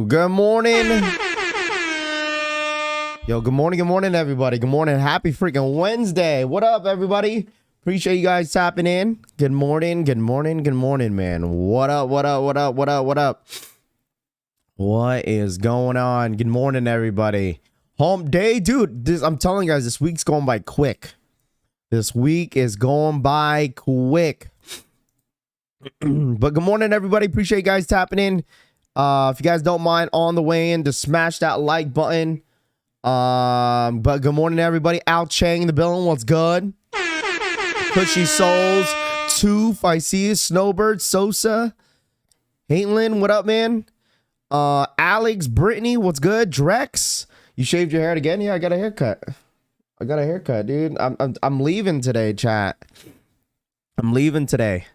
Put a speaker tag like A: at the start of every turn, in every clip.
A: Good morning. Yo, good morning, everybody. Good morning. Happy freaking Wednesday. What up, everybody? Appreciate you guys tapping in. Good morning, man. What up? What is going on? Good morning, everybody. Hump day, dude. I'm telling you guys, this week's going by quick. This week is going by quick. But good morning, everybody. Appreciate you guys tapping in. If you guys don't mind, on the way in, to smash that like button. But good morning, everybody. Al Chang in the building. What's good? Pushy Souls. Toof. I see you. Snowbird. Sosa. Haitlin. What up, man? Alex. Brittany. What's good? Drex. You shaved your hair again? Yeah, I got a haircut. Dude. I'm leaving today, chat. I'm leaving today.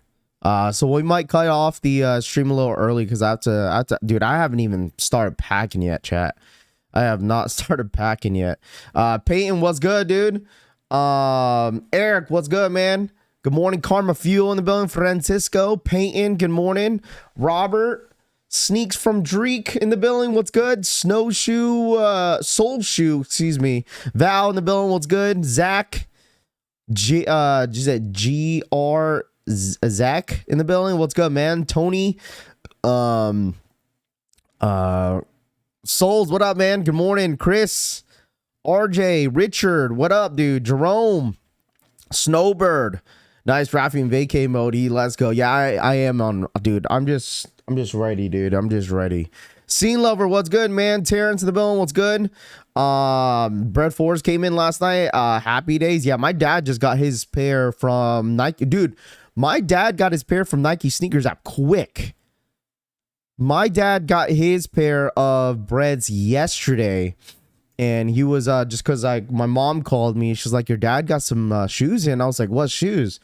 A: So we might cut off the stream a little early because I have to, dude, I haven't even started packing yet, chat. I have not started packing yet. Peyton, what's good, dude? Eric, what's good, man? Good morning. Karma Fuel in the building. Francisco, Peyton, good morning. Robert, Sneaks from Dreek in the building. What's good? Snowshoe, Soul Shoe, excuse me. Val in the building. What's good? Zach, GR Zach in the building. What's good, man? Tony, Souls, what up, man? Good morning. Chris, RJ, Richard, what up, dude? Jerome, Snowbird, nice. Rafi in vacay mode. Let's go. Yeah, I am on, dude. I'm just ready, dude. I'm just ready. Scene Lover, what's good, man? Terrence in the building, what's good? Brett Forrest came in last night. Happy days. Yeah, my dad just got his pair from Nike, dude. My dad got his pair from Nike Sneakers app quick. My dad got his pair of breads yesterday, and he was just because my mom called me. She's like, "Your dad got some shoes in." I was like, "What shoes?"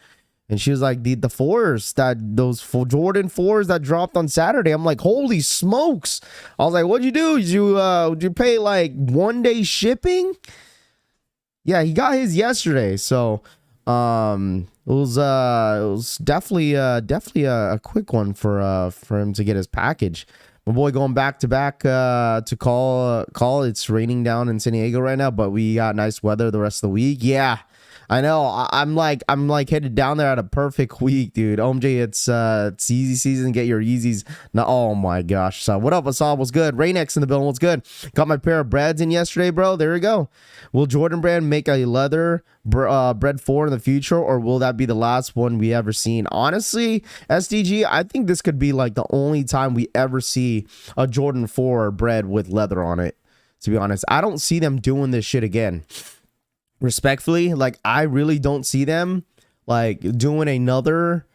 A: And she was like, "The fours, those Jordan 4s that dropped on Saturday." I'm like, "Holy smokes!" I was like, "What'd you do? Did you pay like 1 day shipping?" Yeah, he got his yesterday, so it was definitely a quick one for him to get his package. My boy going back to back to call. It's raining down in San Diego right now, but we got nice weather the rest of the week. Yeah, I know. I'm like headed down there at a perfect week, dude. OMJ, it's Yeezy season. Get your Yeezys. No, oh my gosh. So what up, Asal? What's good? Raynex in the building. What's good? Got my pair of breads in yesterday, bro. There we go. Will Jordan Brand make a leather bread 4 in the future, or will that be the last one we ever seen? Honestly, SDG, I think this could be like the only time we ever see a Jordan 4 bread with leather on it. To be honest, I don't see them doing this shit again. Respectfully, like, I really don't see them like doing another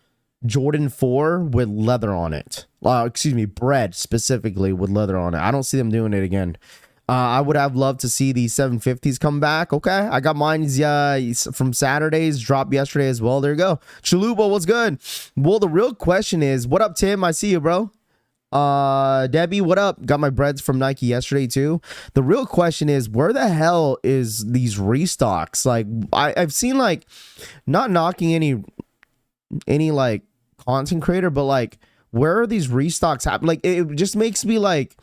A: Jordan 4 with leather on it. Excuse me, bread specifically with leather on it. I don't see them doing it again. I would have loved to see the 750s come back. Okay, I got mine from Saturday's drop yesterday as well. There you go. Chalupa, what's good? Well, the real question is, what up, Tim? I see you, bro. Debbie, what up? Got my breads from Nike yesterday too. The real question is, where the hell is these restocks? Like, I've seen, like, not knocking any like content creator, but like, where are these restocks happening? Like, it just makes me like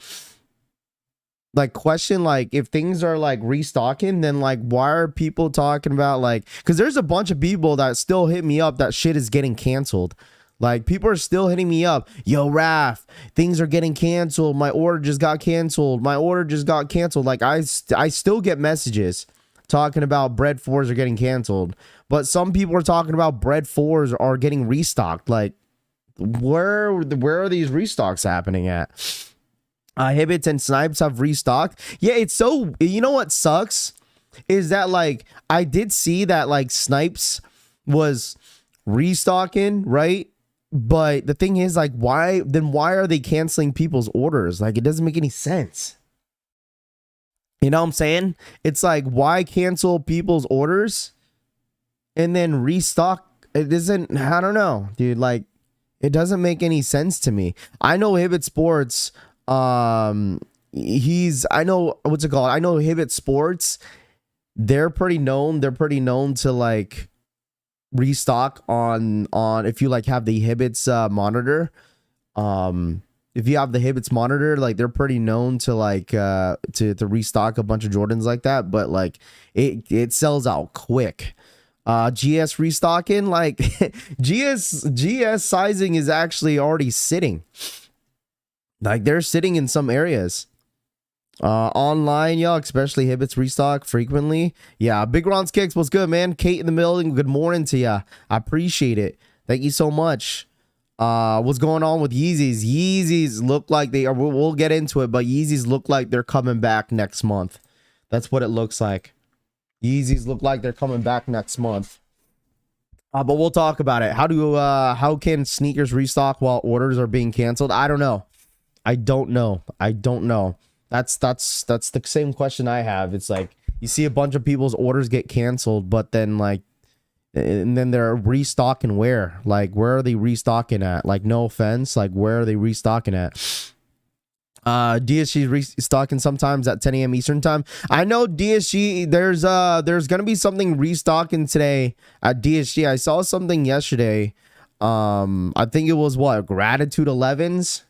A: question, like, if things are like restocking, then like, why are people talking about, like, because there's a bunch of people that still hit me up that shit is getting canceled. Like, people are still hitting me up. Yo, Raph, things are getting canceled. My order just got canceled. Like, I still get messages talking about bread 4s are getting canceled. But some people are talking about bread 4s are getting restocked. Like, where are these restocks happening at? Hibbits and Snipes have restocked. Yeah, it's so, you know what sucks? Is that, like, I did see that, like, Snipes was restocking, right? But the thing is, like, why are they canceling people's orders? Like, it doesn't make any sense. You know what I'm saying? It's like, why cancel people's orders and then restock? It isn't, I don't know, dude. Like, it doesn't make any sense to me. I know Jdsports, I know Jdsports, they're pretty known to, like, restock on if you like have the Hibbits monitor. If you have the Hibbets monitor, like they're pretty known to like to restock a bunch of Jordans like that, but like it sells out quick. GS restocking, like GS sizing is actually already sitting. Like they're sitting in some areas. Online, y'all, especially Hibbets restock frequently. Yeah, Big Ron's Kicks, what's good, man? Kate in the building, good morning to ya. I appreciate it. Thank you so much. What's going on with Yeezys? Yeezys look like they are, we'll get into it, but Yeezys look like they're coming back next month. That's what it looks like. Yeezys look like they're coming back next month. But we'll talk about it. How can sneakers restock while orders are being canceled? I don't know. I don't know. That's the same question I have. It's like you see a bunch of people's orders get canceled, but then like, and then they're restocking where? Like, where are they restocking at? Like, no offense, like where are they restocking at? DSG restocking sometimes at 10 a.m. Eastern time. I know DSG, there's gonna be something restocking today at DSG. I saw something yesterday. I think it was what, Gratitude 11s.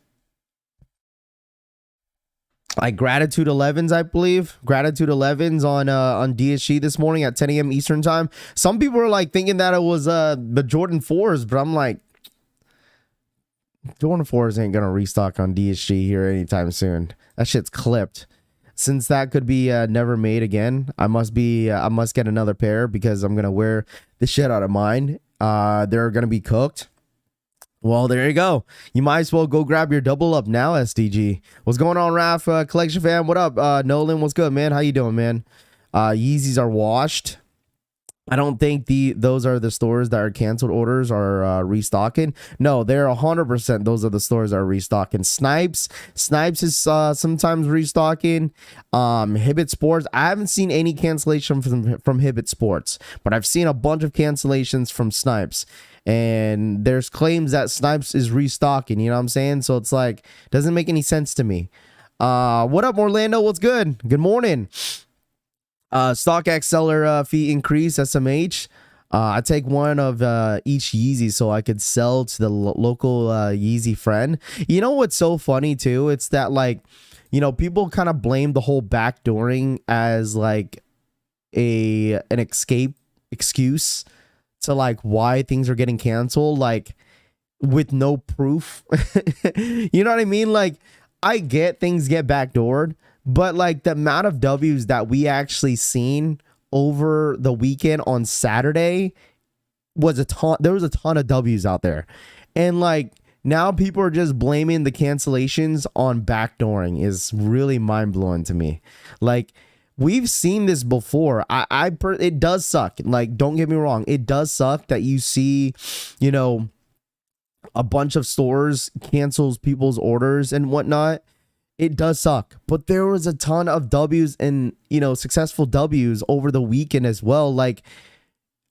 A: Like Gratitude 11s, I believe. Gratitude 11s on DSG this morning at 10 a.m. Eastern time. Some people are like thinking that it was the Jordan 4s, but I'm like, Jordan 4s ain't gonna restock on DSG here anytime soon. That shit's clipped. Since that could be never made again, I must get another pair because I'm gonna wear the shit out of mine. They're gonna be cooked. Well, there you go. You might as well go grab your double up now, SDG. What's going on, Raf? Collection fam, what up? Nolan, what's good, man? How you doing, man? Yeezys are washed. I don't think those are the stores that are canceled orders are restocking. No, they're 100%. Those are the stores that are restocking. Snipes is sometimes restocking. Jdsports. I haven't seen any cancellation from Jdsports, but I've seen a bunch of cancellations from Snipes. And there's claims that Snipes is restocking, you know what I'm saying? So it's like, doesn't make any sense to me. What up, Orlando? What's good? Good morning. StockX seller fee increase, SMH. I take one of each Yeezy so I could sell to the local Yeezy friend. You know what's so funny too? It's that, like, you know, people kind of blame the whole backdooring as like an excuse to like why things are getting canceled, like with no proof. You know what I mean? Like, I get things get backdoored, but like the amount of W's that we actually seen over the weekend on Saturday was a ton. There was a ton of W's out there. And like now people are just blaming the cancellations on backdooring is really mind blowing to me. Like, we've seen this before. It does suck. Like, don't get me wrong. It does suck that you see, you know, a bunch of stores cancels people's orders and whatnot. It does suck. But there was a ton of W's and, you know, successful W's over the weekend as well. Like,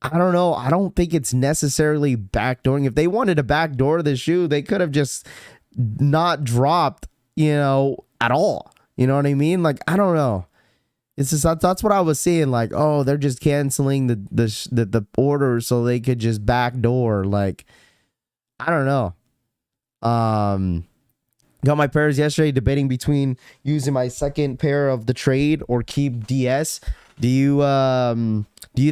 A: I don't know. I don't think it's necessarily backdooring. If they wanted to backdoor the shoe, they could have just not dropped, you know, at all. You know what I mean? Like, I don't know. It's just that's what I was seeing. Like, oh, they're just canceling the order so they could just backdoor. Like, I don't know. Got my pairs yesterday, debating between using my second pair of the trade or keep DS. Do you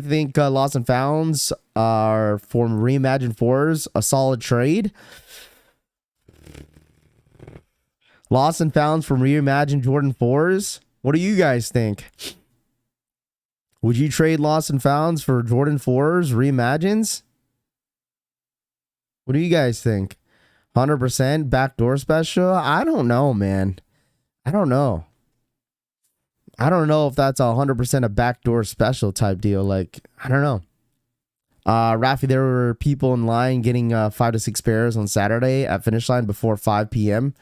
A: think Lost and Founds are for Reimagined 4s a solid trade? Lost and Founds from Reimagined Jordan 4s? What do you guys think? Would you trade Lost and Founds for Jordan 4s, Reimagines? What do you guys think? 100% backdoor special? I don't know, man. I don't know. I don't know if that's 100% a backdoor special type deal. Like, I don't know. Rafi, there were people in line getting 5 to 6 pairs on Saturday at finish line before 5 p.m.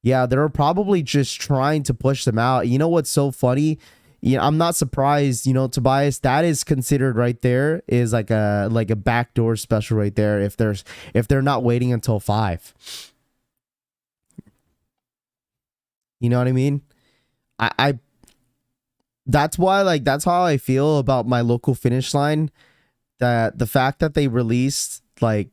A: Yeah, they were probably just trying to push them out. You know what's so funny? You know, I'm not surprised, you know, Tobias, that is considered right there is like a backdoor special right there if they're not waiting until 5. You know what I mean? I that's why, like, that's how I feel about my local finish line. That the fact that they released like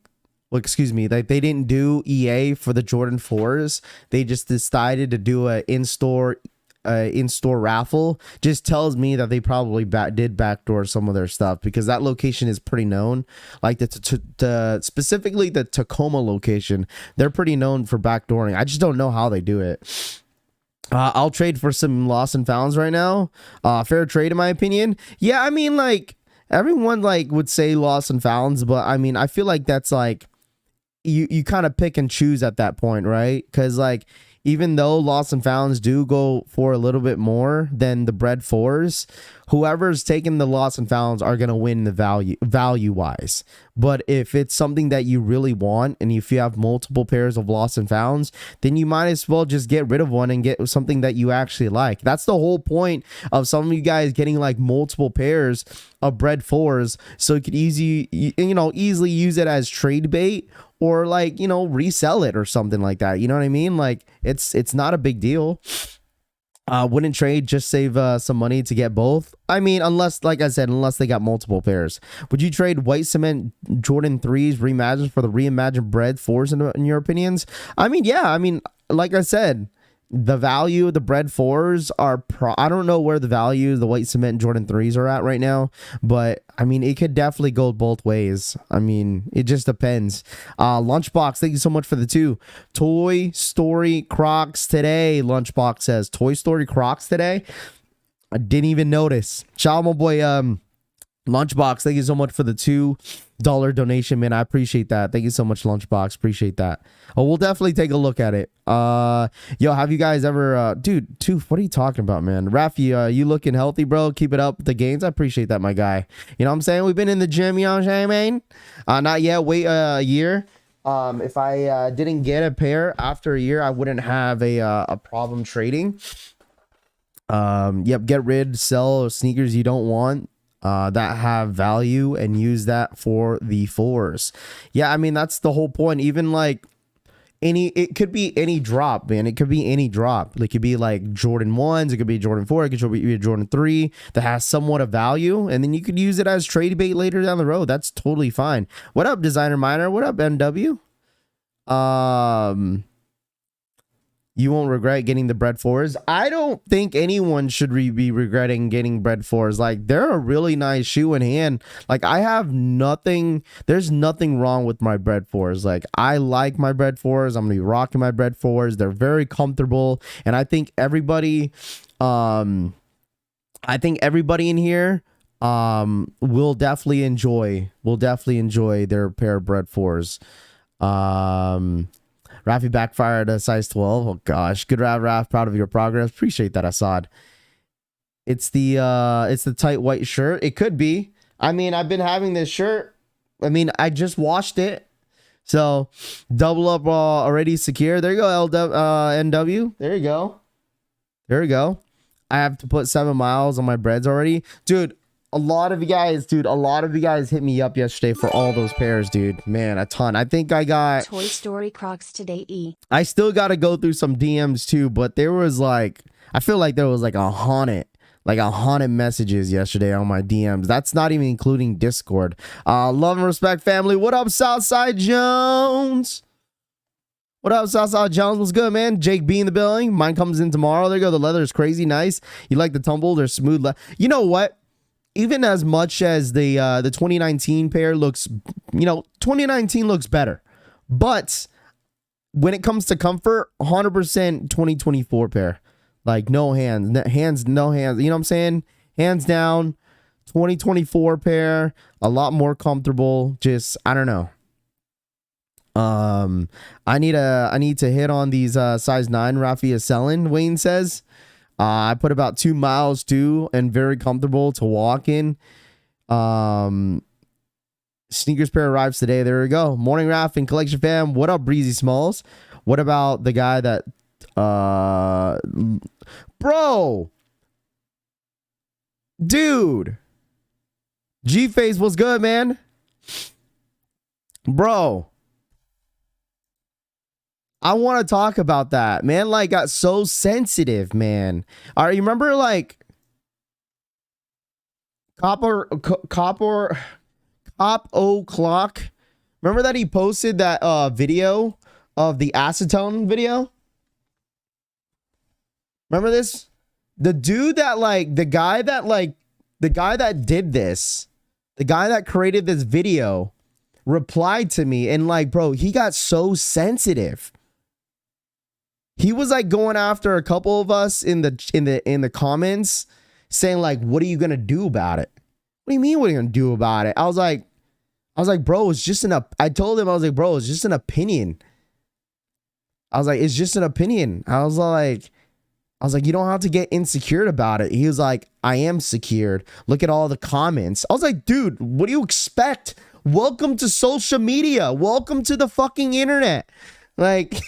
A: well, excuse me, like they didn't do EA for the Jordan 4s. They just decided to do a in-store raffle. Just tells me that they probably did backdoor some of their stuff, because that location is pretty known. Like specifically the Tacoma location, they're pretty known for backdooring. I just don't know how they do it. I'll trade for some lost and founds right now. Fair trade in my opinion. Yeah, I mean, like everyone like would say lost and founds, but I mean, I feel like that's like you kind of pick and choose at that point, right? Because like even though lost and founds do go for a little bit more than the bread 4s, whoever's taking the lost and founds are going to win the value wise. But if it's something that you really want, and if you have multiple pairs of lost and founds, then you might as well just get rid of one and get something that you actually like. That's the whole point of some of you guys getting like multiple pairs of bread 4s, so you could easily use it as trade bait, or like, resell it or something like that. You know what I mean? Like it's not a big deal. Wouldn't trade, just save some money to get both. I mean, unless, like I said, unless they got multiple pairs. Would you trade white cement Jordan 3s reimagined for the reimagined bread 4s in your opinions? I mean, yeah. I mean, like I said, the value of the bread 4s are I don't know where the value of the white cement Jordan 3s are at right now, but I mean, it could definitely go both ways. I mean, it just depends. Lunchbox, thank you so much for the 2. Toy Story Crocs today. Lunchbox says Toy Story Crocs today. I didn't even notice. Shout out my boy Lunchbox, thank you so much for the $2 donation, man. I appreciate that. Thank you so much, Lunchbox. Appreciate that. Oh, we'll definitely take a look at it. Yo, have you guys ever dude, what are you talking about, man? Rafi, you looking healthy, bro? Keep it up with the gains. I appreciate that, my guy. You know what I'm saying? We've been in the gym, you know what I'm saying, man? Not yet. Wait a year. If I didn't get a pair after a year, I wouldn't have a problem trading. Yep, get rid, sell sneakers you don't want that have value, and use that for the 4s. Yeah, I mean, that's the whole point. Even like it could be any drop, man. It could be any drop. It could be like Jordan 1s, it could be Jordan 4, it could be a Jordan 3 that has somewhat of value, and then you could use it as trade bait later down the road. That's totally fine. What up, Designer Miner? What up, NW? You won't regret getting the bread 4s. I don't think anyone should be regretting getting bread 4s. Like, they're a really nice shoe in hand. Like, I have nothing. There's nothing wrong with my bread 4s. Like, I like my bread 4s. I'm gonna be rocking my bread 4s. They're very comfortable, and I think everybody, in here, will definitely enjoy their pair of bread 4s. Rafi backfired a size 12. Oh gosh, good Raf. Proud of your progress. Appreciate that, Assad. It's the tight white shirt. It could be. I mean, I've been having this shirt. I mean, I just washed it, so double up already secure. There you go, NW. There you go. There you go. I have to put 7 miles on my breads already, dude. A lot of you guys hit me up yesterday for all those pairs, dude. Man, a ton. I think I got
B: Toy Story Crocs today.
A: I still got to go through some DMs too, but there was like, I feel like there was like a haunted messages yesterday on my DMs. That's not even including Discord. Love and respect, family. What up, Southside Jones? What up, Southside Jones? What's good, man? Jake B in the building. Mine comes in tomorrow. There you go. The leather is crazy nice. You like the tumbled or smooth? You know what? Even as much as the 2019 pair looks, 2019 looks better. But when it comes to comfort, 100% 2024 pair. Like, no hands. No hands. You know what I'm saying? Hands down, 2024 pair. A lot more comfortable. Just, I don't know. I need to hit on these size 9 Rafi is selling, Wayne says. I put about 2 miles too, and very comfortable to walk in. Sneakers pair arrives today. There we go. Morning Raf and Collection fam. What up, Breezy Smalls? What about the guy that bro, dude, G-Face, what's good, man? Bro, I want to talk about that, man. Like, got so sensitive, man. All right, you remember like Cop O'Clock? Remember that he posted that video of the acetone video? Remember this? The dude that like the guy that did this, the guy that created this video replied to me, and like, bro, he got so sensitive. He was like going after a couple of us in the comments, saying like, what are you gonna do about it? What do you mean what are you gonna do about it? I was like, bro, it's just I told him, I was like, bro, it's just an opinion. I was like, it's just an opinion. I was like, you don't have to get insecure about it. He was like, I am secured. Look at all the comments. I was like, dude, what do you expect? Welcome to social media. Welcome to the fucking internet. Like,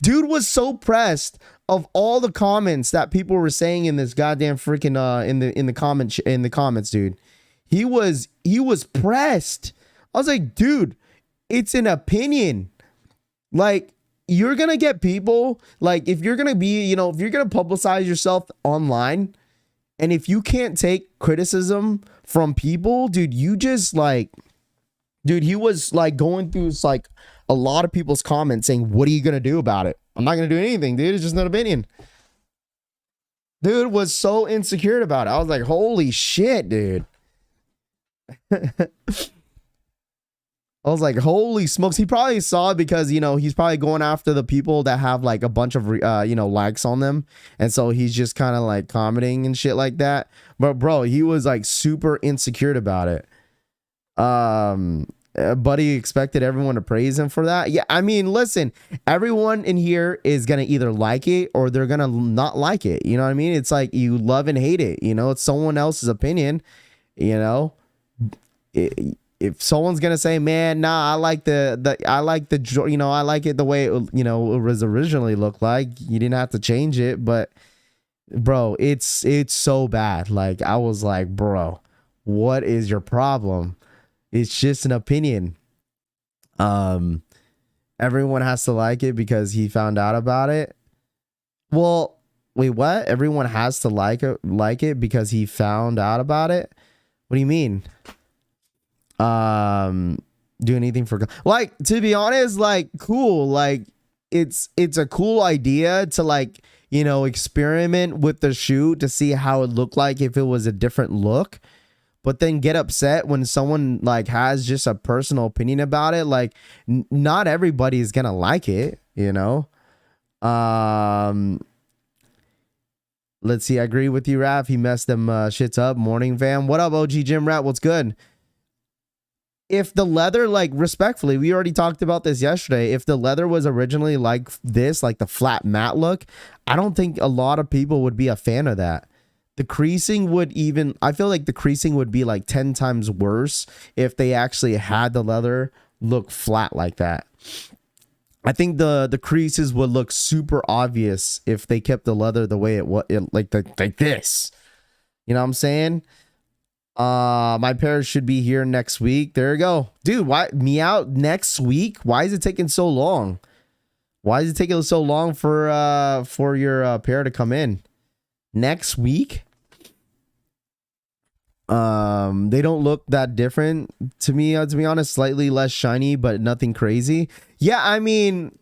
A: dude was so pressed of all the comments that people were saying in this goddamn freaking in the comments, dude. He was pressed. I was like, dude, it's an opinion. Like, you're gonna get people, like, if you're gonna be, you know, if you're gonna publicize yourself online, and if you can't take criticism from people, dude, you just like, dude, he was like going through like a lot of people's comments saying, what are you gonna do about it? I'm not gonna do anything, dude. It's just an opinion. Dude was so insecure about it. I was like, holy shit, dude. I was like, holy smokes. He probably saw it because, you know, he's probably going after the people that have like a bunch of, you know, likes on them. And so he's just kind of like commenting and shit like that. But bro, he was like super insecure about it. But he expected everyone to praise him for that. Yeah, I mean, listen, everyone in here is going to either like it or they're going to not like it. You know what I mean? It's like you love and hate it. You know, it's someone else's opinion, you know. If someone's gonna say, man, nah, I like the you know, I like it the way it, you know, it was originally looked like. You didn't have to change it, but bro, it's so bad. Like, I was like, bro, what is your problem? It's just an opinion. Everyone has to like it because he found out about it. Well, wait, what? Everyone has to like it because he found out about it? What do you mean? Do anything for, like, to be honest, like, cool, like it's a cool idea to, like, you know, experiment with the shoe to see how it looked like if it was a different look, but then get upset when someone like has just a personal opinion about it. Like, not everybody is gonna like it, you know. Let's see, I agree with you, Raph. He messed them shits up. Morning, fam. What up, OG Jim Rat? What's good? If the leather, like, respectfully, we already talked about this yesterday. If the leather was originally like this, like the flat matte look, I don't think a lot of people would be a fan of that. The creasing would even, I feel like the creasing would be like 10 times worse if they actually had the leather look flat like that. I think the creases would look super obvious if they kept the leather the way it was, like this. You know what I'm saying? My pair should be here next week. There you go. Dude, why me out next week? Why is it taking so long? Why is it taking so long for your pair to come in? Next week? They don't look that different to me, to be honest. Slightly less shiny, but nothing crazy. Yeah, I mean,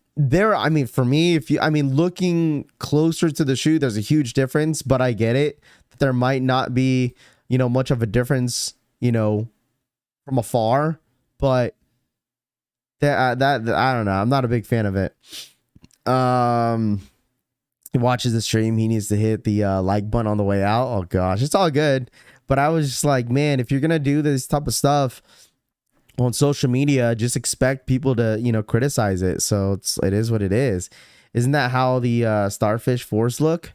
A: for me, looking closer to the shoe, there's a huge difference, but I get it. There might not be, you know, much of a difference, you know, from afar, but that I don't know. I'm not a big fan of it. He watches the stream. He needs to hit the like button on the way out. Oh gosh, it's all good. But I was just like, man, if you're gonna do this type of stuff on social media, just expect people to, you know, criticize it. So it is what it is. Isn't that how the Starfish Force look?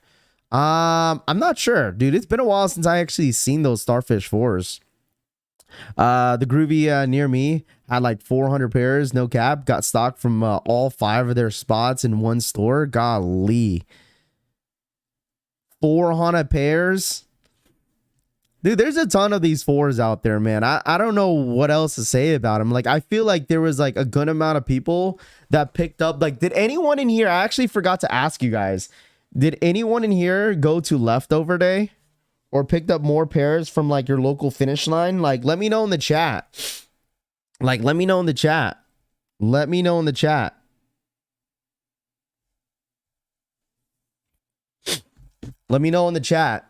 A: I'm not sure, dude. It's been a while since I actually seen those Starfish 4s. The Groovy near me had like 400 pairs, no cap. Got stock from all 5 of their spots in one store. Golly, 400 pairs, dude. There's a ton of these 4s out there, man. I don't know what else to say about them. Like, I feel like there was like a good amount of people that picked up. Like, did anyone in here? I actually forgot to ask you guys. Did anyone in here go to leftover day or picked up more pairs from like your local finish line? Like, let me know in the chat. Like, let me know in the chat. Let me know in the chat. Let me know in the chat.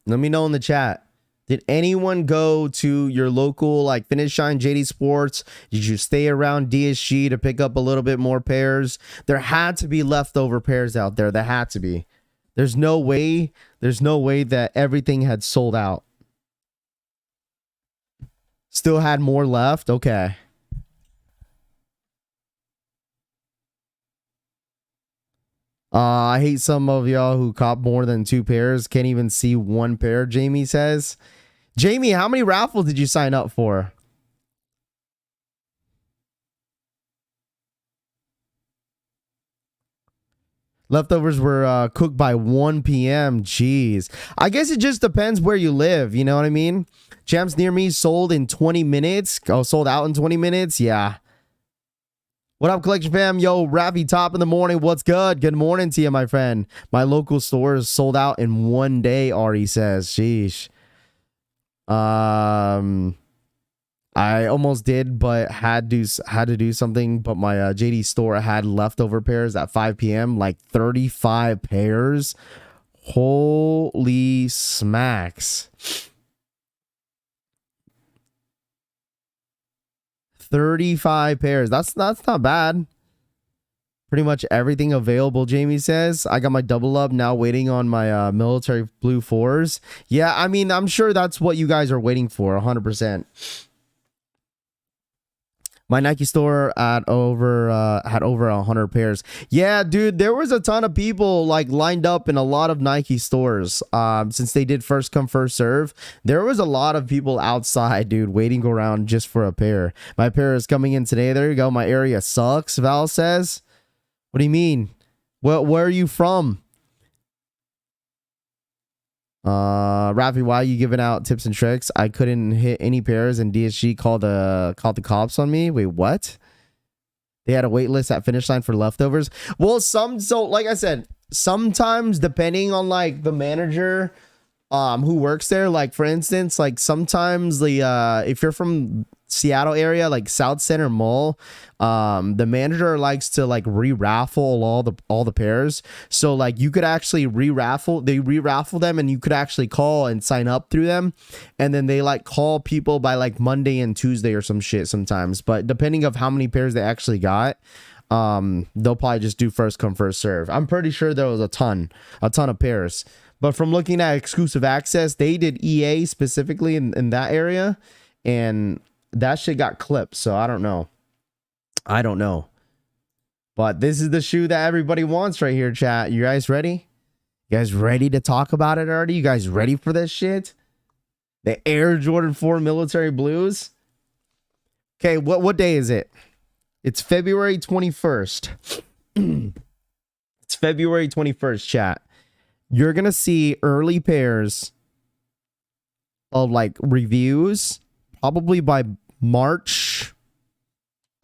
A: Let me know in the chat. Did anyone go to your local like Finish Shine Jdsports? Did you stay around DSG to pick up a little bit more pairs? There had to be leftover pairs out there. There had to be. There's no way that everything had sold out. Still had more left? Okay. I hate some of y'all who cop more than 2 pairs. Can't even see 1 pair, Jamie says. Jamie, how many raffles did you sign up for? Leftovers were cooked by 1 p.m. Jeez. I guess it just depends where you live. You know what I mean? Champs near me sold in 20 minutes. Oh, sold out in 20 minutes? Yeah. What up, collection fam? Yo, Ravi, top in the morning. What's good? Good morning to you, my friend. My local store is sold out in 1 day, Ari says. Sheesh. I almost did, but had to do something. But my JD store had leftover pairs at 5 p.m. Like 35 pairs. Holy smacks. 35 pairs. That's not bad. Pretty much everything available, Jamie says. I got my double up now, waiting on my military blue 4s. Yeah, I mean, I'm sure that's what you guys are waiting for, 100%. My Nike store had over 100 pairs. Yeah, dude, there was a ton of people like lined up in a lot of Nike stores. Since they did first come first serve, there was a lot of people outside, dude, waiting around just for a pair. My pair is coming in today. There you go. My area sucks, Val says. What do you mean? Where are you from? Rafi, why are you giving out tips and tricks? I couldn't hit any pairs and DSG called the cops on me. Wait, what? They had a wait list at Finish Line for leftovers. Well, so like I said, sometimes depending on like the manager who works there, like for instance, like sometimes the if you're from Seattle area, like South Center Mall, the manager likes to like re-raffle all the pairs. So like you could actually re-raffle them, and you could actually call and sign up through them, and then they like call people by like Monday and Tuesday or some shit sometimes. But depending of how many pairs they actually got, they'll probably just do first come first serve. I'm pretty sure there was a ton of pairs. But from looking at exclusive access, they did EA specifically in that area, and that shit got clipped. So I don't know. But this is the shoe that everybody wants right here, chat. You guys ready? You guys ready to talk about it already? You guys ready for this shit? The Air Jordan 4 military blues. Okay, what day is it? It's February 21st. It's February 21st, chat. You're going to see early pairs of like reviews probably by March.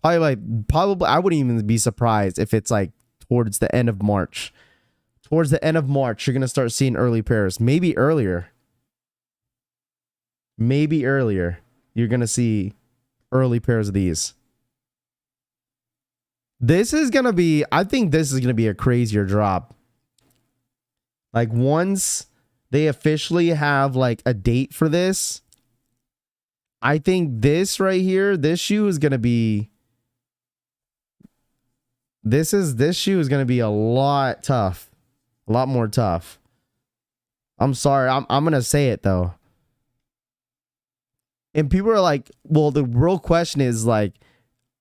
A: Probably I wouldn't even be surprised if it's like towards the end of March. Towards the end of March, you're going to start seeing early pairs. Maybe earlier. You're going to see early pairs of these. I think this is going to be a crazier drop. Like once they officially have like a date for this, I think this right here, this shoe is going to be, this shoe is going to be a lot tough, a lot more tough. I'm sorry. I'm going to say it though. And people are like, well, the real question is like,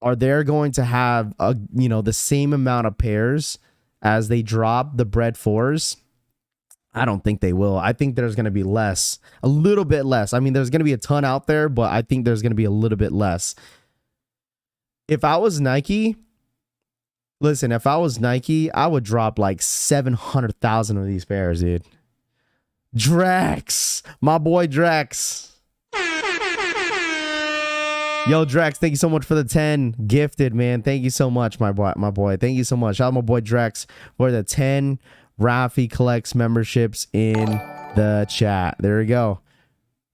A: are they going to have the same amount of pairs as they drop the Bread 4s? I don't think they will. I think there's going to be less, a little bit less. I mean, there's going to be a ton out there, but I think there's going to be a little bit less. If I was Nike, I would drop like 700,000 of these pairs, dude. Drex, my boy Drex. Yo, Drex, thank you so much for the 10 gifted, man. Thank you so much, my boy. Thank you so much. Shout out my boy Drex for the 10 Rafi collects memberships in the chat. There we go.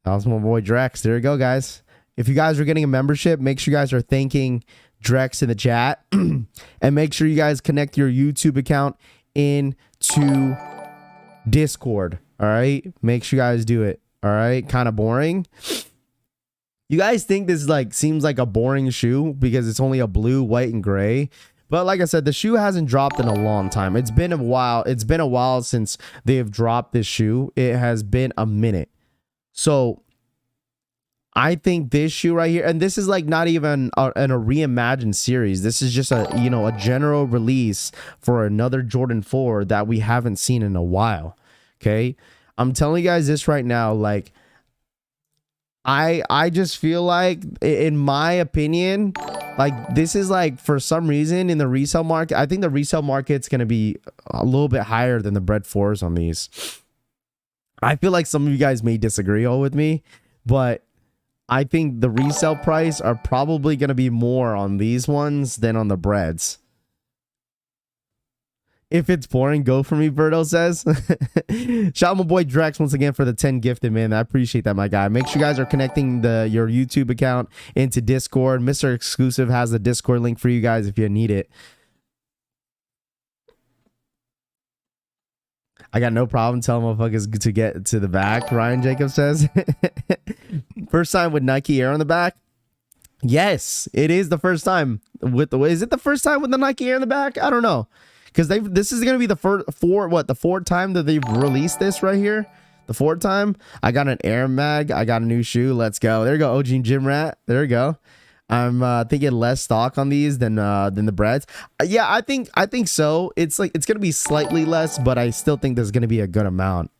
A: That was my boy Drex. There we go, guys. If you guys are getting a membership, make sure you guys are thanking Drex in the chat. And make sure you guys connect your YouTube account into Discord. All right? Make sure you guys do it. All right? Kind of boring. You guys think this like seems like a boring shoe because it's only a blue, white, and gray. But like I said, the shoe hasn't dropped in a long time. It's been a while. It's been a while since they have dropped this shoe. It has been a minute. So I think this shoe right here, and this is like not even a reimagined series. This is just a, you know, a general release for another Jordan 4 that we haven't seen in a while. Okay. I'm telling you guys this right now. Like, I just feel like, in my opinion, like this is like, for some reason in the resale market, I think the resale market's going to be a little bit higher than the Bread 4s on these. I feel like some of you guys may disagree all with me, but I think the resale price are probably going to be more on these ones than on the Breads. If it's boring, go for me, Berto says. Shout out my boy Drex once again for the 10 gifted, man. I appreciate that, my guy. Make sure you guys are connecting your YouTube account into Discord. Mr. Exclusive has the Discord link for you guys if you need it. I got no problem telling motherfuckers to get to the back, Ryan Jacob says. First time with Nike Air on the back? Yes, it is the first time. Is it the first time with the Nike Air in the back? I don't know. Because this is going to be the fourth time that they've released this right here. The fourth time. I got an Air Mag. I got a new shoe. Let's go. There you go, OG Gym Rat. There you go. I'm thinking less stock on these than the Breads. Yeah, I think so. It's like it's going to be slightly less, but I still think there's going to be a good amount.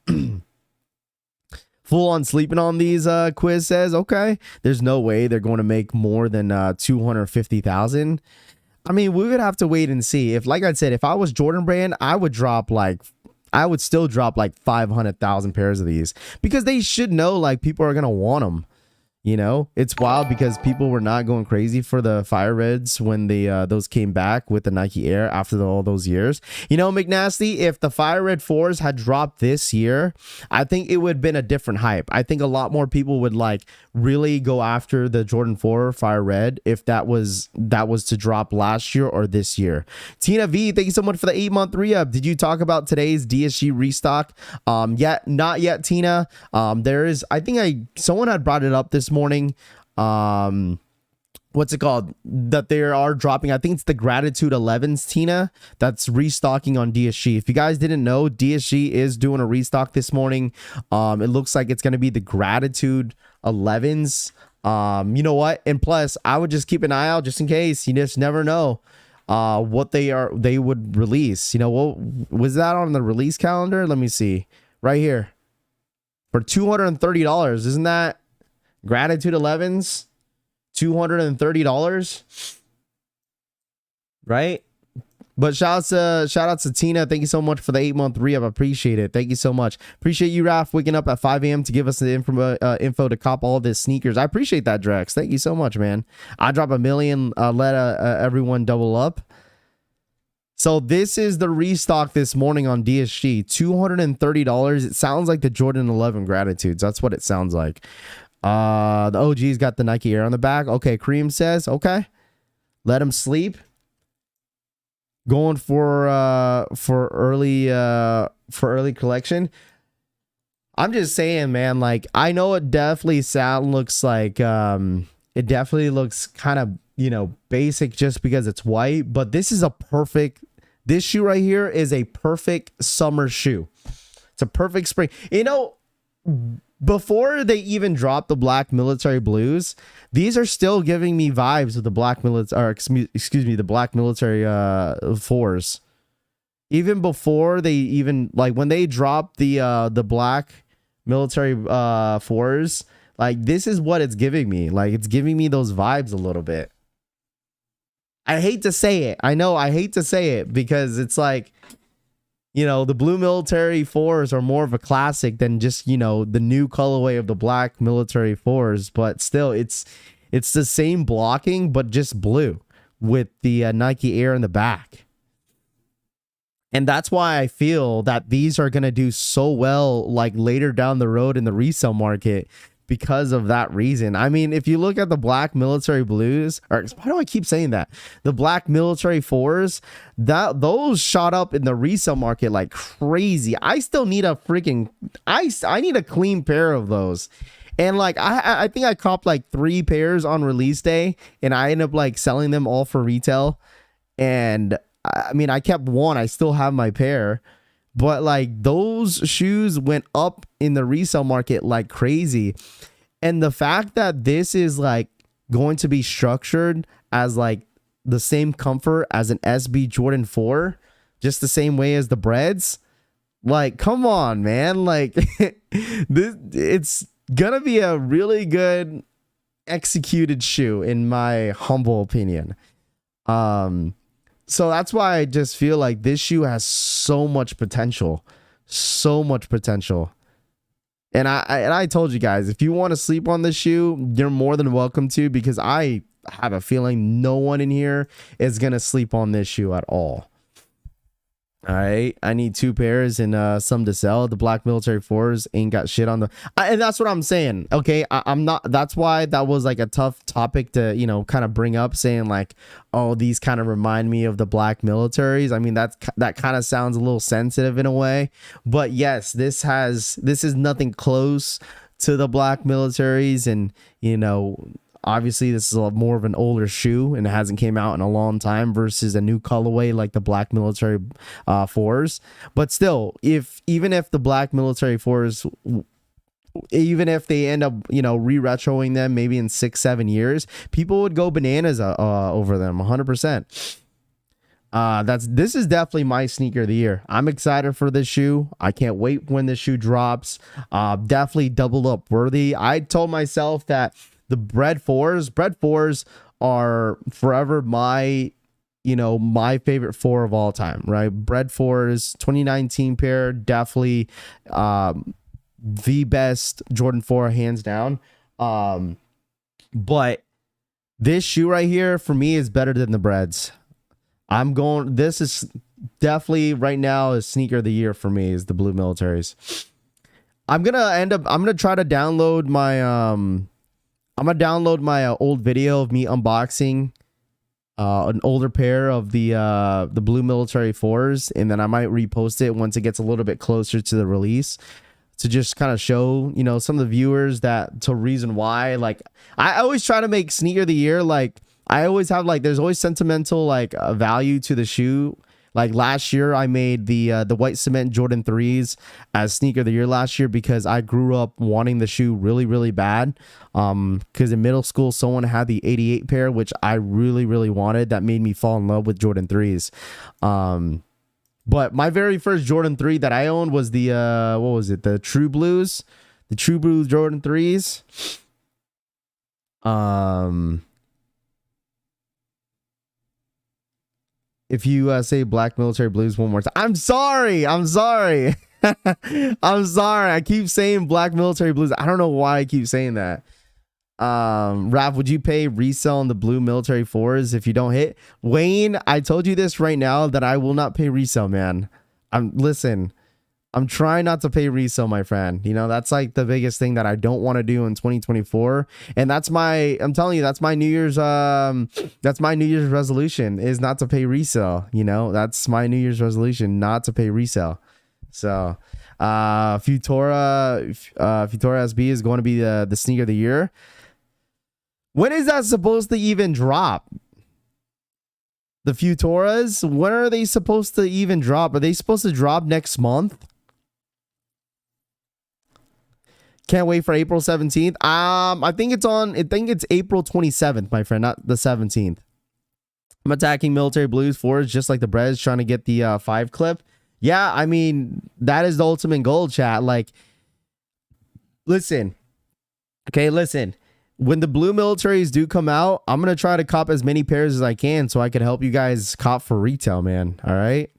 A: Full on sleeping on these, Quiz says. Okay. There's no way they're going to make more than 250,000. I mean, we would have to wait and see. If, like I said, if I was Jordan Brand, I would still drop like 500,000 pairs of these, because they should know like people are going to want them. You know, it's wild because people were not going crazy for the Fire Reds when those came back with the Nike Air after all those years. You know, McNasty, if the Fire Red 4s had dropped this year, I think it would have been a different hype. I think a lot more people would like really go after the Jordan 4 Fire Red if that was to drop last year or this year. Tina V, thank you so much for the 8-month re-up. Did you talk about today's DSG restock? Not yet, Tina. There is, I think someone had brought it up this morning. What's it called, that they are dropping? I think it's the Gratitude 11s, Tina, that's restocking on DSG. If you guys didn't know, DSG is doing a restock this morning. It looks like it's going to be the Gratitude 11s. You know what, and plus I would just keep an eye out just in case. You just never know what they would release. You know, what was that on the release calendar? Let me see right here for $230. Isn't that Gratitude 11s? $230, right? But shout out to Tina. Thank you so much for the 8-month re-up. I appreciate it. Thank you so much. Appreciate you, Raph, waking up at 5 a.m. to give us the info to cop all this sneakers. I appreciate that, Drex. Thank you so much, man. I drop a million. Let everyone double up. So this is the restock this morning on DSG. $230. It sounds like the Jordan 11 Gratitudes. That's what it sounds like. The OG's got the Nike Air on the back. Okay, Cream says, okay, let him sleep. Going for early collection. I'm just saying, man, like, I know it definitely looks like it definitely looks kind of, you know, basic just because it's white, but this shoe right here is a perfect summer shoe. It's a perfect spring. You know, before they even dropped the black military blues, these are still giving me vibes of the black military, the black military 4s. Even before they even, like, when they dropped the black military 4s, like, this is what it's giving me. Like, it's giving me those vibes a little bit. I hate to say it. I know I hate to say it because it's like, you know, the blue military 4s are more of a classic than just, you know, the new colorway of the black military 4s. But still, it's the same blocking, but just blue with the Nike Air in the back. And that's why I feel that these are going to do so well, like, later down the road in the resale market, because of that reason. I mean, if you look at the black military blues, or why do I keep saying that? The black military fours, that those shot up in the resale market like crazy. I still need a freaking I need a clean pair of those. And like I think I copped like 3 pairs on release day, and I ended up like selling them all for retail. And I mean, I kept one. I still have my pair. But like those shoes went up in the resale market like crazy. And the fact that this is like going to be structured as like the same comfort as an SB Jordan 4, just the same way as the breads. Like, come on, man. Like it's gonna be a really good executed shoe in my humble opinion. So that's why I just feel like this shoe has so much potential. And I told you guys, if you want to sleep on this shoe, you're more than welcome to, because I have a feeling no one in here is going to sleep on this shoe at all. All right, I need 2 pairs and some to sell. The black military 4s ain't got shit on the, and that's what I'm saying. Okay, I'm not. That's why that was like a tough topic to, you know, kind of bring up, saying like, oh, these kind of remind me of the black militaries. I mean, that kind of sounds a little sensitive in a way, but yes, this is nothing close to the black militaries, and you know, obviously this is more of an older shoe and it hasn't came out in a long time versus a new colorway like the black military 4s. But still, even if the black military 4s, even if they end up, you know, re-retroing them maybe in 6-7 years, people would go bananas over them 100%. This is definitely my sneaker of the year. I'm excited for this shoe. I can't wait when this shoe drops. Definitely double up worthy. I told myself that the bread fours are forever my favorite 4 of all time, right? Bread 4s, 2019 pair, definitely the best Jordan 4 hands down. But this shoe right here for me is better than the breads. This is definitely right now a sneaker of the year for me is the blue militaries. I'm gonna try to download my old video of me unboxing an older pair of the blue military 4s, and then I might repost it once it gets a little bit closer to the release, to just kind of show, you know, some of the viewers that to reason why. Like, I always try to make sneaker of the year, like I always have, like, there's always sentimental like value to the shoe. Like last year, I made the white cement Jordan 3s as sneaker of the year last year because I grew up wanting the shoe really, really bad. Because in middle school, someone had the 88 pair, which I really, really wanted. That made me fall in love with Jordan 3s. But my very first Jordan 3 that I owned was the, what was it? The True Blues. The True Blue Jordan 3s. If you say black military blues one more time, I'm sorry. I'm sorry. I keep saying black military blues. I don't know why I keep saying that. Raph, would you pay resell on the blue military 4s if you don't hit? Wayne, I told you this right now that I will not pay resell, man. I'm trying not to pay resale, my friend. You know, that's like the biggest thing that I don't want to do in 2024. And I'm telling you, that's my New Year's resolution, is not to pay resale. You know, that's my New Year's resolution, not to pay resale. So, Futura SB is going to be the sneaker of the year. When is that supposed to even drop? The Futuras, when are they supposed to even drop? Are they supposed to drop next month? Can't wait for April 17th. I think it's April 27th, my friend, not the 17th. I'm attacking military blues 4s just like the Brez, trying to get the 5 clip. Yeah, I mean, that is the ultimate goal, chat. Like, listen. When the blue militaries do come out, I'm going to try to cop as many pairs as I can so I can help you guys cop for retail, man. All right.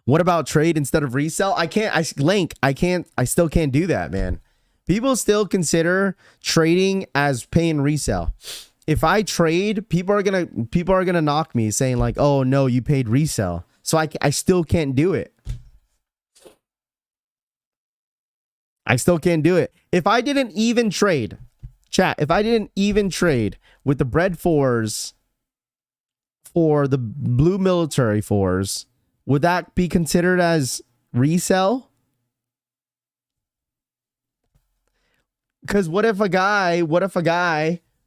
A: What about trade instead of resell? I still can't do that, man. People still consider trading as paying resell. If I trade, people are gonna knock me, saying like, oh no, you paid resell. So I still can't do it. I still can't do it. If I didn't even trade, chat, if I didn't even trade with the bread 4s for the blue military 4s, would that be considered as resell? Because what if a guy,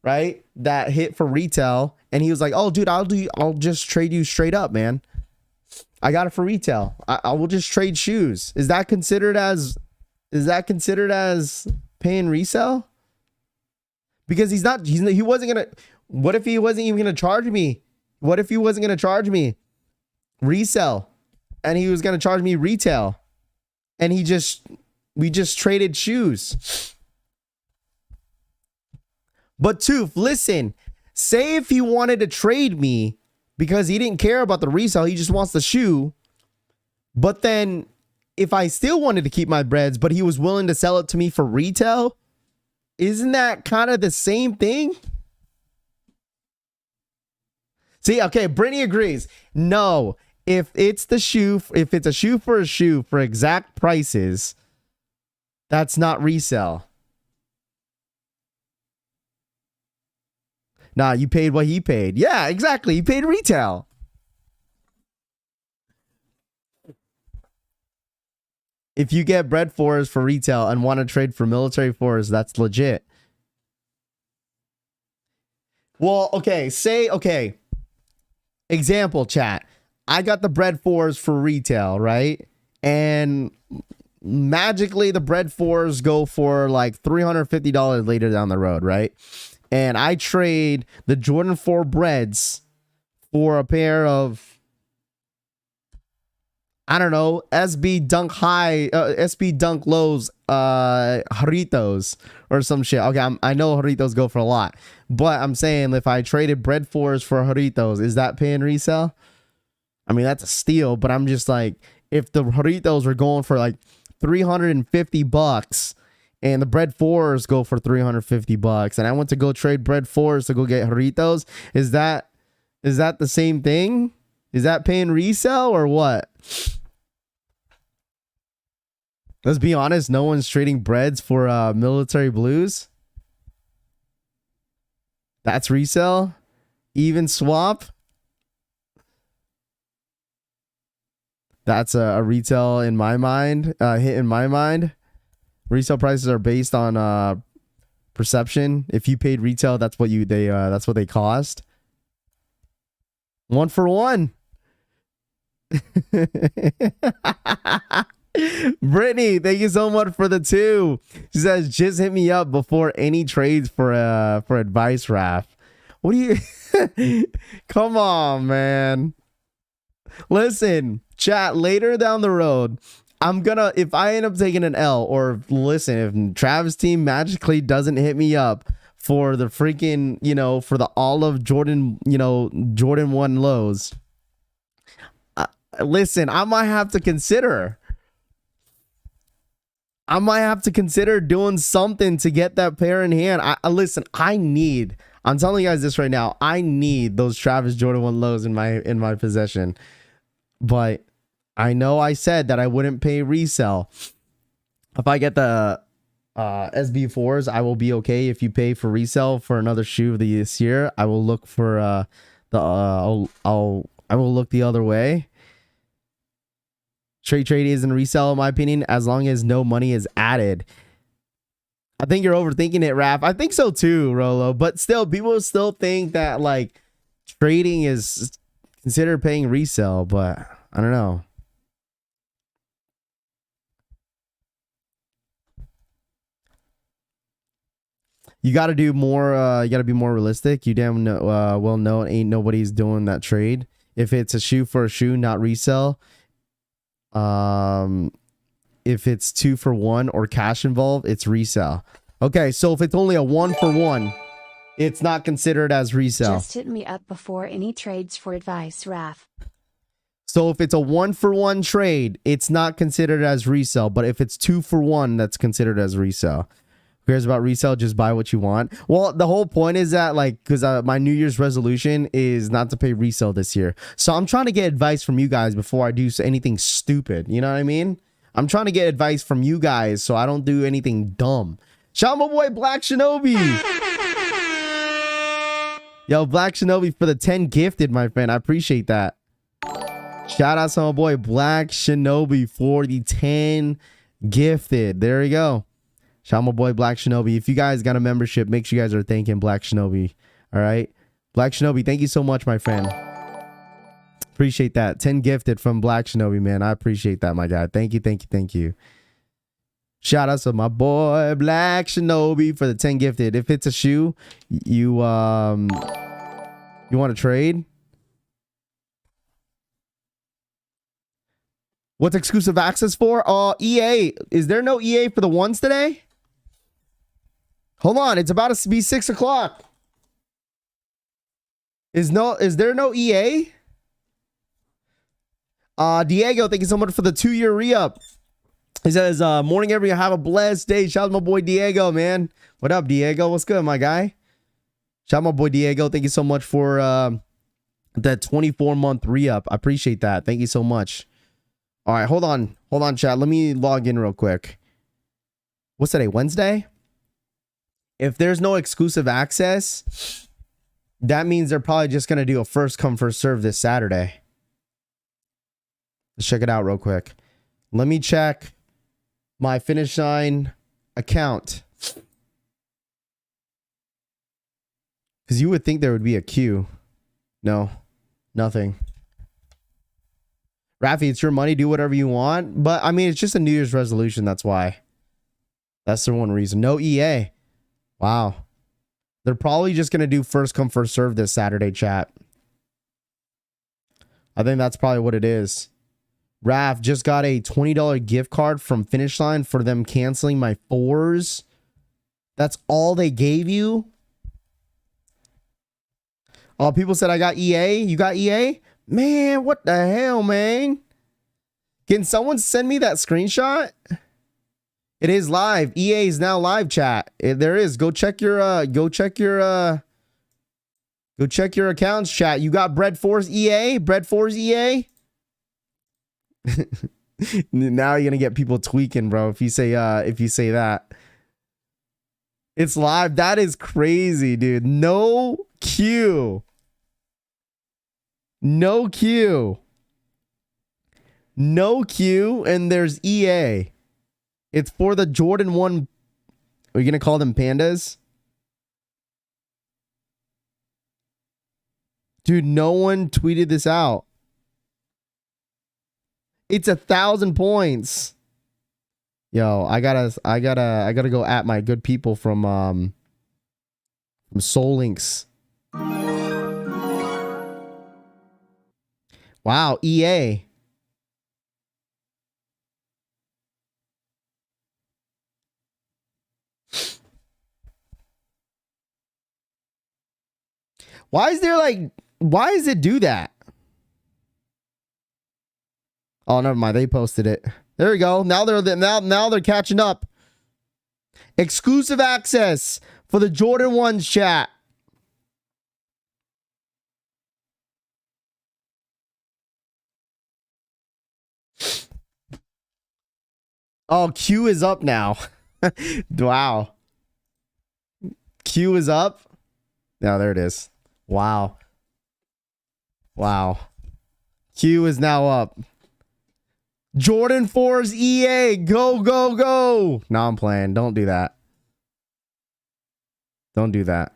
A: right, that hit for retail and he was like, oh, dude, I'll just trade you straight up, man. I got it for retail. I will just trade shoes. Is that considered as paying resell? Because he wasn't going to, what if he wasn't even going to charge me? What if he wasn't going to charge me resell and he was going to charge me retail and we just traded shoes? But Toof, listen, say if he wanted to trade me because he didn't care about the resale, he just wants the shoe. But then if I still wanted to keep my breads, but he was willing to sell it to me for retail, isn't that kind of the same thing? See, okay, Brittany agrees. No, if it's a shoe for a shoe for exact prices, that's not resell. Nah, you paid what he paid. Yeah, exactly. He paid retail. If you get bread 4s for retail and want to trade for military 4s, that's legit. Well, okay, example, chat. I got the bread 4s for retail, right? And magically the bread 4s go for like $350 later down the road, right? And I trade the Jordan 4 breads for a pair of, I don't know, SB Dunk Lows, Jarritos or some shit. Okay, I know Jarritos go for a lot, but I'm saying if I traded bread 4s for Jarritos, is that paying resale? I mean, that's a steal, but I'm just like, if the Jarritos were going for like $350 and the bread 4s go for $350 and I went to go trade bread 4s to go get Jarritos, is that the same thing? Is that paying resale or what? Let's be honest, no one's trading breads for military blues. That's resale? Even swap? That's a retail in my mind, hit in my mind. Resale prices are based on perception. If you paid retail, that's what they cost. 1 for 1. Brittany, thank you so much for the 2. She says, just hit me up before any trades for advice, Raph. What do you come on, man. Listen, chat, later down the road, if I end up taking an L, or listen, if Travis' team magically doesn't hit me up for the freaking, for the olive Jordan, Jordan 1 lows, listen, I might have to consider doing something to get that pair in hand. I'm telling you guys this right now. I need those Travis Jordan 1 lows in my possession. But I know I said that I wouldn't pay resell. If I get the SB4s, I will be okay. If you pay for resell for another shoe this year, I will look for I will look the other way. Trade isn't resell in my opinion, as long as no money is added. I think you're overthinking it, Raph. I think so too, Rolo. But still, people still think that like trading is considered paying resell, but I don't know. You got to do more. You got to be more realistic. You damn well know ain't nobody's doing that trade. If it's a shoe for a shoe, not resell. If it's 2 for 1 or cash involved, it's resell. Okay, so if it's only a 1 for 1, it's not considered as resell.
B: Just hit me up before any trades for advice, Raph.
A: So if it's a 1 for 1 trade, it's not considered as resell. But if it's 2 for 1, that's considered as resell. Who cares about resell? Just buy what you want. Well, the whole point is that, like, because my New Year's resolution is not to pay resell this year. So I'm trying to get advice from you guys before I do anything stupid. You know what I mean? I'm trying to get advice from you guys so I don't do anything dumb. Shout out my boy Black Shinobi. Yo, Black Shinobi for the 10 gifted, my friend. I appreciate that. Shout out to my boy Black Shinobi for the 10 gifted. There you go. Shout out my boy Black Shinobi. If you guys got a membership, make sure you guys are thanking Black Shinobi. All right. Black Shinobi, thank you so much, my friend. Appreciate that. 10 gifted from Black Shinobi, man. I appreciate that, my guy. Thank you, thank you, thank you. Shout out to my boy Black Shinobi for the 10 gifted. If it's a shoe, you want to trade? What's exclusive access for? EA. Is there no EA for the ones today? Hold on, it's about to be 6 o'clock. Is there no EA? Diego, thank you so much for the 2-year re-up. He says, morning everyone, have a blessed day. Shout out to my boy Diego, man. What up, Diego? What's good, my guy? Shout out my boy Diego. Thank you so much for that 24-month re-up. I appreciate that. Thank you so much. All right, hold on. Hold on, chat. Let me log in real quick. What's today? Wednesday? If there's no exclusive access, that means they're probably just going to do a first come, first serve this Saturday. Let's check it out real quick. Let me check my Finish Line account. Because you would think there would be a queue. No, nothing. Rafi, it's your money. Do whatever you want. But, I mean, it's just a New Year's resolution. That's why. That's the one reason. No EA. Wow. They're probably just going to do first come, first serve this Saturday, chat. I think that's probably what it is. Raf, just got a $20 gift card from Finish Line for them canceling my 4s. That's all they gave you? Oh, people said I got EA. You got EA? Man, what the hell, man? Can someone send me that screenshot? It is live. EA is now live, chat. There is. Go check your accounts, chat. You got Bread Force EA? Bread Force EA? Now you're gonna get people tweaking, bro. If you say that. It's live. That is crazy, dude. No queue. No queue. No queue, and there's EA. It's for the Jordan 1. Are you gonna call them pandas? Dude, no one tweeted this out. It's 1,000 points. Yo, I gotta go at my good people from Soul Links. Wow, EA. Why does it do that? Oh, never mind. They posted it. There we go. Now they're catching up. Exclusive access for the Jordan 1s, chat. Oh, Q is up now. Wow. Q is up. Now there it is. Wow. Wow. Q is now up. Jordan 4's EA. Go, go, go. No, I'm playing. Don't do that. Don't do that.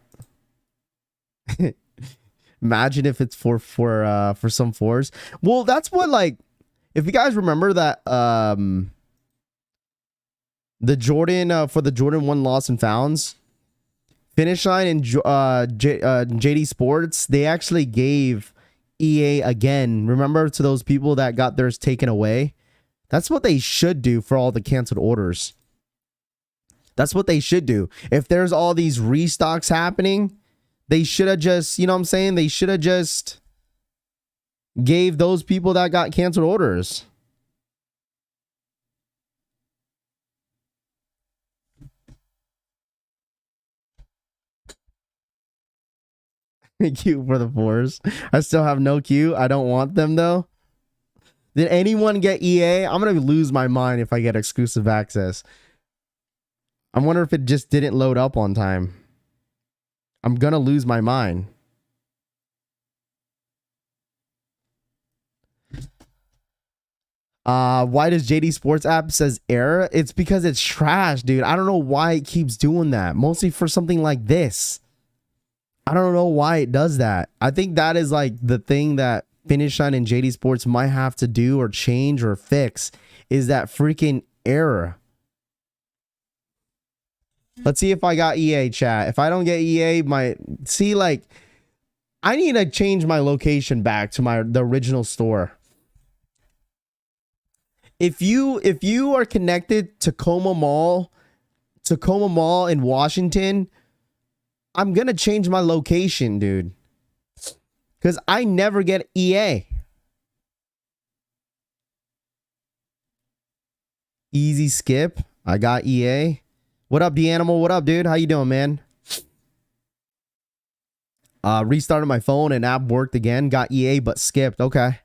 A: Imagine if it's for some 4s. Well, that's what, like, if you guys remember that the Jordan for the Jordan 1 Lost and Founds, Finish Line and Jdsports, they actually gave EA again. Remember, to those people that got theirs taken away? That's what they should do for all the canceled orders. That's what they should do. If there's all these restocks happening, they should have just, you know what I'm saying? They should have just gave those people that got canceled orders. Queue for the 4s. I still have no queue. I don't want them though. Did anyone get EA? I'm gonna lose my mind if I get exclusive access. I wonder if it just didn't load up on time. I'm gonna lose my mind. Why does Jdsports app says error? It's because it's trash, dude. I don't know why it keeps doing that. Mostly for something like this. I don't know why it does that. I think that is like the thing that Finish Line and Jdsports might have to do or change or fix, is that freaking error. Let's see if I got EA, chat. If I don't get EA, I need to change my location back to the original store. If you are connected to Tacoma Mall in Washington, I'm gonna change my location, dude. Because I never get EA. Easy skip. I got EA. What up, the animal? What up, dude? How you doing, man? Restarted my phone and app worked again. Got EA but skipped. Okay.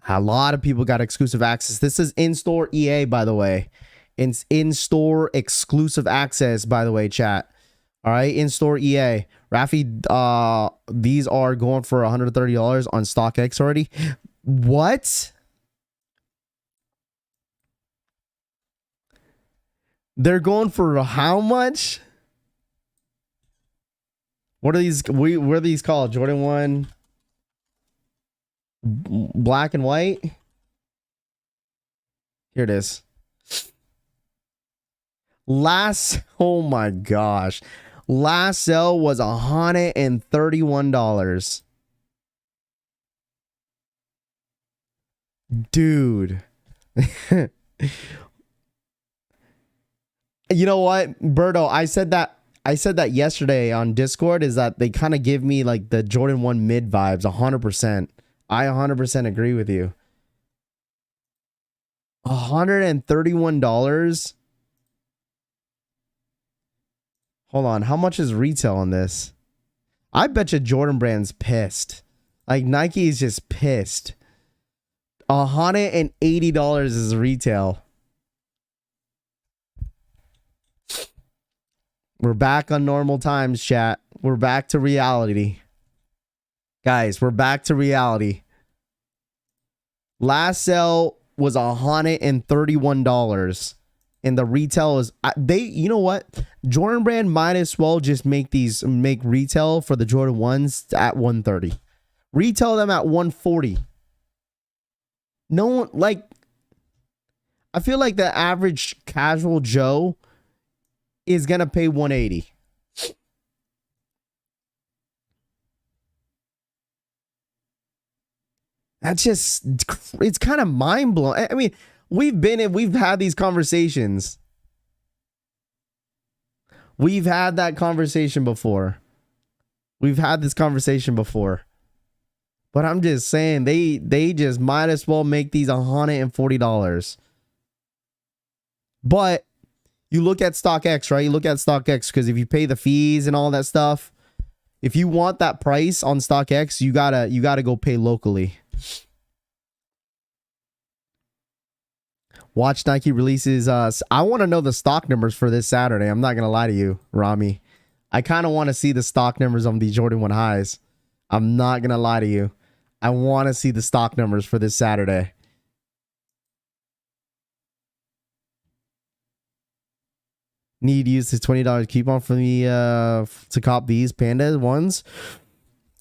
A: A lot of people got exclusive access. This is in-store EA, by the way. In-store exclusive access, by the way, chat. All right, in-store EA. Rafi, these are going for $130 on StockX already. What? They're going for how much? What are these? What are these called? Jordan 1 black and white. Here it is. Oh my gosh. Last sale was $131. Dude. You know what, Berto? I said that yesterday on Discord, is that they kind of give me like the Jordan 1 mid vibes 100%. I 100% agree with you. $131. Hold on, how much is retail on this? I bet you Jordan Brand's pissed. Like Nike is just pissed. $180 is retail. We're back on normal times, chat. We're back to reality. Guys, we're back to reality. Last sale was $131. And the retail is, you know what? Jordan Brand might as well just make retail for the Jordan 1s at $130. Retail them at $140. No one, like, I feel like the average casual Joe is gonna pay $180. That's just, it's kind of mind blowing. I mean, we've had these conversations. We've had that conversation before. We've had this conversation before. But I'm just saying, they just might as well make these $140. But you look at StockX, right? You look at StockX, because if you pay the fees and all that stuff, if you want that price on StockX, you gotta go pay locally. Watch Nike releases. I want to know the stock numbers for this Saturday. I'm not gonna lie to you, Rami. I kind of want to see the stock numbers on the Jordan 1 highs. I'm not gonna lie to you. I want to see the stock numbers for this Saturday. Need to use this $20 coupon for me to cop these Panda ones.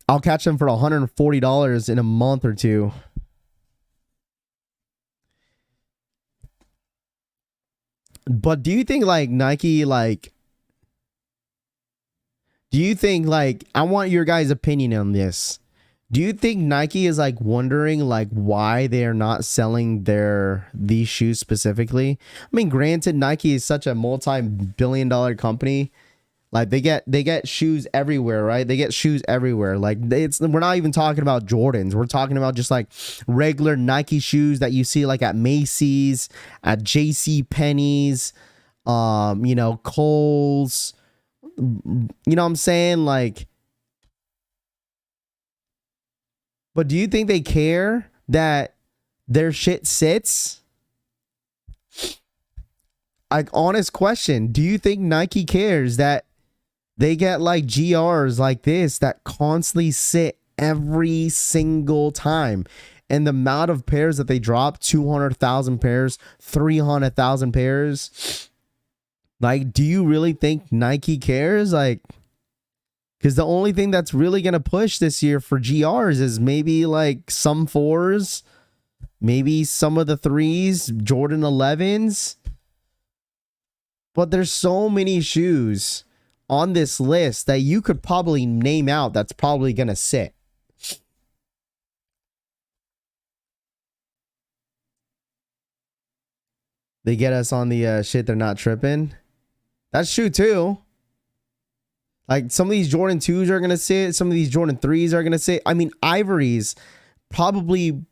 A: I'll catch them for $140 in a month or two. But do you think like Nike, like, do you think like, I want your guys' opinion on this. Do you think Nike is like wondering like why they are not selling these shoes specifically? I mean, granted, Nike is such a multi-billion-dollar company. Like they get shoes everywhere, right? They get shoes everywhere. Like we're not even talking about Jordans. We're talking about just like regular Nike shoes that you see like at Macy's, at JC Penney's, you know, Kohl's. You know what I'm saying? Like, but do you think they care that their shit sits? Like, honest question. Do you think Nike cares that they get like GRs like this that constantly sit every single time? And the amount of pairs that they drop, 200,000 pairs, 300,000 pairs. Like, do you really think Nike cares? Like, because the only thing that's really going to push this year for GRs is maybe like some 4s, maybe some of the 3s, Jordan 11s. But there's so many shoes on this list that you could probably name out that's probably going to sit. They get us on the shit, they're not tripping. That's true too. Like, some of these Jordan 2s are going to sit. Some of these Jordan 3s are going to sit. I mean, Ivory's probably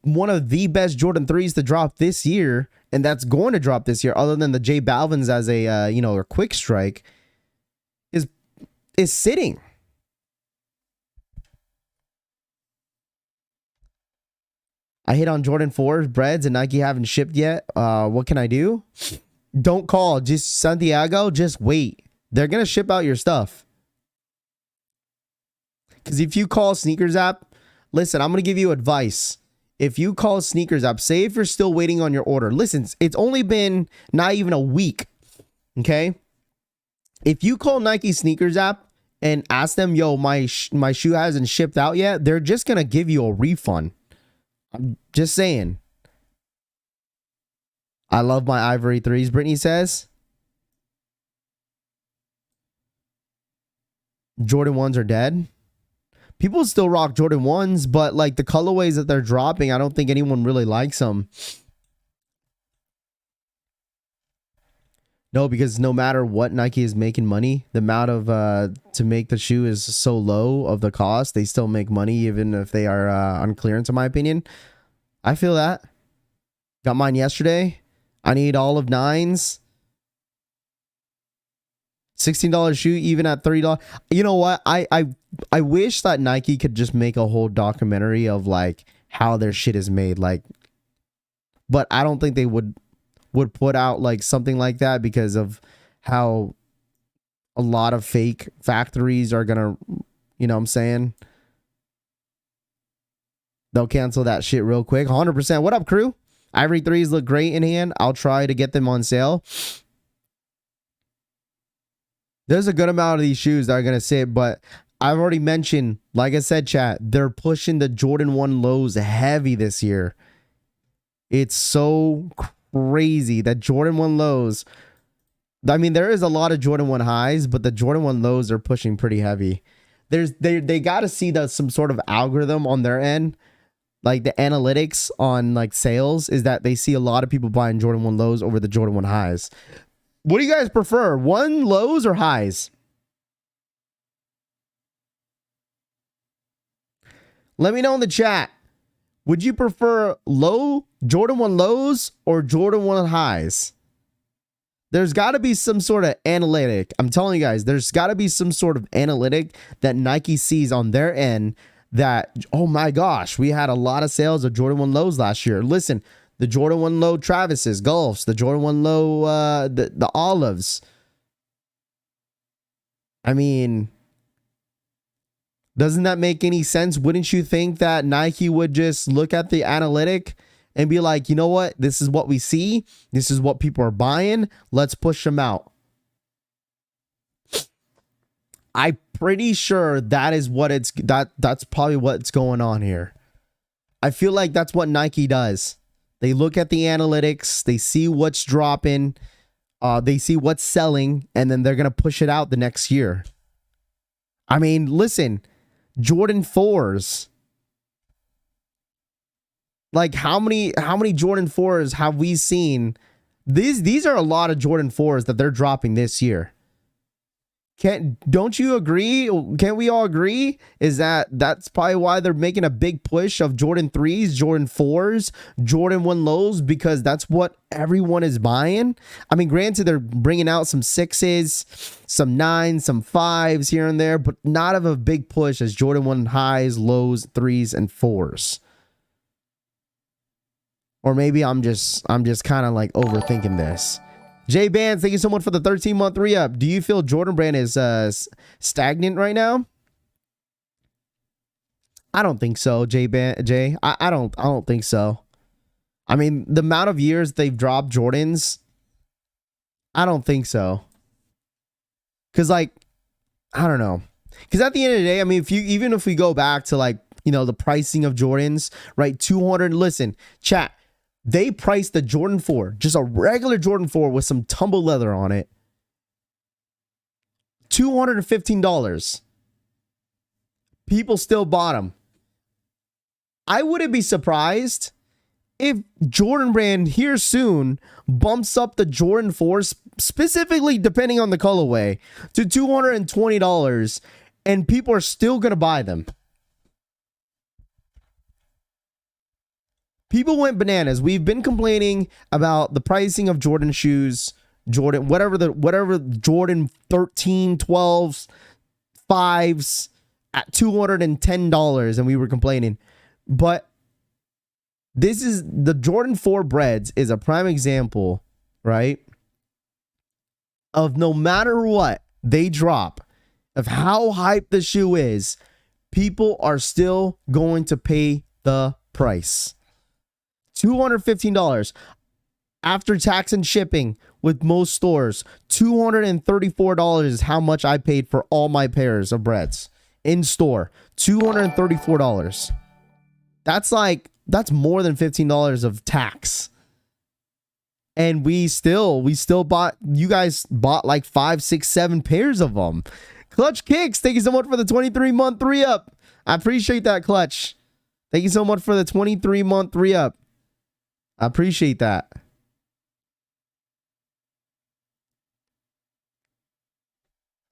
A: one of the best Jordan 3s to drop this year. And that's going to drop this year, other than the J Balvin's as a, a quick strike, is sitting. I hit on Jordan 4s, breads, and Nike haven't shipped yet. What can I do? Don't call. Just Santiago, just wait. They're going to ship out your stuff. Because if you call Snkrs app, listen, I'm going to give you advice. If you call Snkrs app, say if you're still waiting on your order. Listen, it's only been not even a week. Okay? If you call Nike Snkrs app and ask them, yo, my shoe hasn't shipped out yet, they're just going to give you a refund. I'm just saying. I love my Ivory 3s, Brittany says. Jordan 1s are dead. People still rock Jordan 1s, but like the colorways that they're dropping, I don't think anyone really likes them. No, because no matter what Nike is making money, the amount of to make the shoe is so low of the cost, they still make money even if they are on clearance, in my opinion. I feel that. Got mine yesterday. I need all of 9s. $16 shoe, even at $30. You know what? I wish that Nike could just make a whole documentary of like how their shit is made. Like, but I don't think they would put out like something like that because of how a lot of fake factories are gonna, you know what I'm saying? They'll cancel that shit real quick. 100%. What up, crew? Ivory 3s look great in hand. I'll try to get them on sale. There's a good amount of these shoes that are going to sit, but I've already mentioned, like I said, chat, they're pushing the Jordan 1 lows heavy this year. It's so crazy that Jordan 1 lows, I mean, there is a lot of Jordan 1 highs, but the Jordan 1 lows are pushing pretty heavy. They got to see some sort of algorithm on their end. Like the analytics on like sales is that they see a lot of people buying Jordan 1 lows over the Jordan 1 highs. What do you guys prefer? 1 lows or highs? Let me know in the chat. Would you prefer low Jordan 1 lows or Jordan 1 highs? There's got to be some sort of analytic. I'm telling you guys, there's got to be some sort of analytic that Nike sees on their end that, oh my gosh, we had a lot of sales of Jordan 1 lows last year. Listen, the Jordan 1 low Travis's, Gulfs, the Jordan 1 low, the Olives. I mean, doesn't that make any sense? Wouldn't you think that Nike would just look at the analytic and be like, you know what? This is what we see. This is what people are buying. Let's push them out. I'm pretty sure that is what that's probably what's going on here. I feel like that's what Nike does. They look at the analytics, they see what's dropping, they see what's selling, and then they're going to push it out the next year. I mean, listen, Jordan 4s. Like how many Jordan 4s have we seen? These are a lot of Jordan 4s that they're dropping this year. Don't you agree? Can't we all agree? Is that's probably why they're making a big push of Jordan 3s, Jordan 4s, Jordan 1 lows, because that's what everyone is buying. I mean, granted, they're bringing out some 6s, some 9s, some 5s here and there, but not of a big push as Jordan 1 highs, lows, 3s, and 4s. Or maybe I'm just kind of like overthinking this. Jay Bands, thank you so much for the 13-month re-up. Do you feel Jordan Brand is stagnant right now? I don't think so, Jay. I don't think so. I mean, the amount of years they've dropped Jordans, I don't think so. Cause like, I don't know. Cause at the end of the day, I mean, even if we go back to like, you know, the pricing of Jordans, right? 200. Listen, chat. They priced the Jordan 4, just a regular Jordan 4 with some tumble leather on it, $215. People still bought them. I wouldn't be surprised if Jordan Brand here soon bumps up the Jordan 4, specifically depending on the colorway, to $220, and people are still going to buy them. People went bananas. We've been complaining about the pricing of Jordan shoes, whatever Jordan 13, 12s, 5s at $210, and we were complaining. But this is the Jordan 4 Breads is a prime example, right? Of no matter what they drop, of how hyped the shoe is, people are still going to pay the price. $215 after tax and shipping with most stores. $234 is how much I paid for all my pairs of Breads in store. $234. That's more than $15 of tax. And we still bought, you guys bought like 5, 6, 7 pairs of them. Clutch Kicks, thank you so much for the 23-month re-up. I appreciate that, Clutch. Thank you so much for the 23-month re-up. I appreciate that.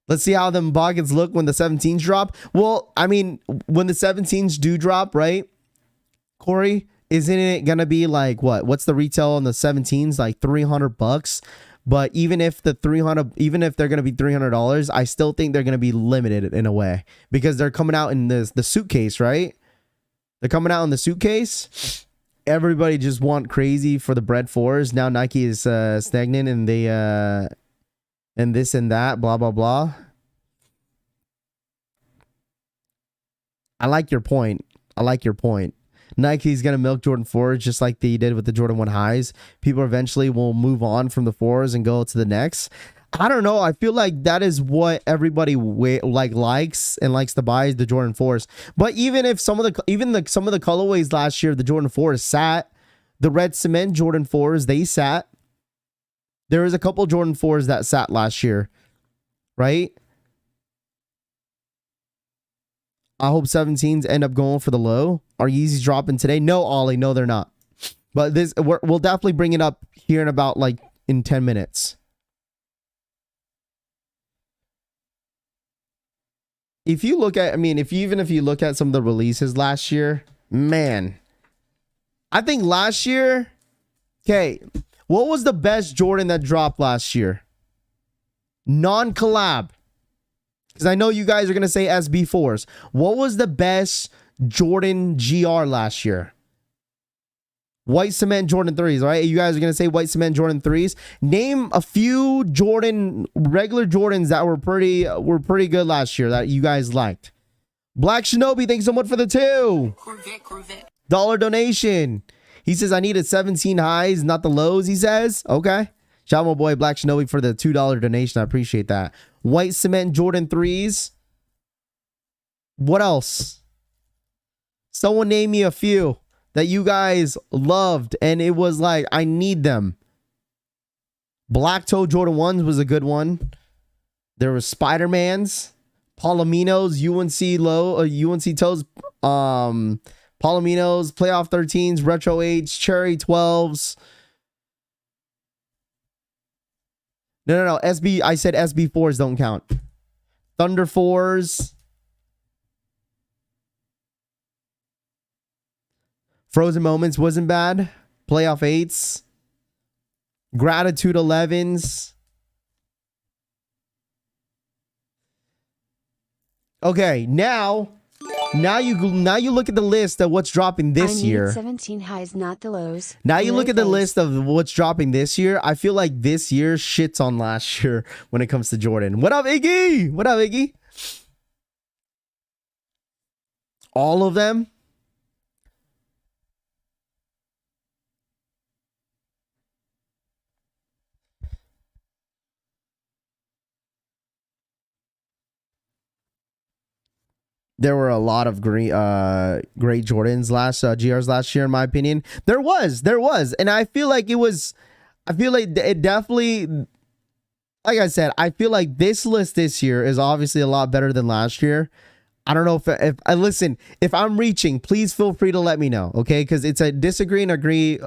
A: Let's see how them buckets look when the 17s drop. Well, I mean, when the 17s do drop, right? Corey, isn't it gonna be like what? What's the retail on the 17s? Like $300. But even if they're gonna be $300, I still think they're gonna be limited in a way because they're coming out in the suitcase, right? They're coming out in the suitcase. Everybody just want crazy for the bread 4s. Now Nike is stagnant and they and this and that, blah blah blah. I like your point. Nike's gonna milk Jordan 4s just like they did with the Jordan 1 highs. People eventually will move on from the 4s and go to the next. I don't know. I feel like that is what everybody likes to buy is the Jordan 4s. But even if some of the colorways last year, the Jordan 4s sat, the red cement Jordan 4s, they sat. There was a couple Jordan 4s that sat last year, right? I hope 17s end up going for the low. Are Yeezys dropping today? No, Ollie. No, they're not. But we'll definitely bring it up here in about in 10 minutes. If you look at, if you look at some of the releases last year, man, I think last year, okay, what was the best Jordan that dropped last year? Non-collab. Because I know you guys are going to say SB4s. What was the best Jordan GR last year? White cement Jordan 3s, right? You guys are going to say white cement Jordan 3s. Name a few regular Jordans that were pretty good last year that you guys liked. Black Shinobi, thanks so much for the 2. Corvette. Dollar donation. He says, I needed 17 highs, not the lows, he says. Okay. Shout out my boy Black Shinobi for the $2 donation. I appreciate that. White cement Jordan 3s. What else? Someone name me a few that you guys loved and it was like, I need them. Black Toe Jordan 1s was a good one. There was Spider-Mans, Palominos, UNC Toes, Palominos, Playoff 13s, Retro 8s, Cherry 12s. No. SB, I said SB4s don't count. Thunder 4s. Frozen Moments wasn't bad. Playoff 8s. Gratitude 11s. Okay, now Now you look at the list of what's dropping this year.
B: 17 highs, not the lows.
A: Now you look at the list of what's dropping this year. I feel like this year shits on last year when it comes to Jordan. What up, Iggy? What up, Iggy? All of them. There were a lot of great Jordans GRs last year, in my opinion. There was, and I feel like it definitely, like I said, I feel like this list this year is obviously a lot better than last year. I don't know if I listen, if I'm reaching, please feel free to let me know, okay? Because it's a disagree and agree,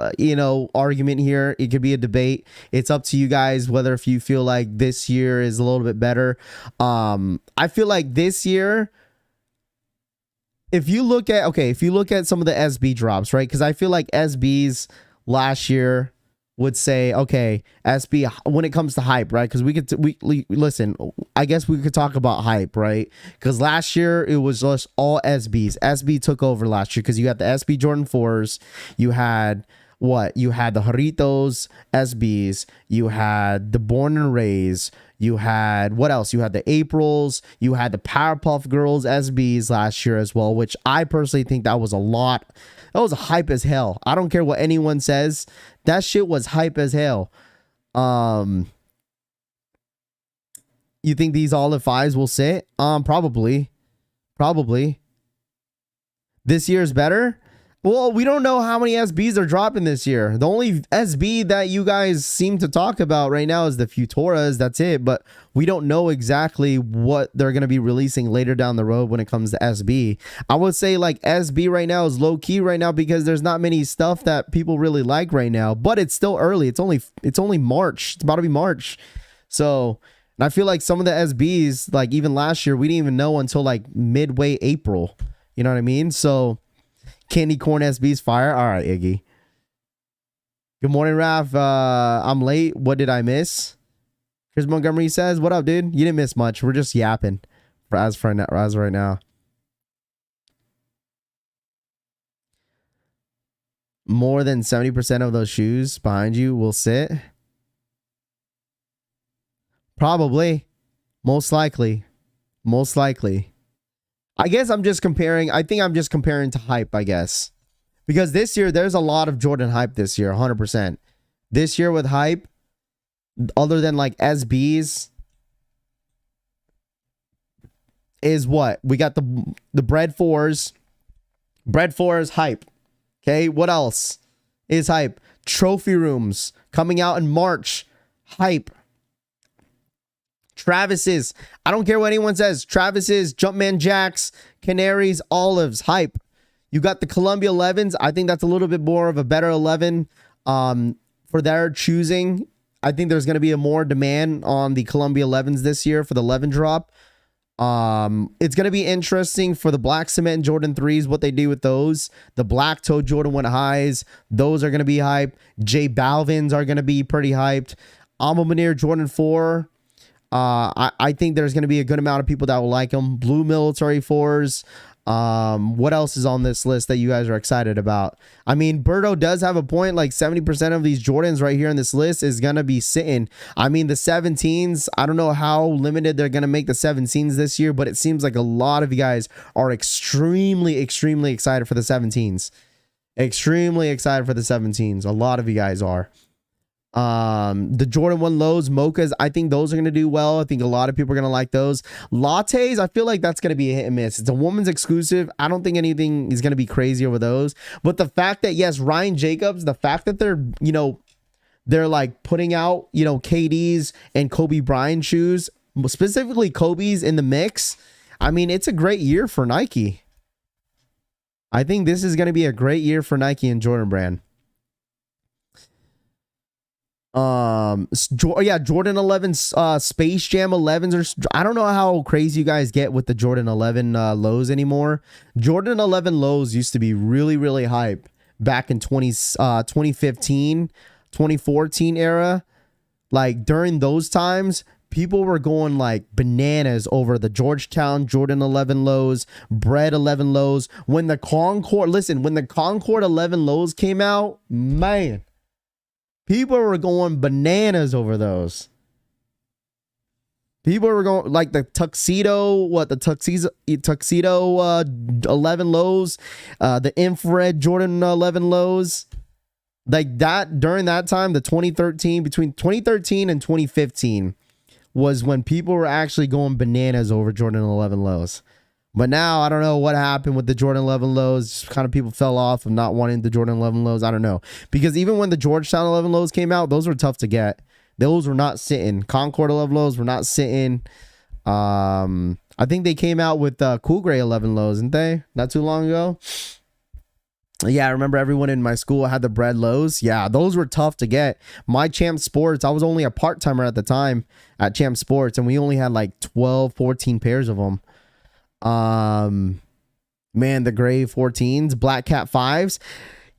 A: argument here. It could be a debate. It's up to you guys whether if you feel like this year is a little bit better. I feel like this year, if you look at some of the SB drops, right? Because I feel like SBs last year would say, okay, SB when it comes to hype, right? Because we listen. I guess we could talk about hype, right? Because last year it was just all SBs. SB took over last year because you had the SB Jordan 4s, you had what? You had the Jarritos SBs, you had the Born and Raised. You had, what else? You had the Aprils. You had the Powerpuff Girls SBs last year as well, which I personally think that was a lot. That was hype as hell. I don't care what anyone says. That shit was hype as hell. You think these Olive 5s will sit? Probably. This year's better? Well, we don't know how many SBs are dropping this year. The only SB that you guys seem to talk about right now is the Futuras. That's it. But we don't know exactly what they're going to be releasing later down the road when it comes to SB. I would say like SB right now is low key right now because there's not many stuff that people really like right now. But it's still early. It's only March. It's about to be March. So, and I feel like some of the SBs, like even last year, we didn't even know until like midway April. You know what I mean? So Candy Corn SB's fire. All right, Iggy. Good morning, Raph. I'm late. What did I miss? Chris Montgomery says, what up, dude? You didn't miss much. We're just yapping as right now. More than 70% of those shoes behind you will sit. Probably. Most likely. I guess I'm just comparing. I think I'm just comparing to hype, I guess. Because this year, there's a lot of Jordan hype this year, 100%. This year with hype, other than like SBs, is what? We got the Bread 4s. Bread 4s hype. Okay, what else is hype? Trophy Rooms coming out in March. Hype. Travis's, I don't care what anyone says. Travis's, Jumpman Jacks, Canaries, Olives, hype. You got the Columbia 11s. I think that's a little bit more of a better 11 for their choosing. I think there's going to be a more demand on the Columbia 11s this year for the 11 drop. It's going to be interesting for the Black Cement Jordan 3s, what they do with those. The Black Toe Jordan 1 highs, those are going to be hyped. J Balvin's are going to be pretty hyped. Alma Manir Jordan 4. I think there's going to be a good amount of people that will like them. Blue Military 4s. What else is on this list that you guys are excited about? I mean, Berto does have a point. Like 70% of these Jordans right here in this list is going to be sitting. I mean, the 17s, I don't know how limited they're going to make the 17s this year, but it seems like a lot of you guys are extremely excited for the 17s. Extremely excited for the 17s. A lot of you guys are. The Jordan 1 lows, mochas, I think those are going to do well. I think a lot of people are going to like those. Lattes, I feel like that's going to be a hit and miss. It's a woman's exclusive. I don't think anything is going to be crazy over those. But the fact that, yes, Ryan Jacobs, the fact that they're like putting out, KD's and Kobe Bryant shoes, specifically Kobe's in the mix. I mean, it's a great year for Nike. I think this is going to be a great year for Nike and Jordan Brand. Jordan 11 Space Jam 11s I don't know how crazy you guys get with the Jordan 11 lows anymore. Jordan 11 lows used to be really hype back in 2015 2014 era. Like during those times, people were going like bananas over the Georgetown Jordan 11 lows, Bread 11 lows. When the Concord 11 lows came out, man, people were going bananas over those. People were going like the tuxedo 11 lows, the infrared Jordan 11 lows. Like that during that time, between 2013 and 2015 was when people were actually going bananas over Jordan 11 lows. But now I don't know what happened with the Jordan 11 lows. Just kind of people fell off of not wanting the Jordan 11 lows. I don't know. Because even when the Georgetown 11 lows came out, those were tough to get. Those were not sitting. Concord 11 lows were not sitting. I think they came out with Cool Gray 11 lows, didn't they? Not too long ago. Yeah, I remember everyone in my school had the Bread lows. Yeah, those were tough to get. My Jdsports, I was only a part-timer at the time at Jdsports, and we only had like 12, 14 pairs of them. Man, the gray 14s, Black Cat 5s.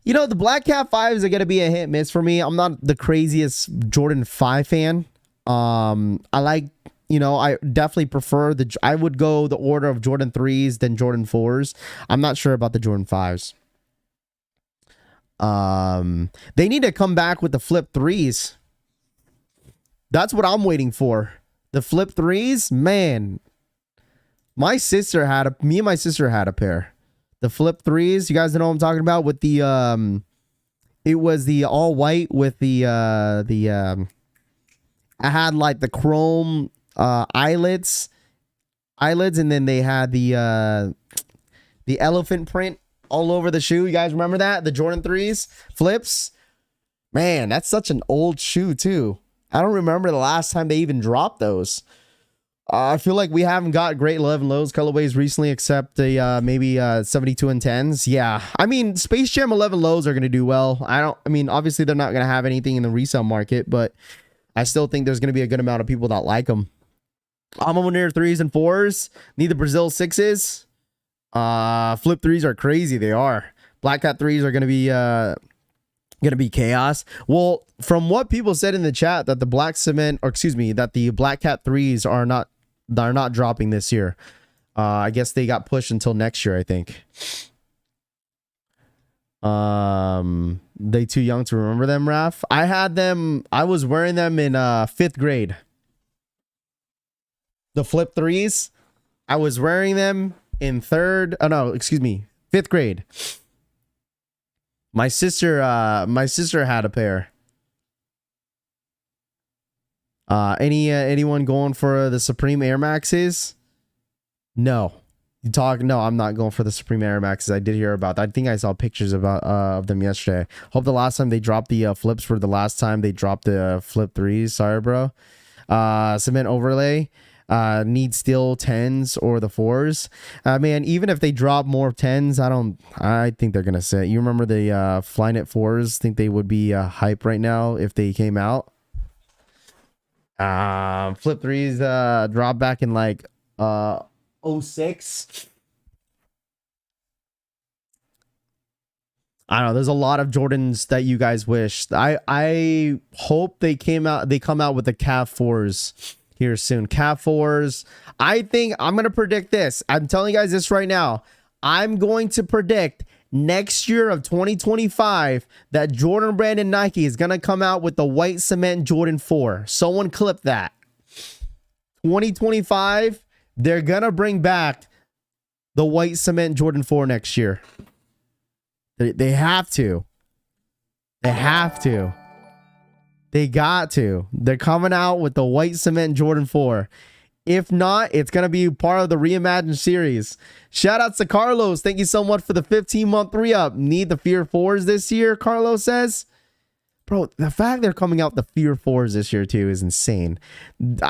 A: You know, the Black Cat 5s are going to be a hit miss for me. I'm not the craziest Jordan 5 fan. I like, you know, I definitely prefer I would go the order of Jordan 3s than Jordan 4s. I'm not sure about the Jordan 5s. They need to come back with the flip 3s. That's what I'm waiting for. The flip 3s, man. Me and my sister had a pair. The flip 3s, you guys know what I'm talking about with the it was the all white with the I had like the chrome eyelids, and then they had the elephant print all over the shoe. You guys remember that? The Jordan 3s flips? Man, that's such an old shoe too. I don't remember the last time they even dropped those. I feel like we haven't got great 11 lows colorways recently, except the maybe 72 and 10s. Yeah, I mean, Space Jam 11 lows are going to do well. I mean, obviously they're not going to have anything in the resale market, but I still think there's going to be a good amount of people that like them. Alma 3s and 4s. Need the Brazil 6s. Flip 3s are crazy. They are. Black Cat 3s are going to be chaos. Well, from what people said in the chat, that the Black Cat 3s are not dropping this year. I guess they got pushed until next year, I think. They too young to remember them, Raph. I had them. I was wearing them in 5th grade. The flip 3s. I was wearing them in 5th grade. My sister had a pair. Anyone going for the Supreme Air Maxes? No. No, I'm not going for the Supreme Air Maxes. I did hear about that. I think I saw pictures of them yesterday. Hope the last time they dropped the flips were the last time they dropped the flip 3s. Sorry, bro. Cement overlay. Need still 10s or the 4s. Man, even if they drop more 10s, I think they're gonna sit. You remember the Flyknit 4s? Think they would be hype right now if they came out. Flip 3s drop back in like 06. I don't know. There's a lot of Jordans that you guys wish. I hope they come out with the Cav 4s here soon. Cav 4s. I think I'm going to predict this. I'm telling you guys this right now. I'm going to predict next year of 2025 that Jordan Brand and Nike is going to come out with the white cement Jordan 4. Someone clip that. 2025, they're going to bring back the white cement Jordan 4 next year. They have to. They have to. They got to. They're coming out with the white cement Jordan 4. If not, it's going to be part of the Reimagined series. Shout out to Carlos. Thank you so much for the 15-month re-up. Need the Fear 4s this year, Carlos says. Bro, the fact they're coming out the Fear 4s this year too is insane.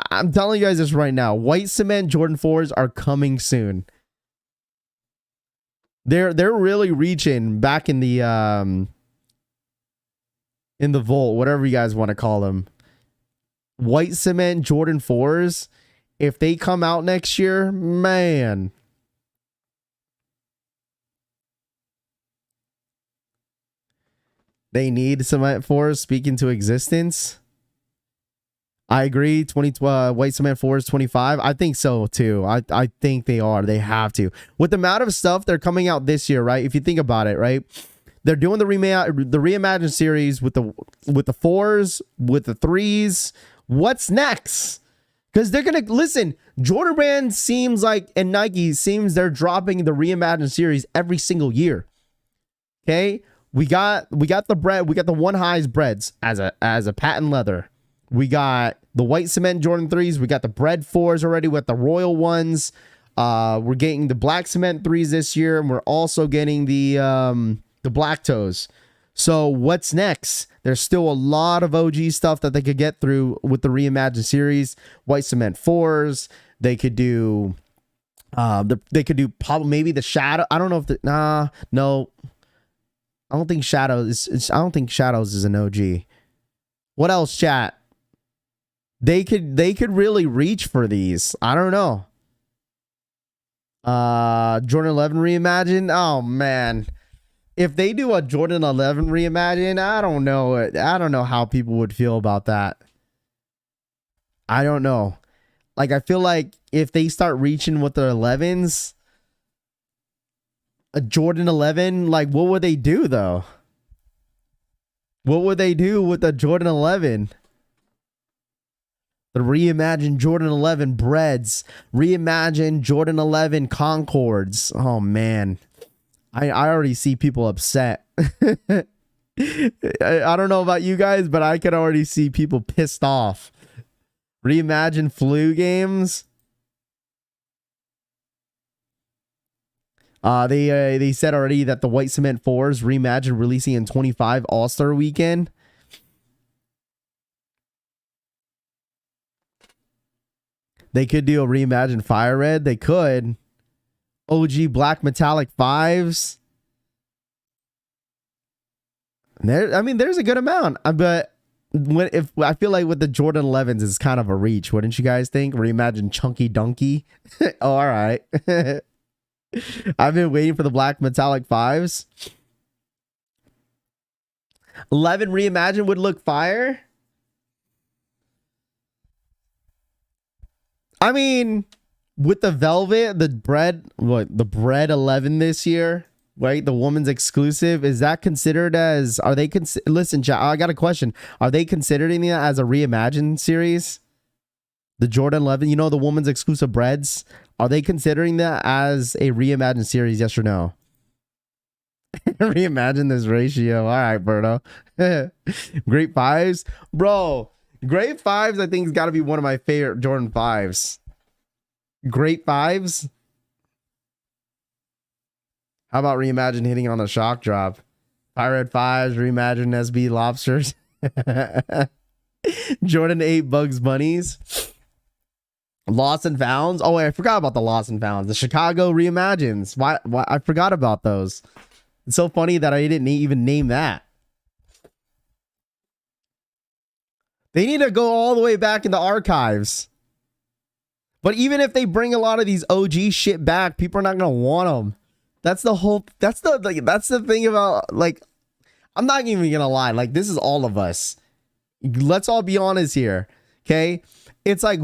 A: I'm telling you guys this right now. White cement Jordan 4s are coming soon. They're really reaching back in the vault, whatever you guys want to call them. White cement Jordan 4s, if they come out next year, man. They need cement 4s speaking to existence. I agree. 2012 white cement 4 is 25. I think so too. I think they are. They have to. With the amount of stuff they're coming out this year, right? If you think about it, right? They're doing the reimagined series with the 4s, with the 3s. What's next? Because they're gonna listen. Jordan Brand seems like, and Nike seems they're dropping the reimagined series every single year. Okay, we got the bread. We got the one highs breads as a patent leather. We got the white cement Jordan 3s. We got the bread 4s already with the royal ones. We're getting the black cement 3s this year, and we're also getting the black toes. So what's next? There's still a lot of OG stuff that they could get through with the reimagined series. White cement 4s. They could do they could do probably maybe the shadow. I don't know if no. I don't think Shadows is an OG. What else, chat? They could really reach for these. I don't know. Jordan 11 reimagined. Oh man. If they do a Jordan 11 reimagined, I don't know. I don't know how people would feel about that. I don't know. Like, I feel like if they start reaching with their 11s, a Jordan 11, like, what would they do though? What would they do with the Jordan 11? The reimagined Jordan 11 breads, reimagined Jordan 11 Concords. Oh man, I already see people upset. I don't know about you guys, but I could already see people pissed off. Reimagined flu games. They said already that the white cement 4s reimagined releasing in 25 All-Star weekend. They could do a reimagined fire red. They could. OG black metallic 5s. There, I mean, there's a good amount. But if I feel like with the Jordan 11s, it's kind of a reach. Wouldn't you guys think? Reimagined chunky donkey. Oh, all right. I've been waiting for the black metallic 5s. 11 reimagined would look fire. I mean, with the velvet, the bread 11 this year, right? The woman's exclusive. Is that considered as, are they, listen, I got a question. Are they considering that as a reimagined series? The Jordan 11, you know, the woman's exclusive breads. Are they considering that as a reimagined series? Yes or no? Reimagine this ratio. All right, Berto. Great 5s. Bro, Great 5s, I think, has got to be one of my favorite Jordan 5s. Great 5s. How about reimagine hitting on the shock drop? Pirate 5s, reimagine SB lobsters. Jordan 8 Bugs Bunnies. Lost and Founds. Oh, wait, I forgot about the Lost and Founds. The Chicago reimagines. Why I forgot about those. It's so funny that I didn't even name that. They need to go all the way back in the archives. But even if they bring a lot of these OG shit back, people are not gonna want them. That's the thing about, like, I'm not even gonna lie. Like, this is all of us. Let's all be honest here, okay? It's like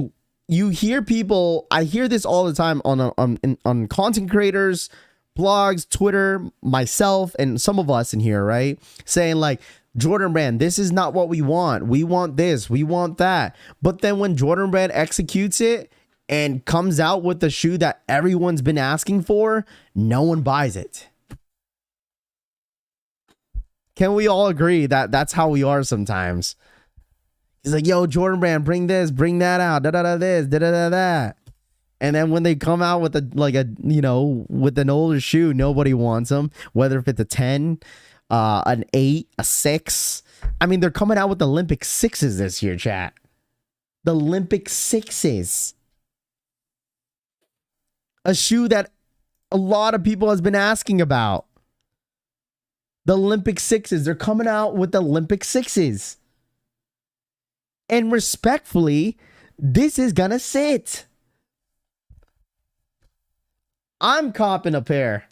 A: you hear people. I hear this all the time on content creators, blogs, Twitter, myself, and some of us in here, right? Saying like, Jordan Brand, this is not what we want. We want this. We want that. But then when Jordan Brand executes it and comes out with the shoe that everyone's been asking for, no one buys it. Can we all agree that that's how we are sometimes? He's like, yo, Jordan Brand, bring this, bring that out, da-da-da this, da-da-da that. And then when they come out with with an older shoe, nobody wants them, whether if it's a 10, an 8, a 6. I mean, they're coming out with Olympic 6s this year, chat. The Olympic 6s. A shoe that a lot of people has been asking about. The Olympic 6s. They're coming out with the Olympic 6s. And respectfully, this is gonna sit. I'm copping a pair.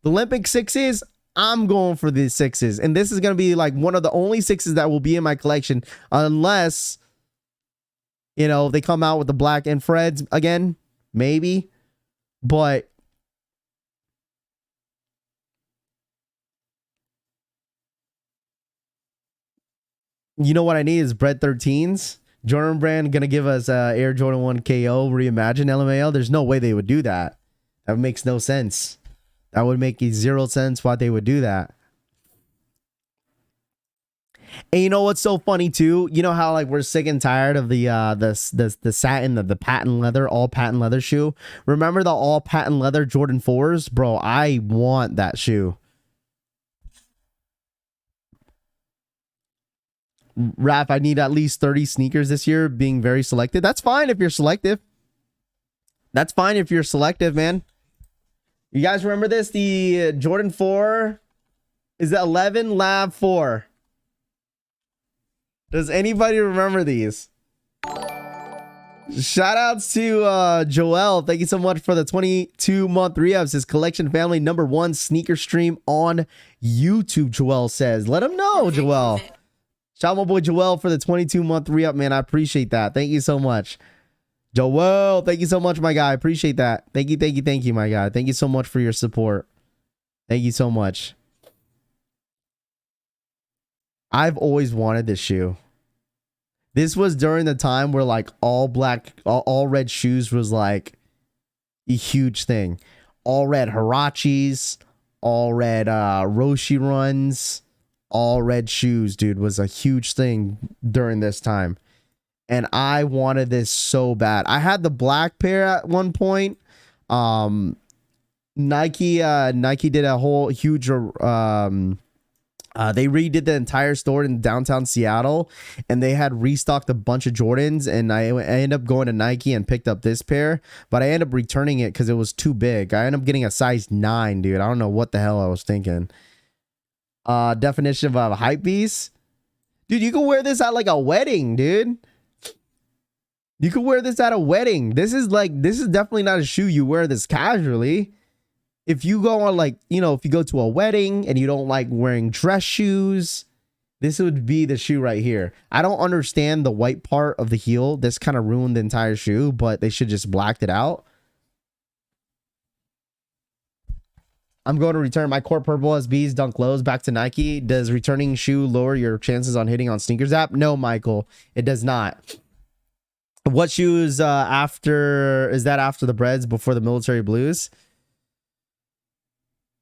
A: The Olympic 6s, I'm going for the 6s. And this is going to be like one of the only 6s that will be in my collection unless You know, they come out with the black infrareds again, maybe. But you know what I need is Bread 13s. Jordan Brand gonna give us Air Jordan 1 KO reimagined LMAO. There's no way they would do that. That makes no sense. That would make zero sense why they would do that. And you know what's so funny too? You know how like we're sick and tired of the satin, the patent leather, all patent leather shoe. Remember the all patent leather Jordan 4s? Bro, I want that shoe. Raph, I need at least 30 sneakers this year, being very selective. That's fine if you're selective. That's fine if you're selective, man. You guys remember this? The Jordan 4 is the 11 Lab 4. Does anybody remember these? Shout outs to Joel. Thank you so much for the 22-month re-ups. His collection family #1 sneaker stream on YouTube, Joel says. Let him know, Joel. Shout out my boy Joel for the 22-month re-up, man. I appreciate that. Thank you so much. Joel, thank you so much, my guy. I appreciate that. Thank you, my guy. Thank you so much for your support. Thank you so much. I've always wanted this shoe. This was during the time where like all black, all red shoes was like a huge thing. All red Hirachis, all red Roshi runs, all red shoes, dude, was a huge thing during this time. And I wanted this so bad. I had the black pair at one point. Nike did a whole huge they redid the entire store in downtown Seattle, and they had restocked a bunch of Jordans, and I ended up going to Nike and picked up this pair, but I ended up returning it because it was too big. I ended up getting a size 9, dude. I don't know what the hell I was thinking. Definition of a hype beast. Dude, you can wear this at like a wedding, dude. You could wear this at a wedding. This is definitely not a shoe you wear this casually. If you go on like, you know, if you go to a wedding and you don't like wearing dress shoes, this would be the shoe right here. I don't understand the white part of the heel. This kind of ruined the entire shoe, but they should just blacked it out. I'm going to return my Court Purple SBs Dunk Lows back to Nike. Does returning shoe lower your chances on hitting on Snkrs app? No, Michael, it does not. What shoes after, is that after the Breads before the Military Blues?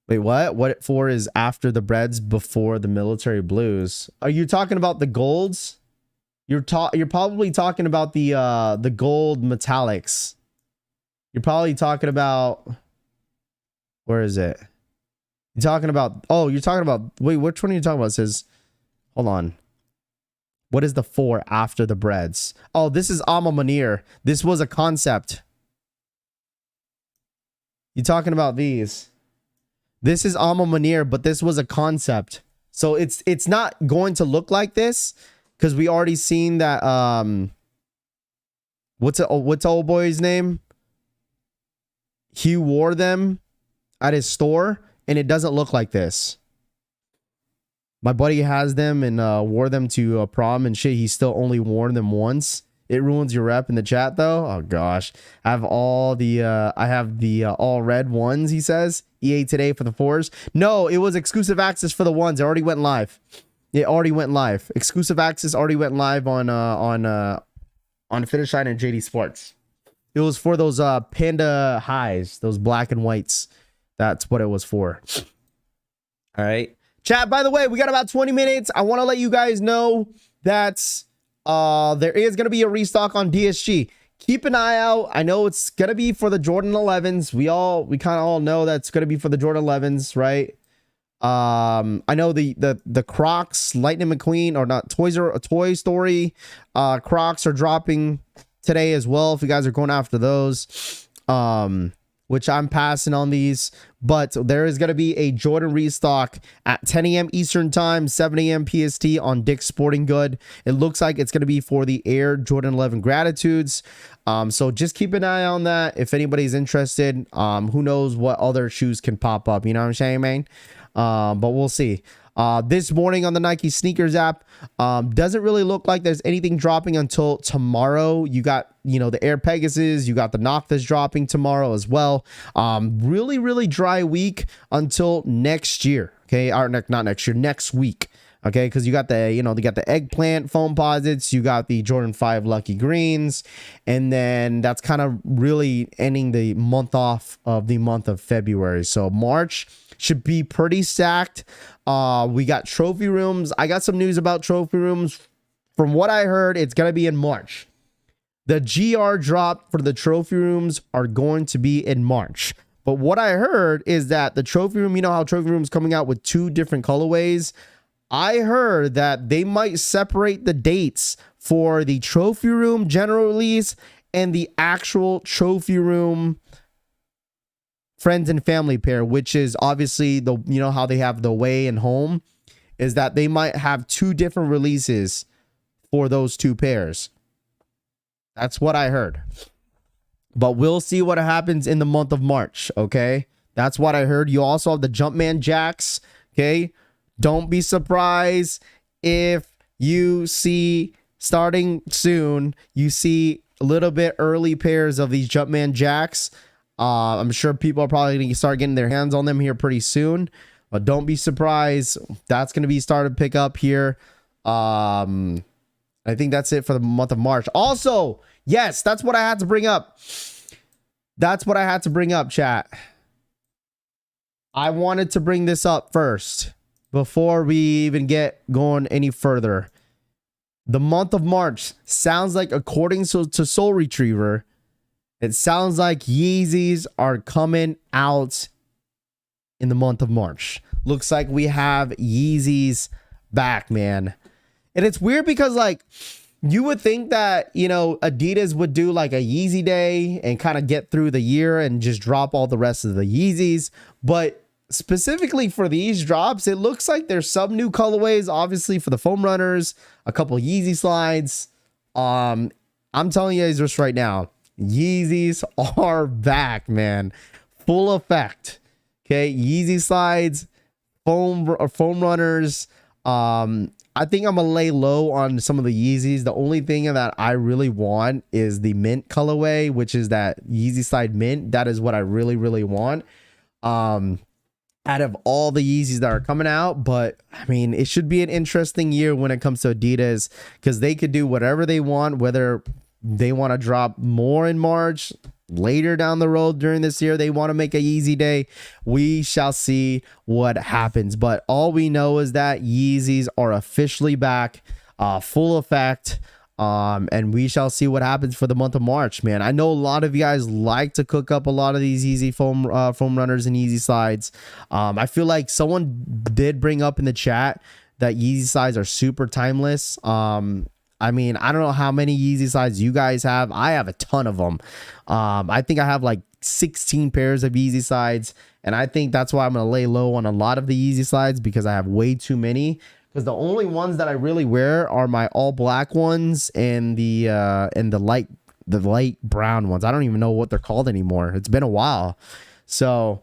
A: Wait, what? What for is after the Breads before the Military Blues? Are you talking about the golds? You're probably talking about the gold metallics. You're probably talking about, where is it? You're talking about, oh, you're talking about, wait, which one are you talking about? It says, hold on. What is the 4 after the Breads? Oh, this is Alma Munir. This was a concept. You talking about these? This is Alma Munir, but this was a concept. So it's not going to look like this because we already seen that. What's the old boy's name? He wore them at his store, and it doesn't look like this. My buddy has them and wore them to prom and shit. He still only worn them once. It ruins your rep in the chat though. Oh gosh, I have all the all red ones. He says EA today for the 4s. No, it was exclusive access for the ones. It already went live. It already went live. Exclusive access already went live on Finish Line and Jdsports. It was for those Panda highs, those black and whites. That's what it was for. All right. Chat, by the way, we got about 20 minutes. I want to let you guys know that there is going to be a restock on DSG. Keep an eye out. I know it's going to be for the Jordan 11s. We kind of all know that's going to be for the Jordan 11s, right? I know the Crocs Lightning McQueen, or not, Toy Story Crocs are dropping today as well, if you guys are going after those. Which I'm passing on these, but there is going to be a Jordan restock at 10 a.m. Eastern time, 7 a.m. PST on Dick's Sporting Good. It looks like it's going to be for the Air Jordan 11 Gratitudes. So just keep an eye on that if anybody's interested. Who knows what other shoes can pop up, you know what I'm saying, man? But we'll see. This morning on the Nike Snkrs app, doesn't really look like there's anything dropping until tomorrow. You got, the Air Pegasus, you got the Noctis dropping tomorrow as well. Really, really dry week until next year. Okay, or not next year, next week. Okay, because you got the, they got the eggplant foam posits, you got the Jordan 5 Lucky Greens, and then that's kind of really ending the month off of the month of February. So March should be pretty stacked. We got trophy rooms. I got some news about trophy rooms. From what I heard, it's going to be in March. The GR drop for the trophy rooms are going to be in March. But what I heard is that the trophy room, how trophy room's coming out with 2 different colorways. I heard that they might separate the dates for the trophy room general release and the actual trophy room friends and family pair, which is obviously the, how they have the away and home, is that they might have 2 different releases for those 2 pairs. That's what I heard. But we'll see what happens in the month of March. Okay. That's what I heard. You also have the Jumpman Jacks. Okay. Don't be surprised if you see, starting soon, you see a little bit early pairs of these Jumpman Jacks. I'm sure people are probably going to start getting their hands on them here pretty soon. But don't be surprised. That's going to be started to pick up here. I think that's it for the month of March. Also, yes, that's what I had to bring up. That's what I had to bring up, chat. I wanted to bring this up first before we even get going any further. The month of March sounds like, according to Soul Retriever, it sounds like Yeezys are coming out in the month of March. Looks like we have Yeezys back, man. And it's weird because, you would think that, Adidas would do like a Yeezy day and kind of get through the year and just drop all the rest of the Yeezys. But specifically for these drops, it looks like there's some new colorways, obviously for the foam runners, a couple Yeezy slides. I'm telling you guys this right now, Yeezys are back, man. Full effect. Okay, Yeezy slides, foam runners. I think I'm gonna lay low on some of the Yeezys. The only thing that I really want is the mint colorway, which is that Yeezy slide mint. That is what I really, really want. Out of all the Yeezys that are coming out. But I mean, it should be an interesting year when it comes to Adidas, because they could do whatever they want, whether they want to drop more in March, later down the road during this year, they want to make a Yeezy day. We shall see what happens. But all we know is that Yeezys are officially back, full effect. And we shall see what happens for the month of March, man. I know a lot of you guys like to cook up a lot of these Yeezy foam runners and Yeezy slides. I feel like someone did bring up in the chat that Yeezy slides are super timeless. I mean, I don't know how many Yeezy slides you guys have. I have a ton of them. I think I have like 16 pairs of Yeezy slides, and I think that's why I'm going to lay low on a lot of the Yeezy slides, because I have way too many. Because the only ones that I really wear are my all black ones and the light brown ones. I don't even know what they're called anymore. It's been a while. So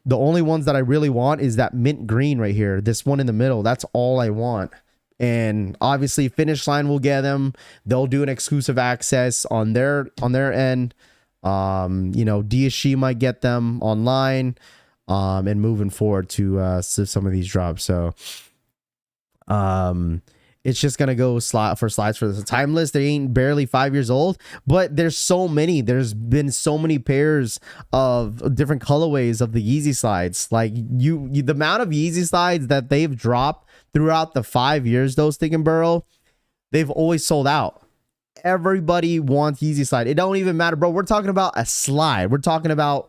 A: the only ones that I really want is that mint green right here. This one in the middle. That's all I want. And obviously Finish Line will get them. They'll do an exclusive access on their end. DSG might get them online. And moving forward to some of these drops. So it's just gonna go for slides for the timeless. They ain't barely 5 years old, but there's so many. There's been so many pairs of different colorways of the Yeezy slides. Like the amount of Yeezy slides that they've dropped throughout the 5 years, those Stick and Burrow, they've always sold out. Everybody wants Yeezy slide. It don't even matter, bro. We're talking about a slide. We're talking about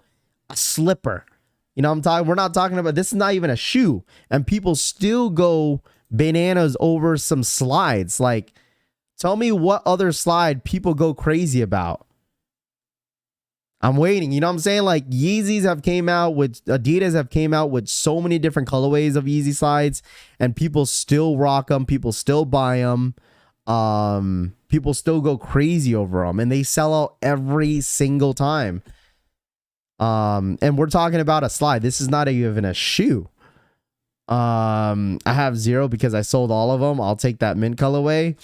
A: a slipper. We're not talking about, this is not even a shoe, and people still go bananas over some slides. Like, tell me what other slide people go crazy about. I'm waiting. You know what I'm saying? Like, Yeezys have came out with, Adidas have came out with so many different colorways of Yeezy slides, and people still rock them. People still buy them. People still go crazy over them, and they sell out every single time. And we're talking about a slide. This is not even a shoe. I have 0 because I sold all of them. I'll take that mint colorway.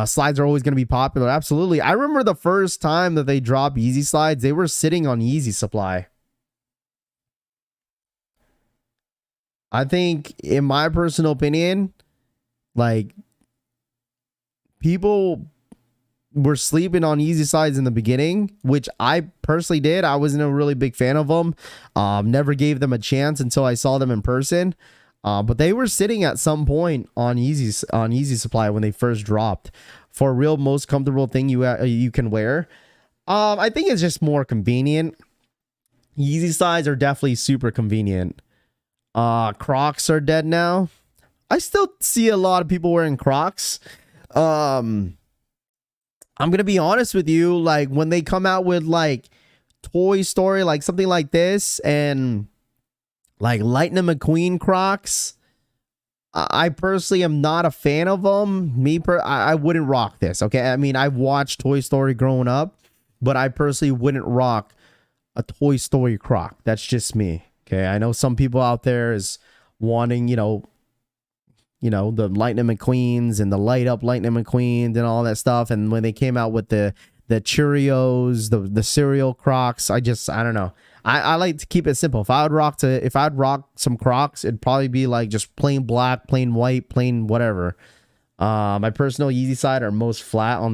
A: Slides are always going to be popular. Absolutely. I remember the first time that they dropped Yeezy slides, they were sitting on Yeezy supply. I think, in my personal opinion, like, people were sleeping on Yeezy slides in the beginning, which I personally did. I wasn't a really big fan of them. Never gave them a chance until I saw them in person. But they were sitting at some point on Yeezy supply when they first dropped, for a real most comfortable thing you can wear. I think it's just more convenient. Yeezy slides are definitely super convenient. Crocs are dead now. I still see a lot of people wearing Crocs. I'm gonna be honest with you, like, when they come out with like Toy Story, like something like this, and like Lightning McQueen Crocs, I personally am not a fan of them. I wouldn't rock this. Okay, I mean, I've watched Toy Story growing up, but I personally wouldn't rock a Toy Story Croc. That's just me. Okay, I know some people out there is wanting, you know, the Lightning McQueens and the light up Lightning McQueen and all that stuff. And when they came out with the Cheerios, the cereal Crocs, I don't know. I like to keep it simple. If I'd rock some Crocs, it'd probably be like just plain black, plain white, plain whatever. My personal Yeezy side are most flat on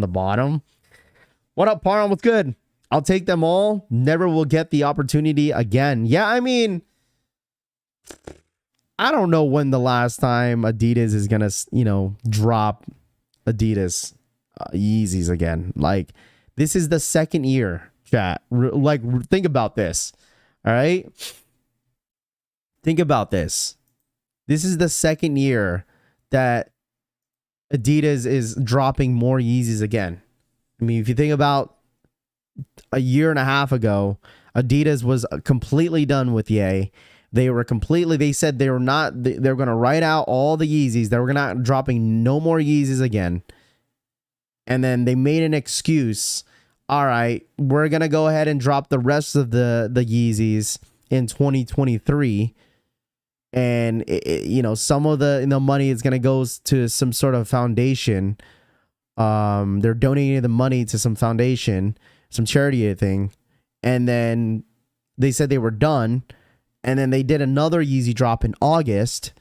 A: the bottom. What up, Parham? What's good? I'll take them all. Never will get the opportunity again. Yeah, I mean, I don't know when the last time Adidas is gonna, drop Adidas Yeezys again. Like, this is the second year, chat. Like, think about this. All right, think about this. This is the second year that Adidas is dropping more Yeezys again. I mean, if you think about a year and a half ago, Adidas was completely done with Ye. They said they were going to write out all the Yeezys. They were not dropping no more Yeezys again. And then they made an excuse. All right, we're going to go ahead and drop the rest of the Yeezys in 2023. And, some of the money is going to go to some sort of foundation. They're donating the money to some foundation, some charity thing. And then they said they were done. And then they did another Yeezy drop in August.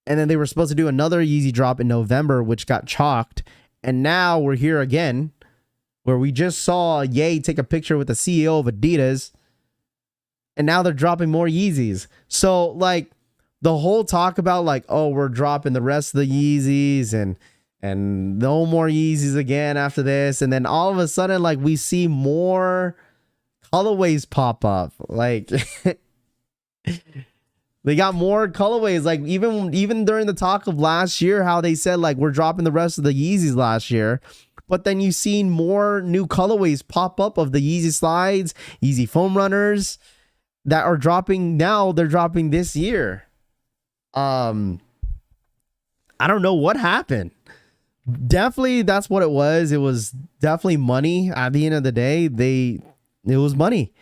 A: And then they were supposed to do another Yeezy drop in November, which got chalked. And now we're here again, where we just saw Ye take a picture with the CEO of Adidas. And now they're dropping more Yeezys. So, like, the whole talk about, like, oh, we're dropping the rest of the Yeezys and no more Yeezys again after this. And then all of a sudden, like, we see more colorways pop up. Like, they got more colorways. Like, even during the talk of last year, how they said, like, we're dropping the rest of the Yeezys last year. But then you've seen more new colorways pop up of the Yeezy slides, Yeezy foam runners that are dropping now. They're dropping this year. I don't know what happened. Definitely that's what it was. It was definitely money. At the end of the day, it was money.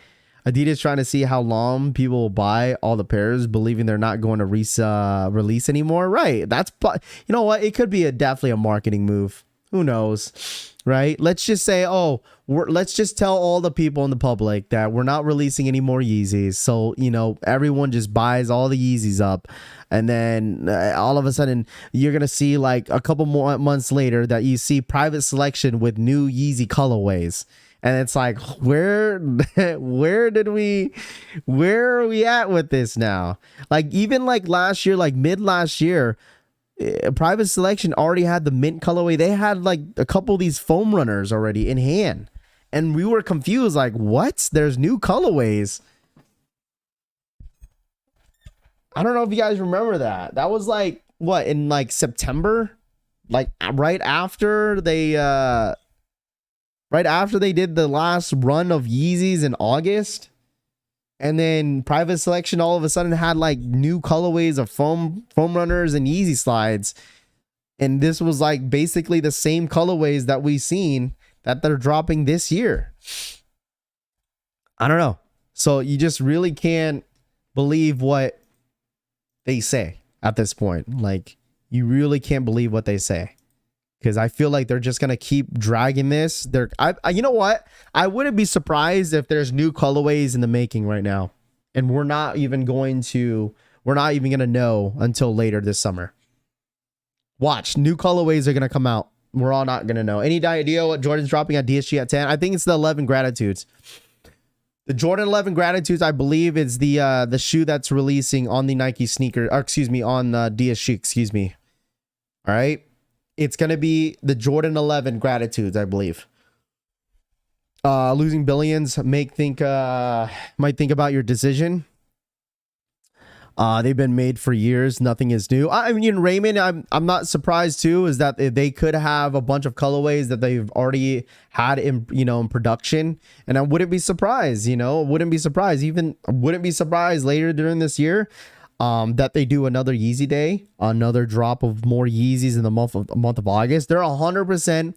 A: Adidas trying to see how long people will buy all the pairs, believing they're not going to release anymore. Right. That's, you know what? It could be definitely a marketing move. Who knows? Right. Let's just say, let's just tell all the people in the public that we're not releasing any more Yeezys. So, everyone just buys all the Yeezys up. And then all of a sudden you're going to see, like, a couple more months later that you see private selection with new Yeezy colorways. And it's like, where are we at with this now? Like, even like last year, like mid last year, private selection already had the mint colorway. They had like a couple of these foam runners already in hand. And we were confused, like, what? There's new colorways. I don't know if you guys remember that. That was like, what, in like September? Like right after they did the last run of Yeezys in August. And then private selection all of a sudden had like new colorways of foam runners and Yeezy slides. And this was like basically the same colorways that we've seen that they're dropping this year. I don't know. So you just really can't believe what they say at this point. Like, you really can't believe what they say. Because I feel like they're just going to keep dragging this. You know what? I wouldn't be surprised if there's new colorways in the making right now. And we're not even going to know until later this summer. Watch, new colorways are going to come out. We're all not going to know. Any idea what Jordan's dropping at DSG at 10? I think it's the 11 Gratitudes. The Jordan 11 Gratitudes, I believe, is the shoe that's releasing on the Nike sneaker, or excuse me, on DSG, excuse me. All right. It's going to be the Jordan 11 Gratitudes, I believe. Losing billions might think about your decision. They've been made for years. Nothing is new. I mean, Raymond, I'm not surprised too, is that they could have a bunch of colorways that they've already had in production. And I wouldn't be surprised, wouldn't be surprised later during this year that they do another Yeezy day, another drop of more Yeezys in the month of August. They're 100%.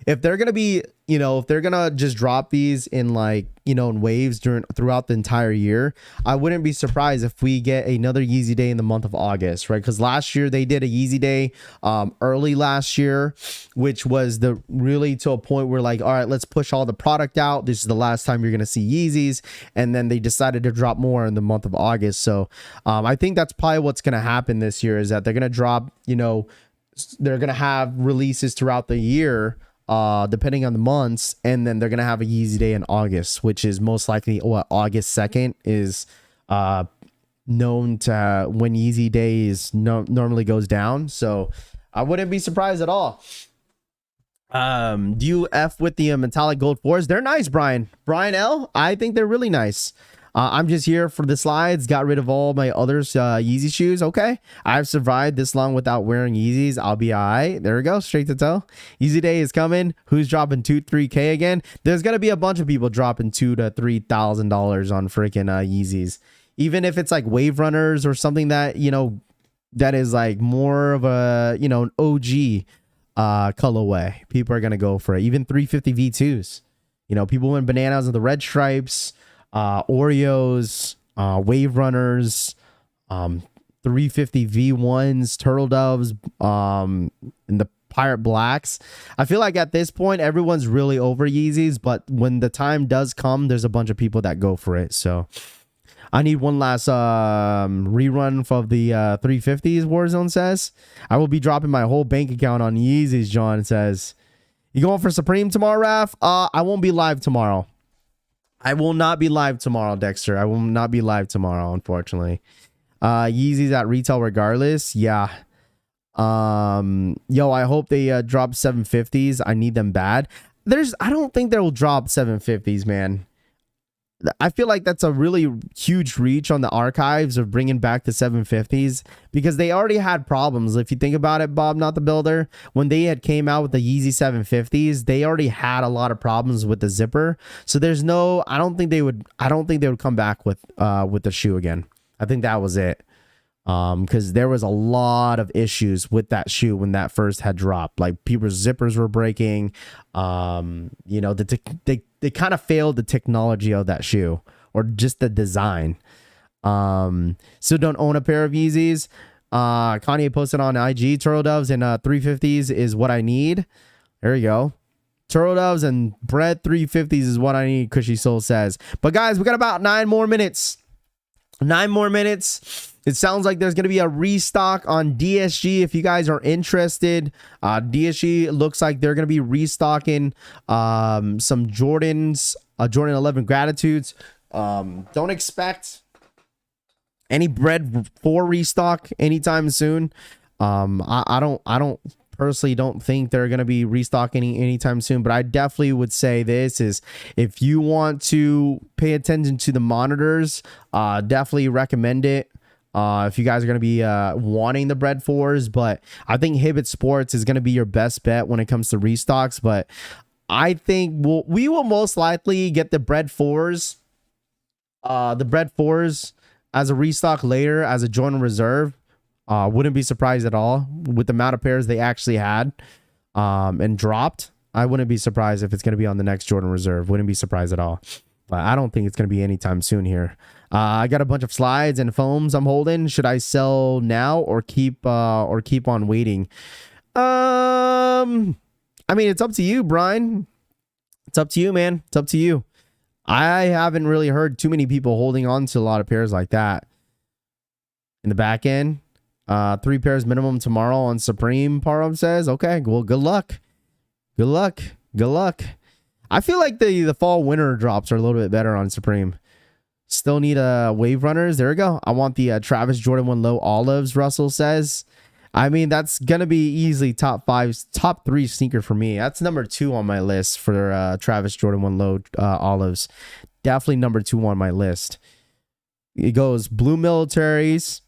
A: If they're gonna be, if they're gonna just drop these in in waves throughout the entire year, I wouldn't be surprised if we get another Yeezy day in the month of August, right? Because last year they did a Yeezy day early last year, which was really to a point where all right, let's push all the product out. This is the last time you're gonna see Yeezys, and then they decided to drop more in the month of August. So I think that's probably what's gonna happen this year, is that they're gonna drop, they're gonna have releases throughout the year, depending on the months, and then they're gonna have a Yeezy day in August, which is most likely August 2nd is known to when Yeezy day is normally goes down. So I wouldn't be surprised at all. Do you F with the metallic gold 4s? They're nice, Brian L. I think they're really nice. I'm just here for the slides. Got rid of all my other Yeezy shoes. Okay. I've survived this long without wearing Yeezys. I'll be all right. There we go. Straight to toe. Yeezy day is coming. Who's dropping 2-3K again? There's going to be a bunch of people dropping $2,000 to $3,000 on freaking Yeezys. Even if it's like Wave Runners or something that, that is more of a, an OG colorway. People are going to go for it. Even 350 V2s. People went bananas with the red stripes. Oreos, Wave Runners, 350 V1s, Turtle Doves, and the Pirate Blacks. I feel like at this point, everyone's really over Yeezys, but when the time does come, there's a bunch of people that go for it. So I need one last rerun of the 350s, Warzone says. I will be dropping my whole bank account on Yeezys, John says. You going for Supreme tomorrow, Raph? I won't be live tomorrow. I will not be live tomorrow, Dexter. I will not be live tomorrow, unfortunately. Yeezys at retail regardless. Yeah. I hope they drop 750s. I need them bad. I don't think they'll drop 750s, man. I feel like that's a really huge reach on the archives of bringing back the 750s, because they already had problems. If you think about it, Bob, not the builder, when they had came out with the Yeezy 750s, they already had a lot of problems with the zipper. So I don't think they would come back with the shoe again. I think that was it. Because there was a lot of issues with that shoe when that first had dropped. Like, people's zippers were breaking. They kind of failed the technology of that shoe, or just the design. Still don't own a pair of Yeezys. Kanye posted on IG, Turtle Doves and 350s is what I need. There you go. Turtle Doves and bread 350s is what I need, Cushy Soul says. But guys, we got about 9 more minutes. 9 more minutes. It sounds like there's going to be a restock on DSG. If you guys are interested, DSG looks like they're going to be restocking some Jordans, Jordan 11 Gratitudes. Don't expect any bread for restock anytime soon. I don't personally don't think they're going to be restocking anytime soon, but I definitely would say this is, if you want to pay attention to the monitors, definitely recommend it. If you guys are going to be wanting the bread 4s, but I think Jdsports is going to be your best bet when it comes to restocks. But I think we will most likely get the bread 4s, as a restock later as a Jordan Reserve. Wouldn't be surprised at all with the amount of pairs they actually had and dropped. I wouldn't be surprised if it's going to be on the next Jordan Reserve. Wouldn't be surprised at all. But I don't think it's going to be anytime soon here. I got a bunch of slides and foams I'm holding. Should I sell now or keep on waiting? I mean, it's up to you, Brian. It's up to you, man. It's up to you. I haven't really heard too many people holding on to a lot of pairs like that. In the back end, 3 pairs minimum tomorrow on Supreme, Parham says. Okay, well, good luck. Good luck. Good luck. I feel like the fall winter drops are a little bit better on Supreme. Still need wave runners. There we go. I want the Travis Jordan 1 low olives, Russell says. I mean, that's gonna be easily top 3 sneaker for me. That's number 2 on my list for Travis Jordan 1 low olives. Definitely number 2 on my list. It goes blue militaries,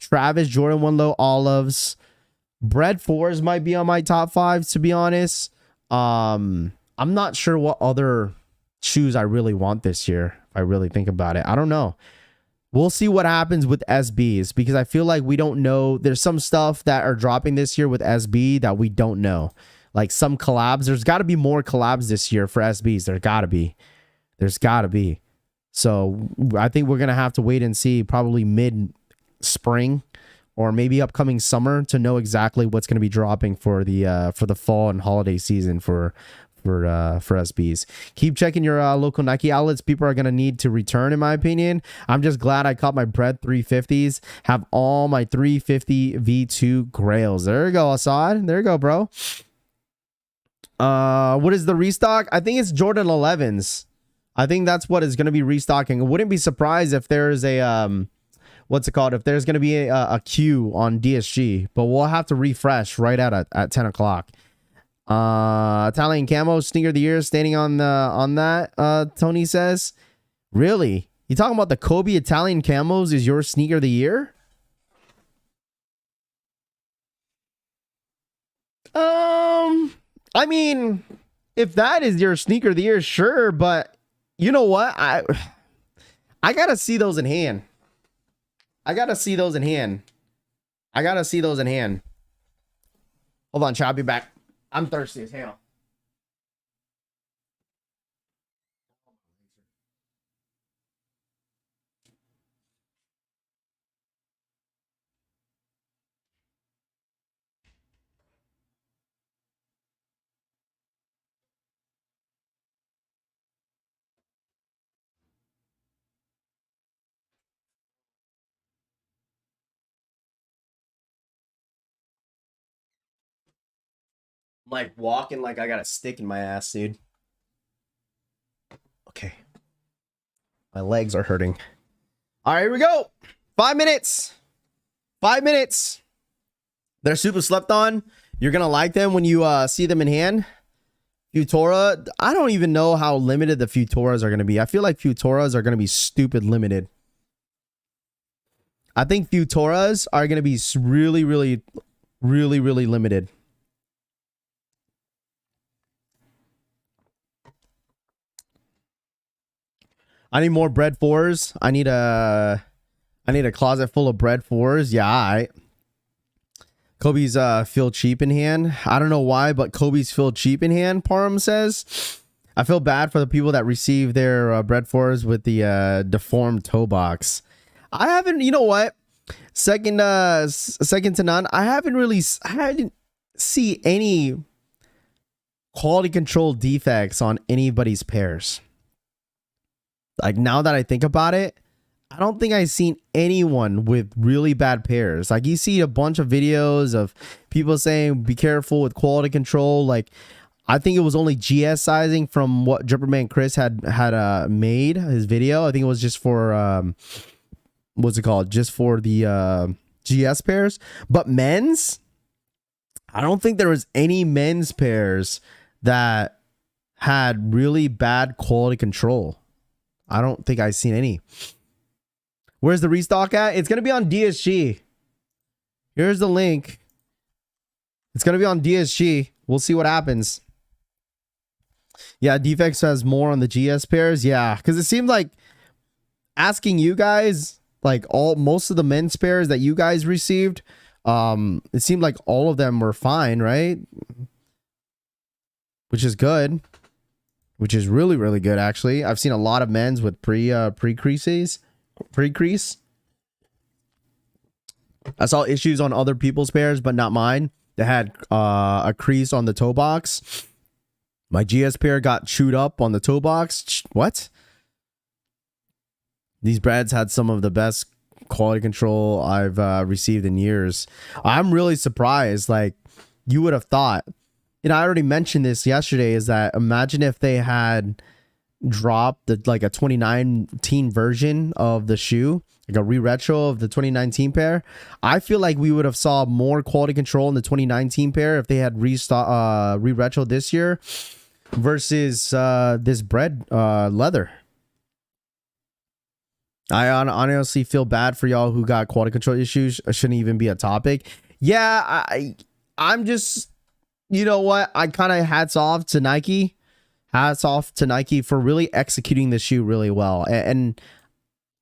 A: Travis Jordan 1 low olives, Bread 4s might be on my top 5, to be honest. I'm not sure what other shoes I really want this year. If I really think about it, I don't know. We'll see what happens with SBs, because I feel like we don't know. There's some stuff that are dropping this year with SB that we don't know. Like some collabs. There's got to be more collabs this year for SBs. There got to be. There's got to be. So I think we're going to have to wait and see probably mid-spring or maybe upcoming summer to know exactly what's going to be dropping for the fall and holiday season for SBs. Keep checking your local Nike outlets. People are going to need to return, in my opinion. I'm just glad I caught my Bread 350s. Have all my 350 V2 grails. There you go, Assad. There you go, bro. What is the restock? I think it's Jordan 11s. I think that's what is going to be restocking. I wouldn't be surprised if there's a what's it called? If there's going to be a queue on DSG, but we'll have to refresh right at 10 o'clock. Italian camo sneaker of the year, standing on that. Tony says, really? You talking about the Kobe Italian camos is your sneaker of the year? I mean, if that is your sneaker of the year, sure, but you know what? I gotta see those in hand. I gotta see those in hand. Hold on, chat, I'll be back. I'm thirsty as hell. I'm like walking like I got a stick in my ass, dude. Okay. My legs are hurting. All right, here we go. 5 minutes. 5 minutes. They're super slept on. You're going to like them when you see them in hand. Futura. I don't even know how limited the Futuras are going to be. I feel like Futuras are going to be stupid limited. I think Futuras are going to be really, really, really, really limited. I need more Bread 4s. I need a closet full of Bread 4s. Yeah, all right. Kobe's feel cheap in hand. I don't know why, but Kobe's feel cheap in hand, Parham says. I feel bad for the people that receive their Bread 4s with the deformed toe box. I haven't, you know what? Second to none. I didn't see any quality control defects on anybody's pairs. Like, now that I think about it, I don't think I've seen anyone with really bad pairs. Like, you see a bunch of videos of people saying, be careful with quality control. Like, I think it was only GS sizing from what Dripperman Chris had made his video. I think it was just for, what's it called? Just for the GS pairs. But men's, I don't think there was any men's pairs that had really bad quality control. I don't think I've seen any. Where's the restock at? It's going to be on DSG. Here's the link. It's going to be on DSG. We'll see what happens. Yeah, Defects has more on the GS pairs. Yeah, because it seemed like asking you guys, like most of the men's pairs that you guys received, it seemed like all of them were fine, right? Which is good. Which is really, really good, actually. I've seen a lot of men's with pre-creases. pre-crease. I saw issues on other people's pairs, but not mine. They had a crease on the toe box. My GS pair got chewed up on the toe box. What? These brads had some of the best quality control I've received in years. I'm really surprised. Like, you would have thought, and I already mentioned this yesterday, is that imagine if they had dropped like a 2019 version of the shoe, like a re-retro of the 2019 pair. I feel like we would have saw more quality control in the 2019 pair if they had re-retro this year versus this bread leather. I honestly feel bad for y'all who got quality control issues. It shouldn't even be a topic. Yeah, I'm just, you know what? I kind of hats off to Nike. Hats off to Nike for really executing the shoe really well. And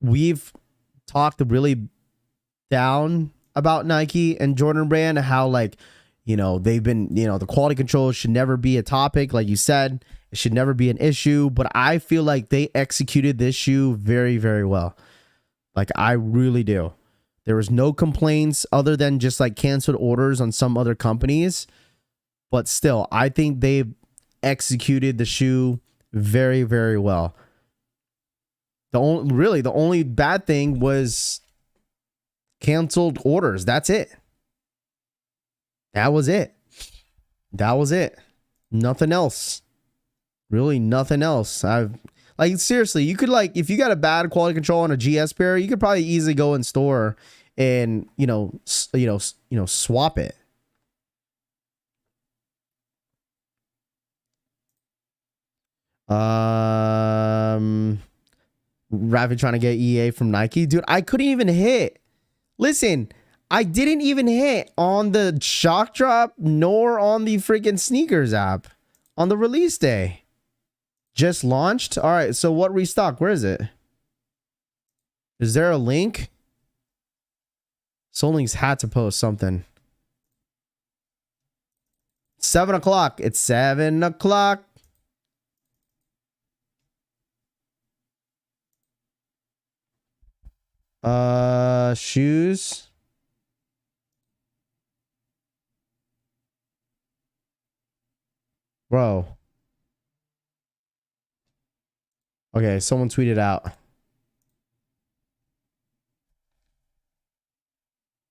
A: we've talked really down about Nike and Jordan Brand, how, like, you know, they've been, you know, the quality control should never be a topic. Like you said, it should never be an issue. But I feel like they executed this shoe very, very well. Like, I really do. There was no complaints other than just like canceled orders on some other companies. But still, I think they executed the shoe very, very well. The only bad thing was canceled orders. That's it. That was it. Nothing else. Really nothing else. Like, seriously, you could, like, if you got a bad quality control on a GS pair, you could probably easily go in store and, swap it. Ravi trying to get EA from Nike. Dude, I couldn't even hit. Listen, I didn't even hit on the shock drop nor on the freaking Snkrs app on the release day. Just launched. All right, so what restock? Where is it? Is there a link? Soling's had to post something. 7 o'clock. It's 7 o'clock. Shoes. Bro. Okay, someone tweeted out.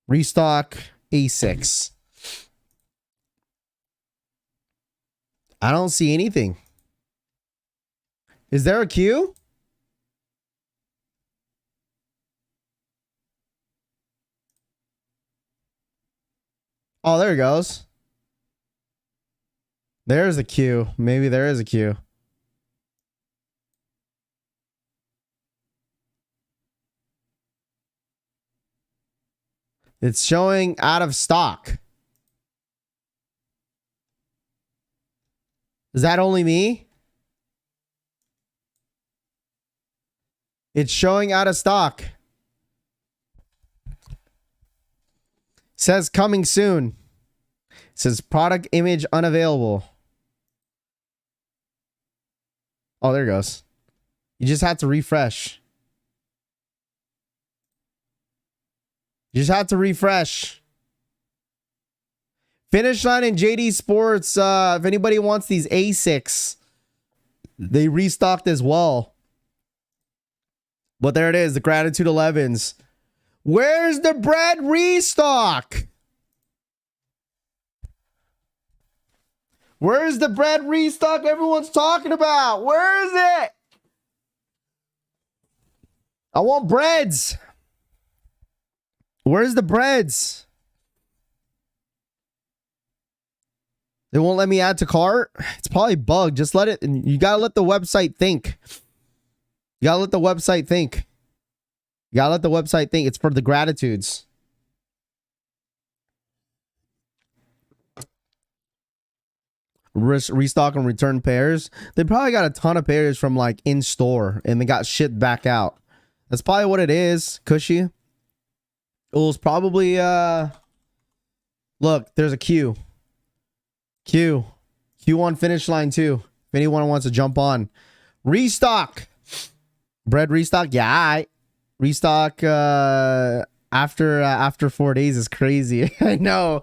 A: Restock A6. I don't see anything. Is there a queue? Oh, there it goes. There's a queue. Maybe there is a queue. It's showing out of stock. Is that only me? It's showing out of stock. Says coming soon. Says product image unavailable. Oh, there it goes. You just have to refresh. You just have to refresh. Finish line in Jdsports. If anybody wants these A6, they restocked as well. But there it is, the Gratitude 11s. Where's the bread restock? Where's the bread restock everyone's talking about? Where is it? I want breads. Where's the breads? They won't let me add to cart. It's probably bugged. Just let it. You gotta let the website think. You gotta let the website think. You gotta let the website think. It's for the gratitudes. Restock and return pairs. They probably got a ton of pairs from like in store and they got shipped back out. That's probably what it is. Cushy. It was probably look, there's a queue. Queue on finish line too. If anyone wants to jump on. Restock. Bread restock. Yeah, Restock after 4 days is crazy. I know.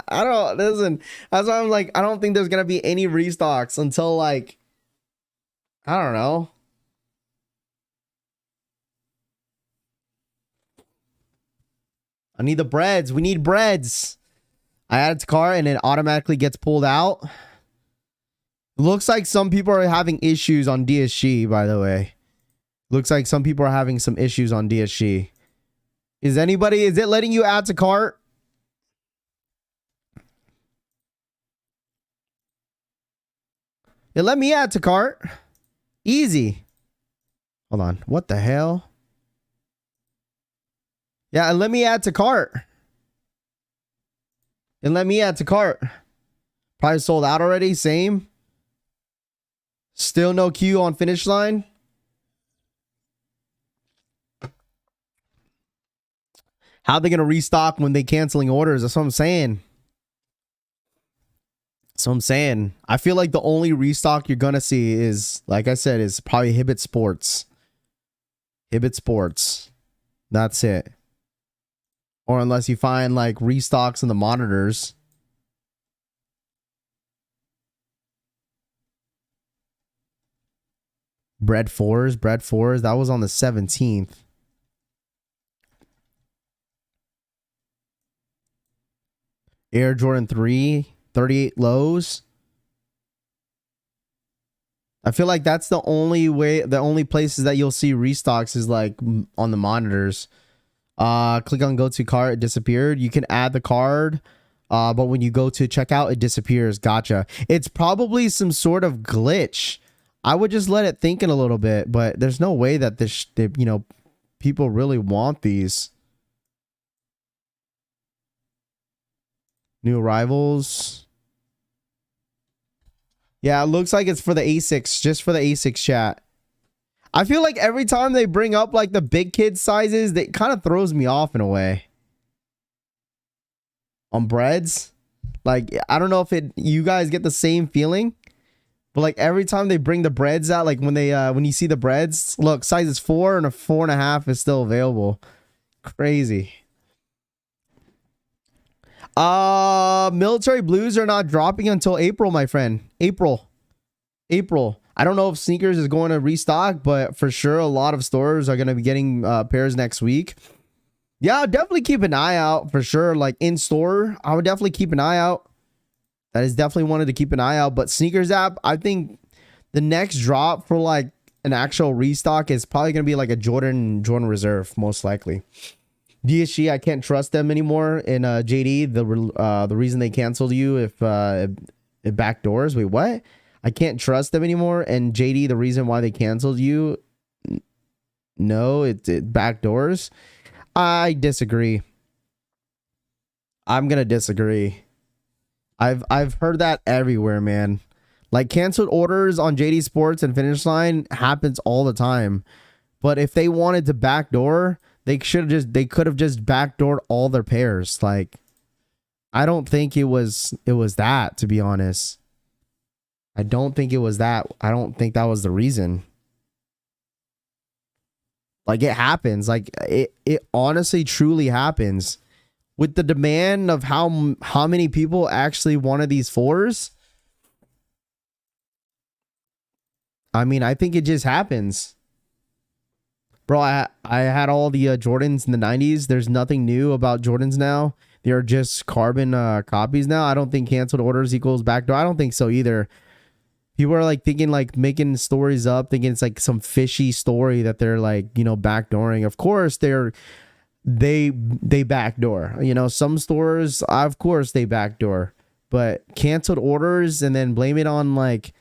A: I don't listen. That's why I'm like, I don't think there's gonna be any restocks until like, I don't know. I need the breads. We need breads. I add it to cart and it automatically gets pulled out. Looks like some people are having issues on DSG, by the way. Looks like some people are having some issues on DSG. Is it letting you add to cart? It let me add to cart. Easy. Hold on. What the hell? Yeah, and let me add to cart. And let me add to cart. Probably sold out already. Same. Still no queue on finish line. How are they going to restock when they canceling orders? That's what I'm saying. So I'm saying, I feel like the only restock you're going to see is, like I said, is probably Jdsports. Jdsports. That's it. Or unless you find like restocks in the monitors. Bread 4s. That was on the 17th. Air Jordan 3, 38 lows. I feel like that's the only places that you'll see restocks is like on the monitors. Click on go to cart, it disappeared. You can add the card, but when you go to checkout, it disappears. Gotcha. It's probably some sort of glitch. I would just let it think in a little bit, but there's no way that people really want these. New arrivals. Yeah, it looks like it's for the A6, just for the A6 chat. I feel like every time they bring up like the big kid sizes, that kind of throws me off in a way. On breads. Like, I don't know if you guys get the same feeling, but like every time they bring the breads out, like when you see the breads, look, sizes 4 and a 4.5 is still available. Crazy. Military blues are not dropping until April, my friend. April. I don't know if Snkrs is going to restock, but for sure a lot of stores are going to be getting pairs next week. Yeah, I'll definitely keep an eye out for sure. Like in store, I would definitely keep an eye out. That is definitely wanted to keep an eye out. But Snkrs app, I think the next drop for like an actual restock is probably going to be like a Jordan Reserve, most likely. DSG, I can't trust them anymore. In JD, the reason they canceled you if it backdoors. Wait, what? I can't trust them anymore. And JD, the reason why they canceled you, no, it backdoors. I disagree. I'm gonna disagree. I've heard that everywhere, man. Like canceled orders on Jdsports and Finish Line happens all the time. But if they wanted to backdoor, they could have just backdoored all their pairs. Like, I don't think it was that, to be honest. I don't think it was that. I don't think that was the reason. Like, it happens. Like, it honestly truly happens. With the demand of how many people actually wanted these 4s. I mean, I think it just happens. Bro, I had all the Jordans in the 90s. There's nothing new about Jordans now. They are just carbon copies now. I don't think canceled orders equals backdoor. I don't think so either. People are like thinking, like making stories up, thinking it's like some fishy story that they're like, you know, backdooring. Of course, they backdoor. You know, some stores, of course, they backdoor. But canceled orders and then blame it on like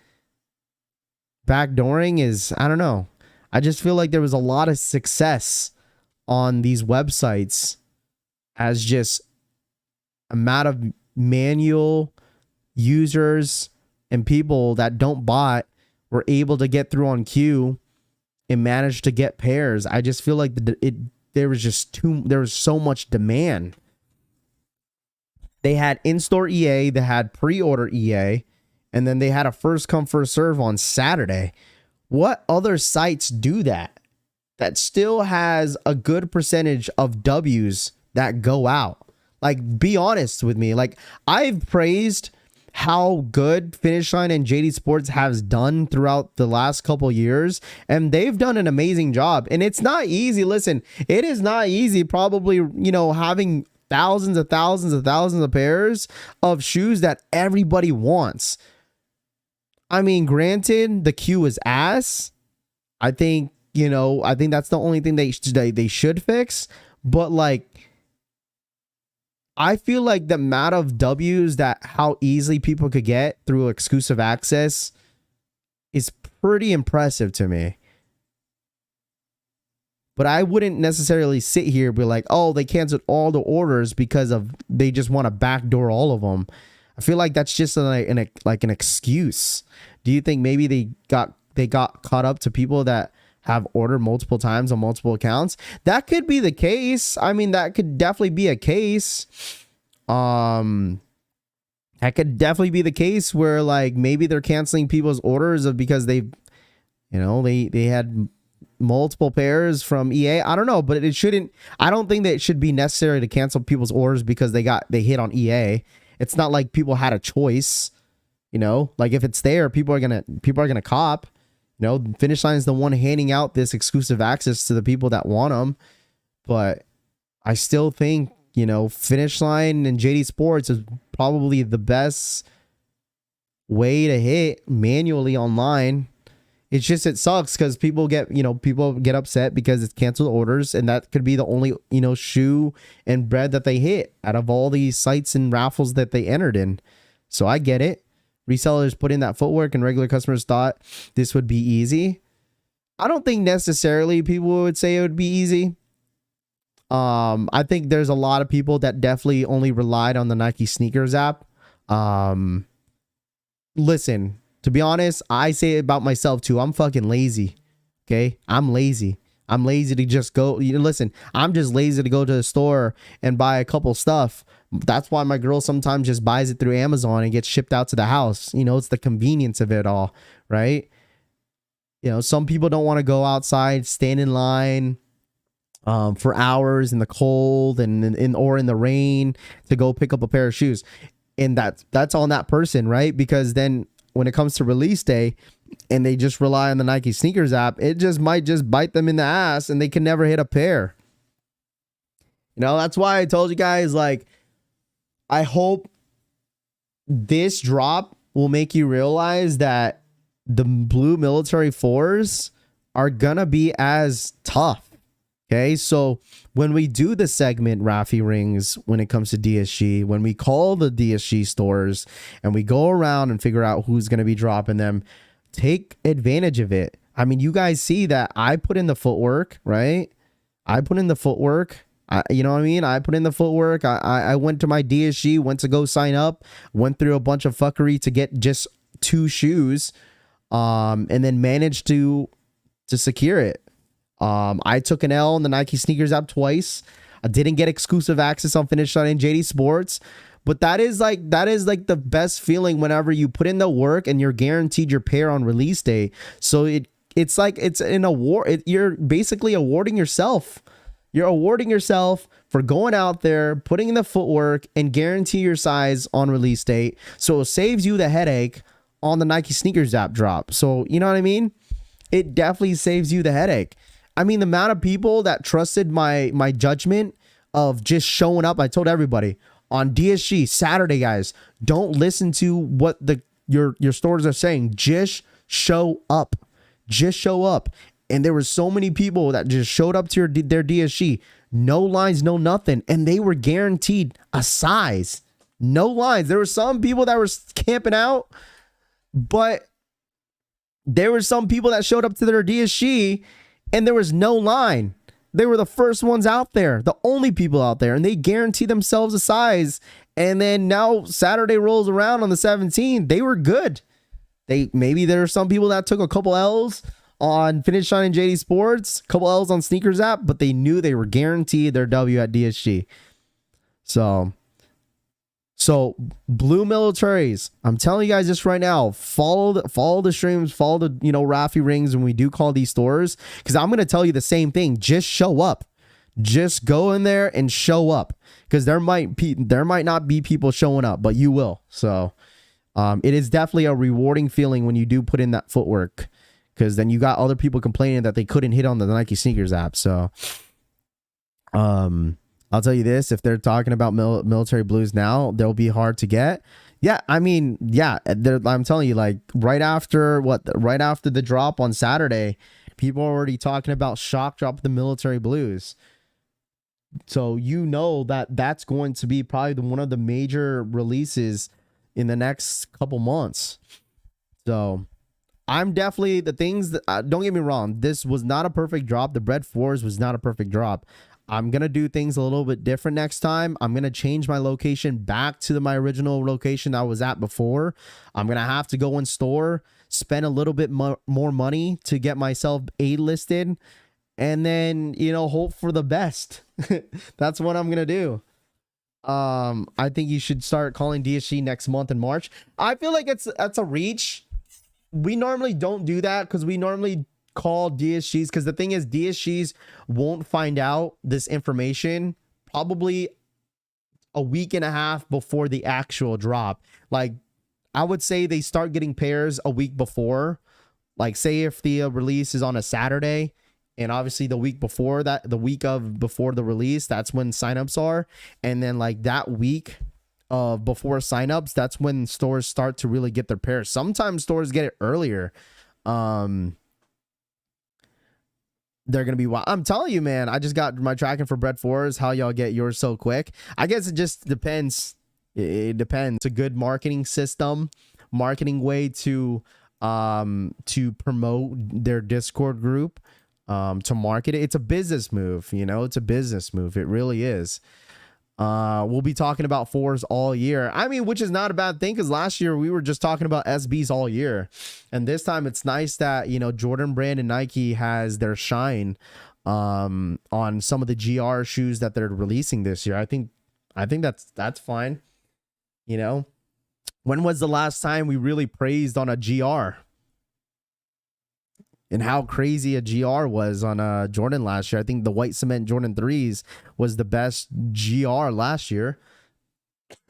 A: backdooring is, I don't know. I just feel like there was a lot of success on these websites as just amount of manual users and people that don't bot were able to get through on queue and manage to get pairs. I just feel like there was so much demand. They had in-store EA, they had pre-order EA, and then they had a first come first serve on Saturday. What other sites do that? that still has a good percentage of W's that go out. Like, be honest with me. Like, I've praised how good Finish Line and Jdsports has done throughout the last couple years, and they've done an amazing job. And it's not easy. Listen, it is not easy probably, you know, having thousands of pairs of shoes that everybody wants. I mean, granted, the queue is ass. I think, you know, I think that's the only thing they should fix. But like, I feel like the amount of W's that how easily people could get through exclusive access is pretty impressive to me. But I wouldn't necessarily sit here and be like, oh, they canceled all the orders because of they just want to backdoor all of them. I feel like that's just like an excuse. Do you think maybe they got caught up to people that have ordered multiple times on multiple accounts? That could be the case. I mean, that could definitely be a case. That could definitely be the case where like maybe they're canceling people's orders because they had multiple pairs from EA. I don't know, but it shouldn't. I don't think that it should be necessary to cancel people's orders because they hit on EA. It's not like people had a choice, you know. Like if it's there, people are gonna cop. You know, Finish Line is the one handing out this exclusive access to the people that want them. But I still think, you know, Finish Line and Jdsports is probably the best way to hit manually online. It's just, it sucks because people get upset because it's canceled orders, and that could be the only, you know, shoe and bread that they hit out of all these sites and raffles that they entered in. So I get it. Resellers put in that footwork and regular customers thought this would be easy. I don't think necessarily people would say it would be easy. I think there's a lot of people that definitely only relied on the Nike Snkrs app. Listen, to be honest, I say it about myself too. I'm fucking lazy. Okay? I'm lazy. I'm lazy to just go. Listen, I'm just lazy to go to the store and buy a couple stuff. That's why my girl sometimes just buys it through Amazon and gets shipped out to the house. You know, it's the convenience of it all, right? You know, some people don't want to go outside, stand in line for hours in the cold and or in the rain to go pick up a pair of shoes. And that's on that person, right? Because then when it comes to release day and they just rely on the Nike Snkrs app, it just might just bite them in the ass and they can never hit a pair. You know, that's why I told you guys, like, I hope this drop will make you realize that the blue military 4s are gonna be as tough. Okay, so when we do the segment Rafi Rings, when it comes to DSG, when we call the DSG stores and we go around and figure out who's going to be dropping them, take advantage of it. I mean, you guys see that I put in the footwork, right? I put in the footwork. You know what I mean? I put in the footwork. I went to my DSG, went to go sign up, went through a bunch of fuckery to get just 2 shoes, and then managed to secure it. I took an L on the Nike Snkrs app twice. I didn't get exclusive access on Finish Line and Jdsports, but that is like the best feeling whenever you put in the work and you're guaranteed your pair on release day. So it's like it's an award. You're basically awarding yourself. You're awarding yourself for going out there, putting in the footwork, and guarantee your size on release date. So it saves you the headache on the Nike Snkrs app drop. So you know what I mean? It definitely saves you the headache. I mean, the amount of people that trusted my judgment of just showing up. I told everybody on DSG Saturday, guys, don't listen to what your stores are saying. Just show up. Just show up. And there were so many people that just showed up to their DSG. No lines, no nothing. And they were guaranteed a size. No lines. There were some people that were camping out, but there were some people that showed up to their DSG and there was no line. They were the first ones out there, the only people out there, and they guarantee themselves a size. And then now Saturday rolls around on the 17th. They were good. Maybe there are some people that took a couple L's on Finish Line and Jdsports, a couple L's on Snkrs app, but they knew they were guaranteed their W at DSG. So So blue militaries, I'm telling you guys this right now. Follow the streams, follow the Rafi rings when we do call these stores, because I'm gonna tell you the same thing. Just show up. Just go in there and show up, because there might not be people showing up, but you will. So it is definitely a rewarding feeling when you do put in that footwork, because then you got other people complaining that they couldn't hit on the Nike Snkrs app. So I'll tell you this, if they're talking about military blues now, they'll be hard to get. Yeah, I mean, yeah, I'm telling you, like right after the drop on Saturday, people are already talking about shock drop the military blues. So that's going to be probably one of the major releases in the next couple months. So I'm definitely the things that don't get me wrong, this was not a perfect drop. The Bread 4s was not a perfect drop. I'm going to do things a little bit different next time. I'm going to change my location back to my original location I was at before. I'm going to have to go in store, spend a little bit more money to get myself A-listed, and then, hope for the best. That's what I'm going to do. I think you should start calling DSG next month in March. I feel like that's a reach. We normally don't do that, because we normally call DSGs, because the thing is, DSGs won't find out this information probably a week and a half before the actual drop. Like, I would say they start getting pairs a week before. Like, say if the release is on a Saturday, and obviously the week before that, before the release, that's when signups are. And then like that week of before signups, that's when stores start to really get their pairs. Sometimes stores get it earlier. They're going to be, I'm telling you, man, I just got my tracking for Bread 4s. How y'all get yours so quick? I guess it just depends. It depends. It's a good marketing way to promote their Discord group, to market it. It's a business move, it's a business move. It really is. We'll be talking about 4s all year. I mean, which is not a bad thing, because last year we were just talking about SBs all year. And this time it's nice that, Jordan Brand and Nike has their shine on some of the GR shoes that they're releasing this year. I think that's fine. When was the last time we really praised on a GR? And how crazy a GR was on Jordan last year. I think the white cement Jordan 3s was the best GR last year.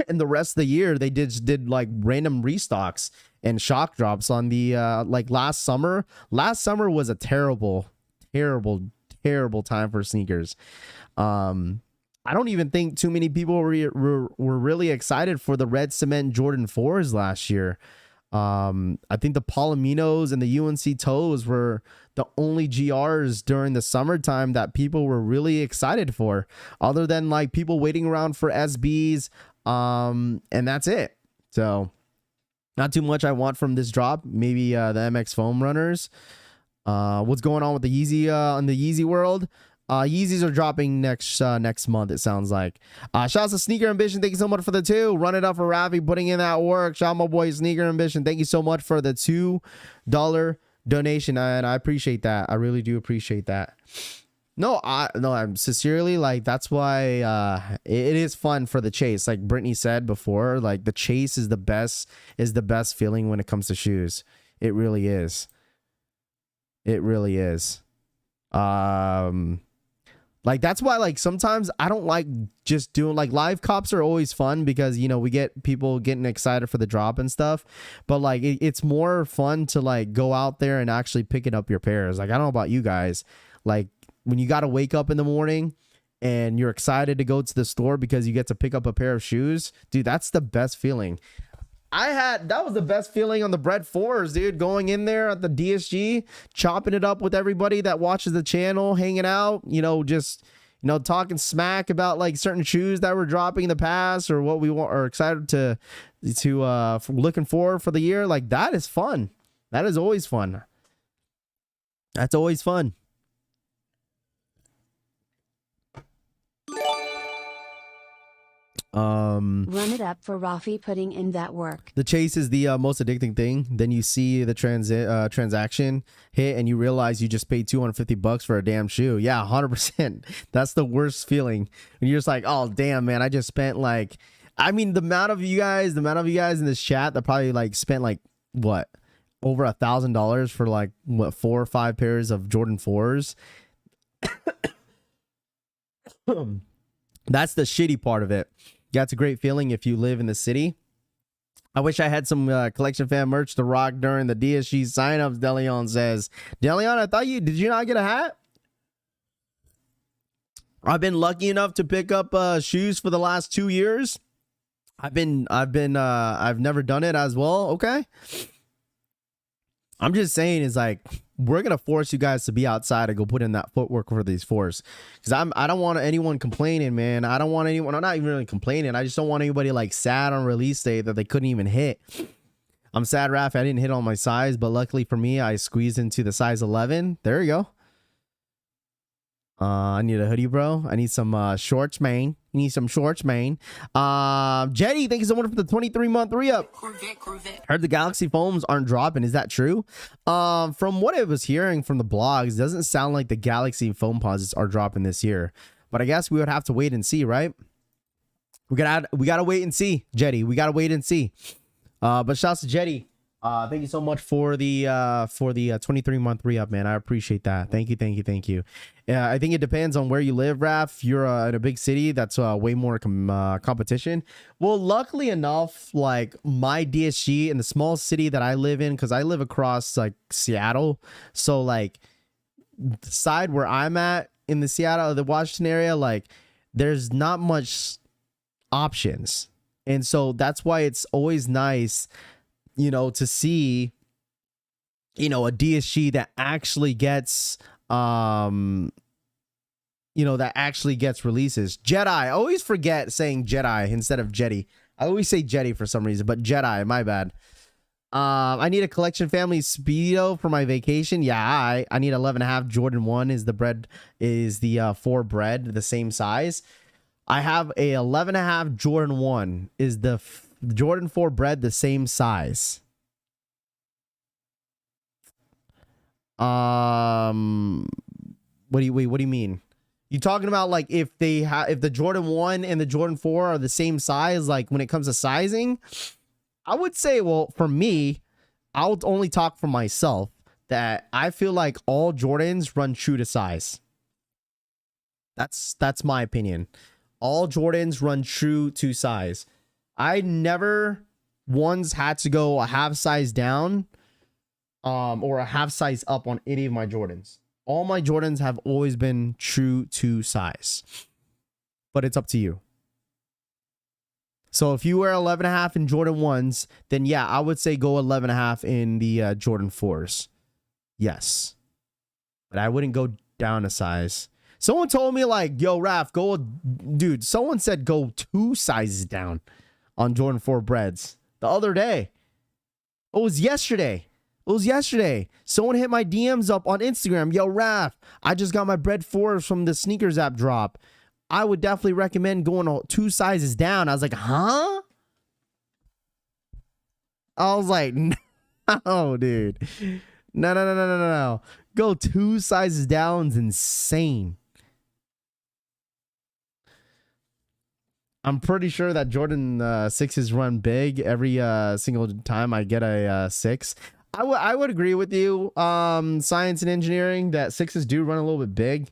A: And the rest of the year, they did like random restocks and shock drops on the like last summer. Last summer was a terrible time for sneakers. I don't even think too many people were really excited for the red cement Jordan 4s last year. I think the Palominos and the UNC Toes were the only GRs during the summertime that people were really excited for, other than like people waiting around for SBs. And that's it. So not too much I want from this drop. Maybe the MX foam runners. What's going on with the Yeezy in the Yeezy world? Yeezys are dropping next month, it sounds like. Shouts to Sneaker Ambition. Thank you so much for the 2. Run it up for Rafi, putting in that work. Shout out my boy Sneaker Ambition. Thank you so much for the $2 donation, and I appreciate that. I really do appreciate that. I'm sincerely, like, that's why it is fun for the chase. Like Brittany said before, like the chase is the best feeling when it comes to shoes. It really is. It really is. Like, that's why, like, sometimes I don't like just doing, like, live cops are always fun because, we get people getting excited for the drop and stuff. But, like, it's more fun to, like, go out there and actually picking up your pairs. Like, I don't know about you guys. Like, when you got to wake up in the morning and you're excited to go to the store because you get to pick up a pair of shoes, dude, that's the best feeling. That was the best feeling on the Bread 4s, dude. Going in there at the DSG, chopping it up with everybody that watches the channel, hanging out, just, talking smack about like certain shoes that were dropping in the past or what we want or excited to looking forward for the year. Like, that is fun. That is always fun. That's always fun.
B: Run it up for Rafi putting in that work.
A: The chase is the most addicting thing. Then you see the transaction hit and you realize you just paid $250 for a damn shoe. Yeah, 100%. That's the worst feeling. And you're just like, oh damn, man, I just spent like I mean, the amount of you guys in this chat that probably like spent like what over $1,000 for like what 4 or 5 pairs of Jordan 4s. That's the shitty part of it. Yeah, it's a great feeling if you live in the city. I wish I had some collection fan merch to rock during the DSG signups. Deleon says, Deleon, I thought did you not get a hat? I've been lucky enough to pick up shoes for the last 2 years. I've never done it as well. Okay. I'm just saying is like, we're going to force you guys to be outside and go put in that footwork for these fours. Cause I don't want anyone complaining, man. I don't want anyone, I'm not even really complaining. I just don't want anybody like sad on release day that they couldn't even hit. I'm sad, Raph. I didn't hit on my size, but luckily for me, I squeezed into the size 11. There you go. I need a hoodie, bro. I need some shorts, man. You need some shorts, man. Jetty, thank you so much for the 23-month re-up. Heard the Galaxy foams aren't dropping. Is that true? From what I was hearing from the blogs, it doesn't sound like the Galaxy foam posits are dropping this year. But I guess we would have to wait and see, right? We gotta wait and see, Jetty. We gotta wait and see. But shouts to Jetty. Thank you so much for the 23-month re-up, man. I appreciate that. Thank you. Yeah, I think it depends on where you live, Raph. You're in a big city, that's way more competition. Well, luckily enough, like my DSG in the small city that I live in, because I live across like Seattle, so like the side where I'm at in the Seattle, the Washington area, like there's not much options, and so that's why it's always nice, you know, to see, you know, a DSG that actually gets you know, that actually gets releases. Jedi, I always forget saying Jedi instead of Jetty. I always say Jetty for some reason, but Jedi, my bad. I need a collection family Speedo for my vacation. Yeah, I need 11.5 Jordan 1 is the 4 bread, the same size. I have a 11.5 Jordan 1 is the Jordan 4 bread, the same size. What do you mean? You talking about like if the Jordan 1 and the Jordan 4 are the same size, like when it comes to sizing? I would say, well, for me, I'll only talk for myself that I feel like all Jordans run true to size. That's my opinion. All Jordans run true to size. I never once had to go a half size down or a half size up on any of my Jordans. All my Jordans have always been true to size, but it's up to you. So if you wear 11.5 in Jordan 1s, then yeah, I would say go 11.5 in the Jordan 4s. Yes, but I wouldn't go down a size. Someone told me like, yo, Raph, dude, someone said go 2 sizes down on Jordan 4 breads the other day. It was yesterday. Someone hit my DMs up on Instagram. Yo, Raph, I just got my bread 4s from the Snkrs app drop. I would definitely recommend going 2 sizes down. I was like, huh? I was like, no, dude. No. Go 2 sizes down is insane. I'm pretty sure that Jordan 6s run big every single time I get a 6. I would agree with you, science and engineering, that 6s do run a little bit big.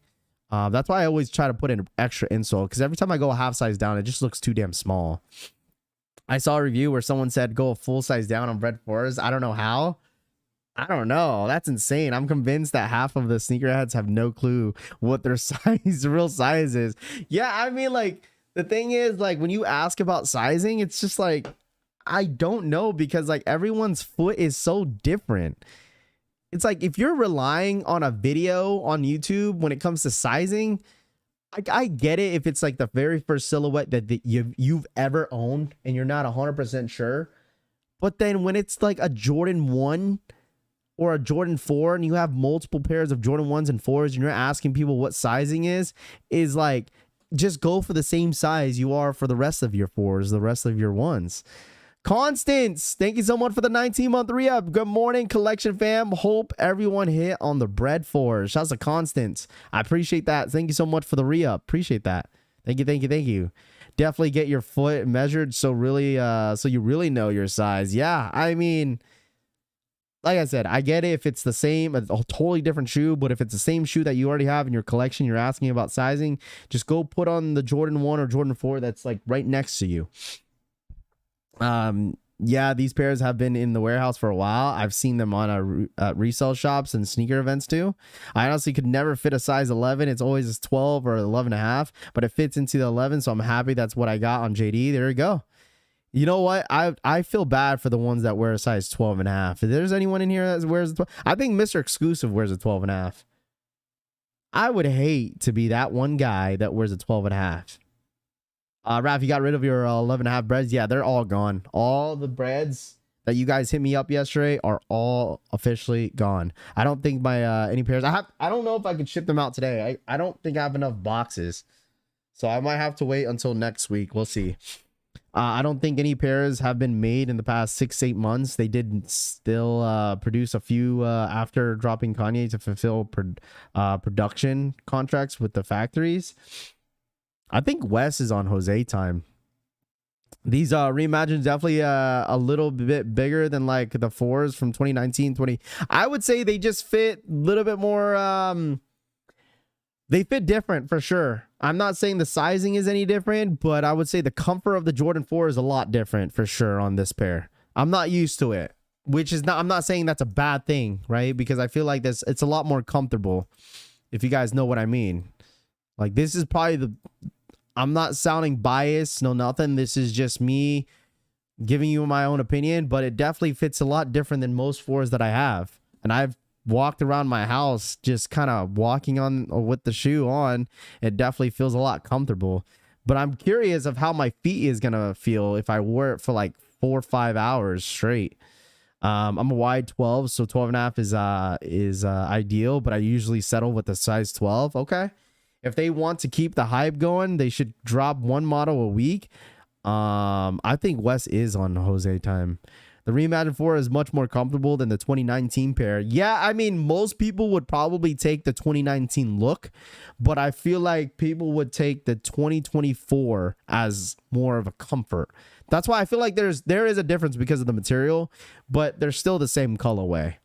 A: That's why I always try to put in extra insole, because every time I go a half size down, it just looks too damn small. I saw a review where someone said go a full size down on bread 4s. I don't know how. I don't know. That's insane. I'm convinced that half of the sneakerheads have no clue what their real size is. Yeah, I mean, like, the thing is, like, when you ask about sizing, it's just like, I don't know, because like everyone's foot is so different. It's like if you're relying on a video on YouTube when it comes to sizing, I get it if it's like the very first silhouette that you've ever owned and you're not 100% sure. But then when it's like a Jordan 1 or a Jordan 4 and you have multiple pairs of Jordan 1s and 4s and you're asking people what sizing is like, just go for the same size you are for the rest of your 4s, the rest of your 1s. Constance, thank you so much for the 19-month re-up. Good morning, collection fam. Hope everyone hit on the bread 4s. Shouts to Constance. I appreciate that. Thank you so much for the re-up. Appreciate that. Thank you. definitely get your foot measured so you really know your size. Yeah, I mean, like I said, I get it if it's the same, a totally different shoe, but if it's the same shoe that you already have in your collection, you're asking about sizing, just go put on the Jordan 1 or Jordan 4 that's like right next to you. Yeah, these pairs have been in the warehouse for a while. I've seen them on resale shops and sneaker events too. I honestly could never fit a size 11. It's always a 12 or 11 and a half, but it fits into the 11, so I'm happy that's what I got on JD. There you go. You know what? I feel bad for the ones that wear a size 12 and a half. If there's anyone in here that wears a 12, I think Mr. Exclusive wears a 12 and a half. I would hate to be that one guy that wears a 12 and a half. Raph, you got rid of your 11 and a half breads? Yeah, they're all gone. All the breads that you guys hit me up yesterday are all officially gone. I don't think my any pairs. I don't know if I can ship them out today. I don't think I have enough boxes. So I might have to wait until next week. We'll see. I don't think any pairs have been made in the past 6-8 months. They did still produce a few after dropping Kanye to fulfill production contracts with the factories. I think Wes is on Jose time. These reimagines definitely a little bit bigger than like the 4s from 2019-20. I would say they just fit a little bit more. They fit different for sure. I'm not saying the sizing is any different, but I would say the comfort of the Jordan 4 is a lot different for sure on this pair. I'm not used to it, which is not, I'm not saying that's a bad thing, right? Because I feel like it's a lot more comfortable, if you guys know what I mean. Like this is probably I'm not sounding biased, no nothing. This is just me giving you my own opinion, but it definitely fits a lot different than most 4s that I have. And I've walked around my house just kind of walking on with the shoe on. It definitely feels a lot comfortable, but I'm curious of how my feet is gonna feel if I wore it for like 4 or 5 hours straight. I'm a wide 12, so 12 and a half is ideal, but I usually settle with a size 12. Okay, if they want to keep the hype going, they should drop one model a week. I think Wes is on Jose time. The Reimagined 4 is much more comfortable than the 2019 pair. Yeah, I mean, most people would probably take the 2019 look, but I feel like people would take the 2024 as more of a comfort. That's why I feel like there is a difference because of the material, but they're still the same colorway.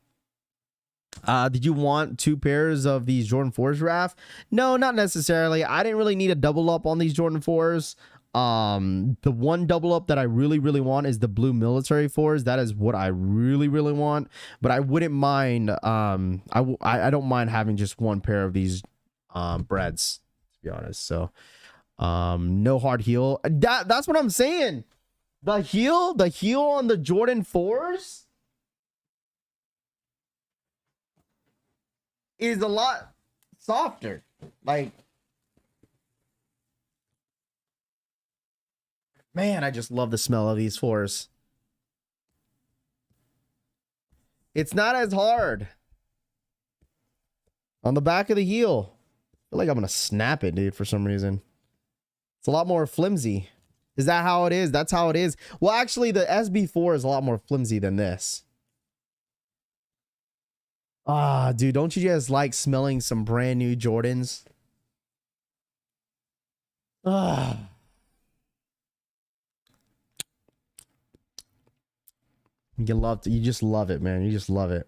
A: Did you want 2 pairs of these Jordan 4s, Raph? No, not necessarily. I didn't really need a double up on these Jordan 4s. The one double up that I really want is the blue military 4s. That is what I really want, but I wouldn't mind I don't mind having just one pair of these breads, to be honest. So no hard heel. That's what I'm saying. The heel on the Jordan 4s is a lot softer. Like, man, I just love the smell of these 4s. It's not as hard on the back of the heel. I feel like I'm going to snap it, dude, for some reason. It's a lot more flimsy. Is that how it is? That's how it is. Well, actually, the SB4 is a lot more flimsy than this. Ah, dude, don't you just like smelling some brand new Jordans? Ah. You just love it, man. You just love it.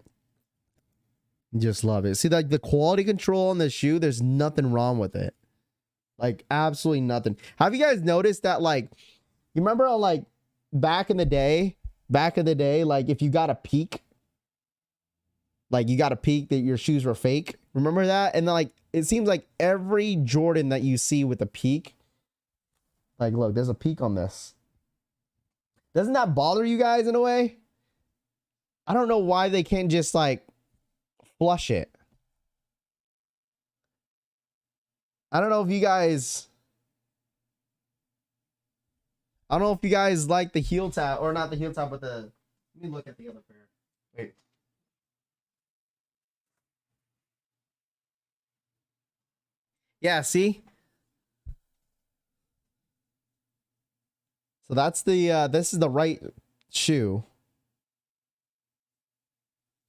A: You just love it. See, like the quality control on the shoe, there's nothing wrong with it. Like absolutely nothing. Have you guys noticed that, like, you remember how, like, back in the day, like if you got a peak, like you got a peak that your shoes were fake. Remember that? And then, like, it seems like every Jordan that you see with a peak, like, look, there's a peak on this. Doesn't that bother you guys in a way? I don't know why they can't just like flush it. I don't know if you guys like the heel tap, or not the heel tap, but let me look at the other pair. Wait. Yeah, see? So that's the this is the right shoe.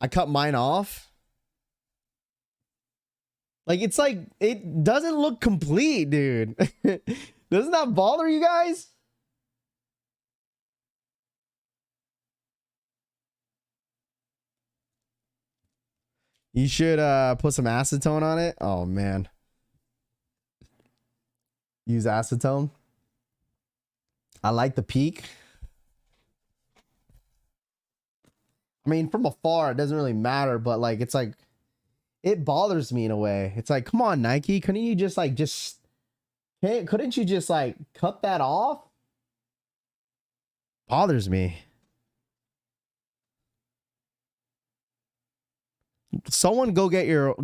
A: I cut mine off. Like, it's like, it doesn't look complete, dude. Doesn't that bother you guys? You should put some acetone on it. Oh man. Use acetone. I like the peak. I mean, from afar, it doesn't really matter, but like, it's like, it bothers me in a way. It's like, come on, Nike. Couldn't you just like, couldn't you just like cut that off? Bothers me. Someone go get your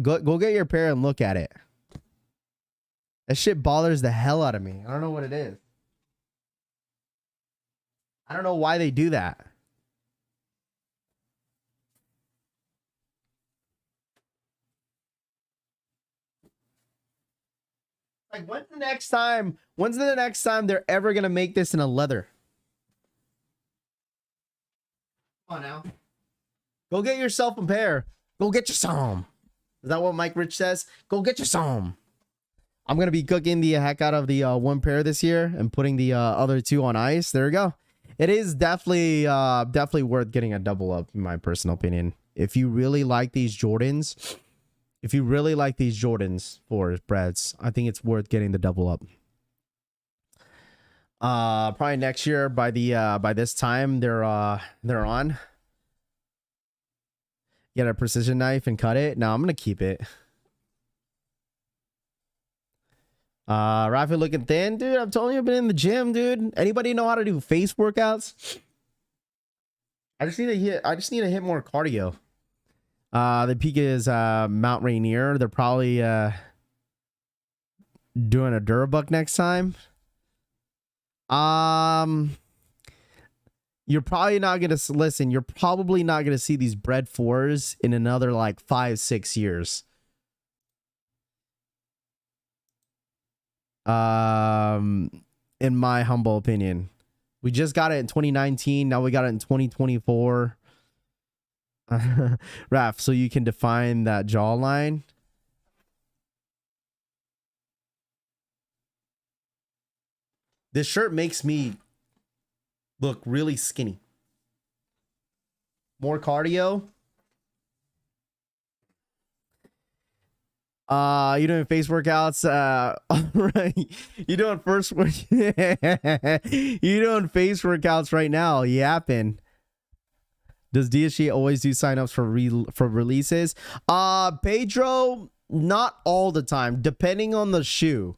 A: pair and look at it. That shit bothers the hell out of me. I don't know what it is. I don't know why they do that. Like, when's the next time they're ever gonna make this in a leather? Come on now. Go get yourself a pair. Go get you some. Is that what Mike Rich says? Go get you some. I'm gonna be cooking the heck out of the one pair this year and putting the other two on ice. There we go. It is definitely worth getting a double up, in my personal opinion. If you really like these Jordans, for breads, I think it's worth getting the double up. Probably next year by this time they're on. Get a precision knife and cut it. No, I'm gonna keep it. Rafi looking thin, dude. I'm telling you, I've been in the gym, dude. Anybody know how to do face workouts? I just need to hit more cardio. The peak is Mount Rainier. They're probably doing a Durabuck next time. You're probably not gonna listen. You're probably not gonna see these bread 4s in another like 5-6 years. In my humble opinion, we just got it in 2019. Now we got it in 2024. Raf, so you can define that jawline. This shirt makes me look really skinny. More cardio. You doing face workouts? Right. You doing you doing face workouts right now? Yapping. Does DSG always do signups for releases? Pedro, not all the time, depending on the shoe.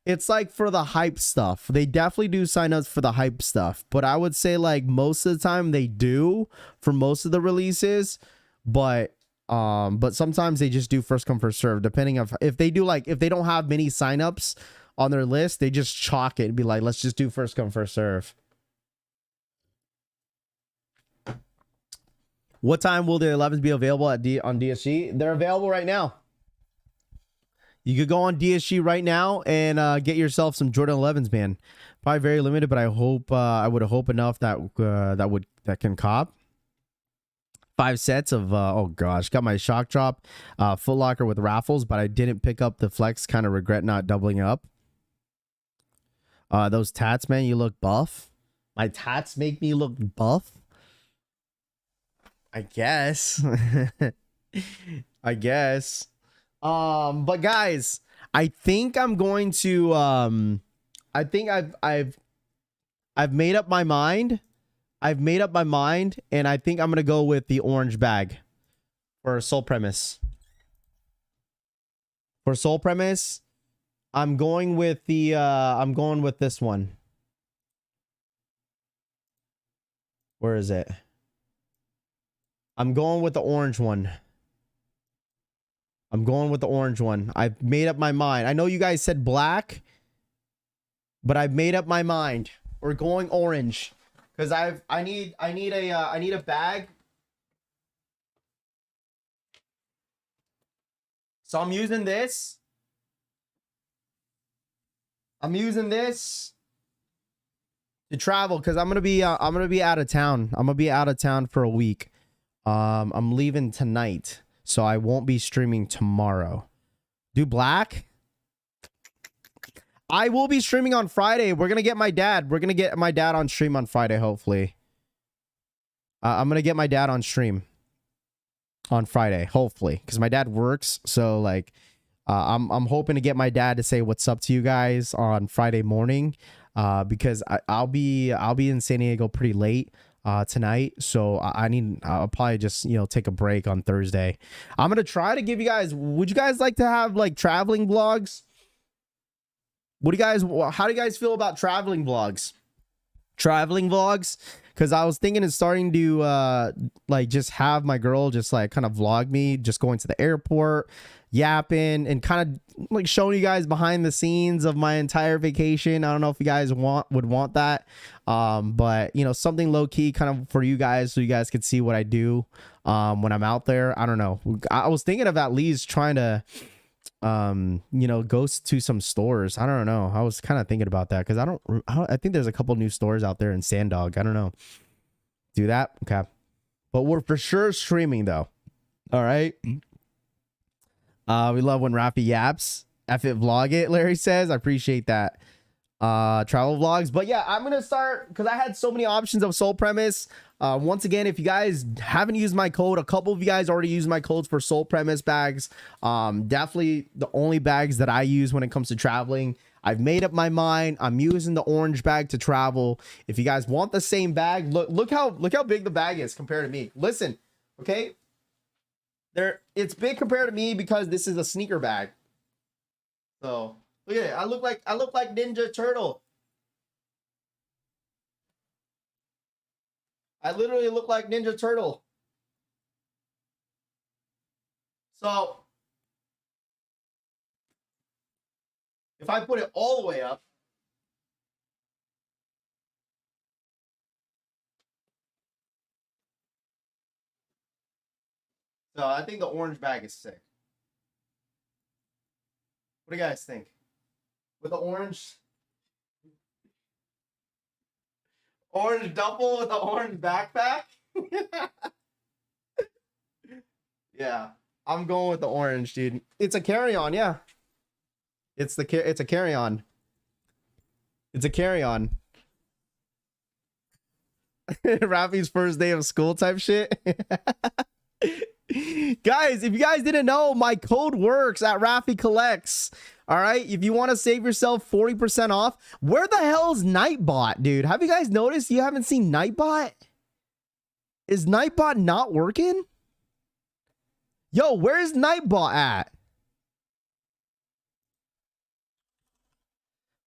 A: It's like for the hype stuff. They definitely do signups for the hype stuff, but I would say like most of the time they do for most of the releases, but sometimes they just do first come first serve, depending on if they don't have many signups on their list, they just chalk it and be like, let's just do first come first serve. What time will the 11s be available on DSG? They're available right now. You could go on DSG right now and get yourself some Jordan 11s, man. Probably very limited, but I would hope enough that can cop. 5 sets of oh gosh, got my shock drop Foot Locker with raffles, but I didn't pick up the flex. Kind of regret not doubling up. Those tats, man, you look buff. My tats make me look buff, I guess. I guess. But guys, I think I'm going to I think I've made up my mind. And I think I'm gonna go with the orange bag for Soul Premise. For Soul Premise, I'm going with this one. Where is it? I'm going with the orange one. I've made up my mind. I know you guys said black, but I've made up my mind. We're going orange because I need a bag. So I'm using this. To travel because I'm gonna be out of town. I'm gonna be out of town for a week. I'm leaving tonight, so I won't be streaming tomorrow. Do black? I will be streaming on Friday. We're gonna get my dad. We're gonna get my dad on stream on Friday. Hopefully, I'm gonna get my dad on stream on Friday. Hopefully, because my dad works. So like, I'm hoping to get my dad to say what's up to you guys on Friday morning. Because I'll be in San Diego pretty late tonight, so I'll probably just take a break on Thursday. I'm gonna try to give you guys. Would you guys like to have like traveling vlogs? How do you guys feel about traveling vlogs? Because I was thinking of starting to like just have my girl just like kind of vlog me just going to the airport, yapping, and kind of like showing you guys behind the scenes of my entire vacation. I don't know if you guys would want that, but something low key kind of for you guys, so you guys could see what I do when I'm out there. I don't know. I was thinking of at least trying to go to some stores. I don't know. I was kind of thinking about that because I think there's a couple new stores out there in Sandog. I don't know. Do that. Okay. But we're for sure streaming though. All right. We love when Rafi yaps. F it, vlog it, Larry says. I appreciate that. Travel vlogs. But yeah, I'm gonna start because I had so many options of Soul Premise. Once again, if you guys haven't used my code, a couple of you guys already used my codes for Soul Premise bags. Definitely the only bags that I use when it comes to traveling. I've made up my mind. I'm using the orange bag to travel. If you guys want the same bag, look how big the bag is compared to me. Listen, okay, it's big compared to me because this is a sneaker bag. So look at it. I look like Ninja Turtle. I literally look like Ninja Turtle. So if I put it all the way up, so I think the orange bag is sick. What do you guys think? With the orange duffel with the orange backpack? Yeah, I'm going with the orange, dude. It's a carry-on, yeah. It's a carry-on. It's a carry-on. Rafi's first day of school type shit. Guys, if you guys didn't know, my code works at Rafi Collects. All right, if you want to save yourself 40% off, where the hell is Nightbot, dude? Have you guys noticed you haven't seen Nightbot? Is Nightbot not working? Yo, where's Nightbot at?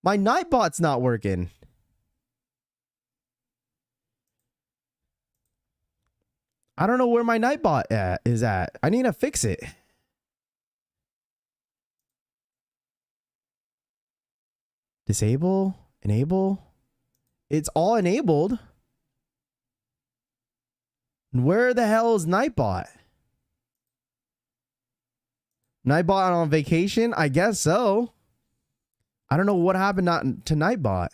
A: My Nightbot's not working. I don't know where my Nightbot is at. I need to fix it. Disable, enable. It's all enabled. Where the hell is Nightbot? Nightbot on vacation? I guess so. I don't know what happened to Nightbot.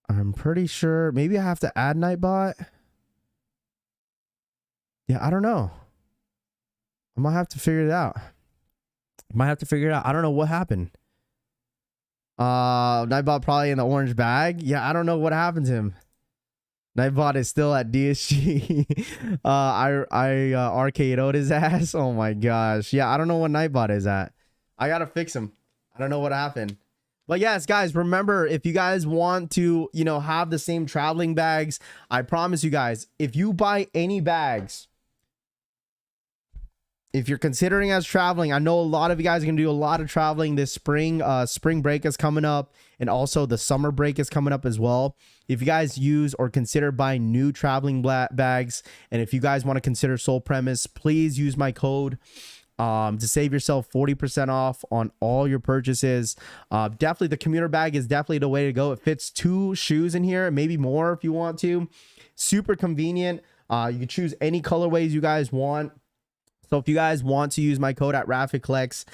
A: I'm pretty sure maybe I have to add Nightbot. Yeah, I don't know. I might have to figure it out. I don't know what happened. Nightbot probably in the orange bag. Yeah, I don't know what happened to him. Nightbot is still at DSG. I RKO'd his ass. Oh my gosh. Yeah, I don't know what Nightbot is at. I gotta fix him. I don't know what happened. But yes, guys, remember, if you guys want to, have the same traveling bags, I promise you guys, if you buy any bags, if you're considering as traveling, I know a lot of you guys are going to do a lot of traveling this spring. Spring break is coming up, and also the summer break is coming up as well. If you guys use or consider buying new traveling bags, and if you guys want to consider Soul Premise, please use my code to save yourself 40% off on all your purchases. Definitely the commuter bag is definitely the way to go. It fits 2 shoes in here, maybe more if you want to. Super convenient. You can choose any colorways you guys want. So if you guys want to use my code at Rafi Collects,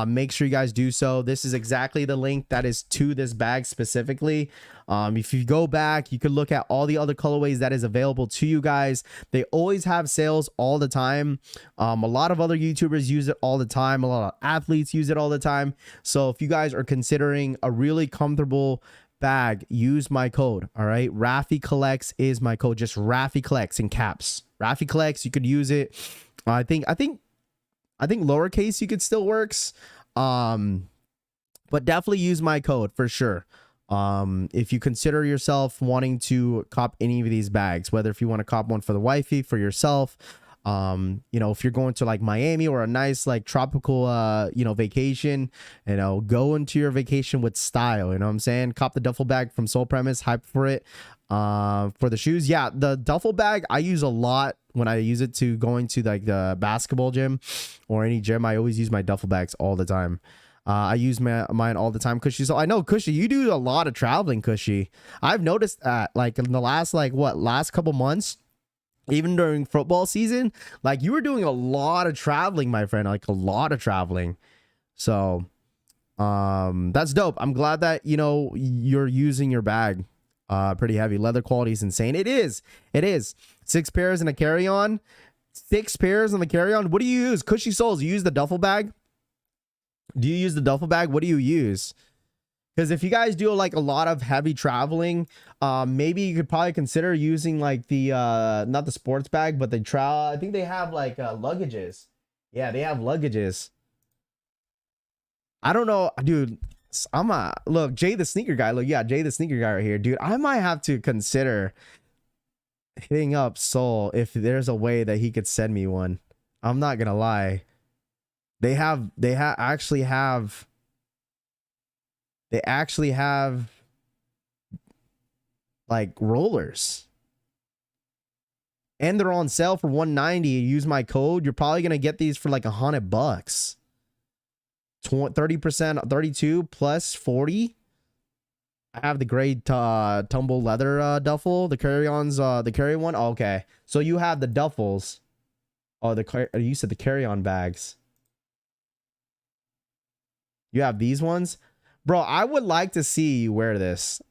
A: make sure you guys do so. This is exactly the link that is to this bag specifically. If you go back, you could look at all the other colorways that is available to you guys. They always have sales all the time. A lot of other YouTubers use it all the time. A lot of athletes use it all the time. So if you guys are considering a really comfortable bag, use my code. All right, Rafi Collects is my code. Just Rafi Collects in caps. Rafi Collects. You could use it. I think lowercase you could still works. But definitely use my code for sure. If you consider yourself wanting to cop any of these bags, whether if you want to cop one for the wifey, for yourself, you know, if you're going to like Miami or a nice like tropical you know, vacation, you know, go into your vacation with style, you know what I'm saying? Cop the duffel bag from Soul Premise, hype for it. For the shoes, yeah, the duffel bag I use a lot when I use it to going to like the basketball gym or any gym. I always use my duffel bags all the time. I use mine all the time. Cushy, so I know Cushy, you do a lot of traveling. Cushy, I've noticed that like in the last last couple months, even during football season, like you were doing a lot of traveling, my friend, like a lot of traveling. So that's dope. I'm glad that, you know, you're using your bag. Pretty heavy. Leather quality is insane. It is 6 pairs in a carry-on. 6 pairs on the carry-on. What do you use? Cushy Souls, you use the duffel bag? Do you use the duffel bag? What do you use? Because if you guys do like a lot of heavy traveling, maybe you could probably consider using like the not the sports bag, but the I think they have like luggages. Yeah, they have luggages. I don't know, dude. Look, Jay the sneaker guy. Look, yeah, Jay the sneaker guy right here, dude. I might have to consider hitting up Soul if there's a way that he could send me one. I'm not gonna lie. They actually have like rollers, and they're on sale for $190. Use my code. You're probably gonna get these for like $100. 30%, 32 plus 40. I have the gray tumble leather duffel, the carry-ons, the carry one. Oh, okay, so you have the duffels. Oh, you said the carry-on bags. You have these ones, bro. I would like to see you wear this.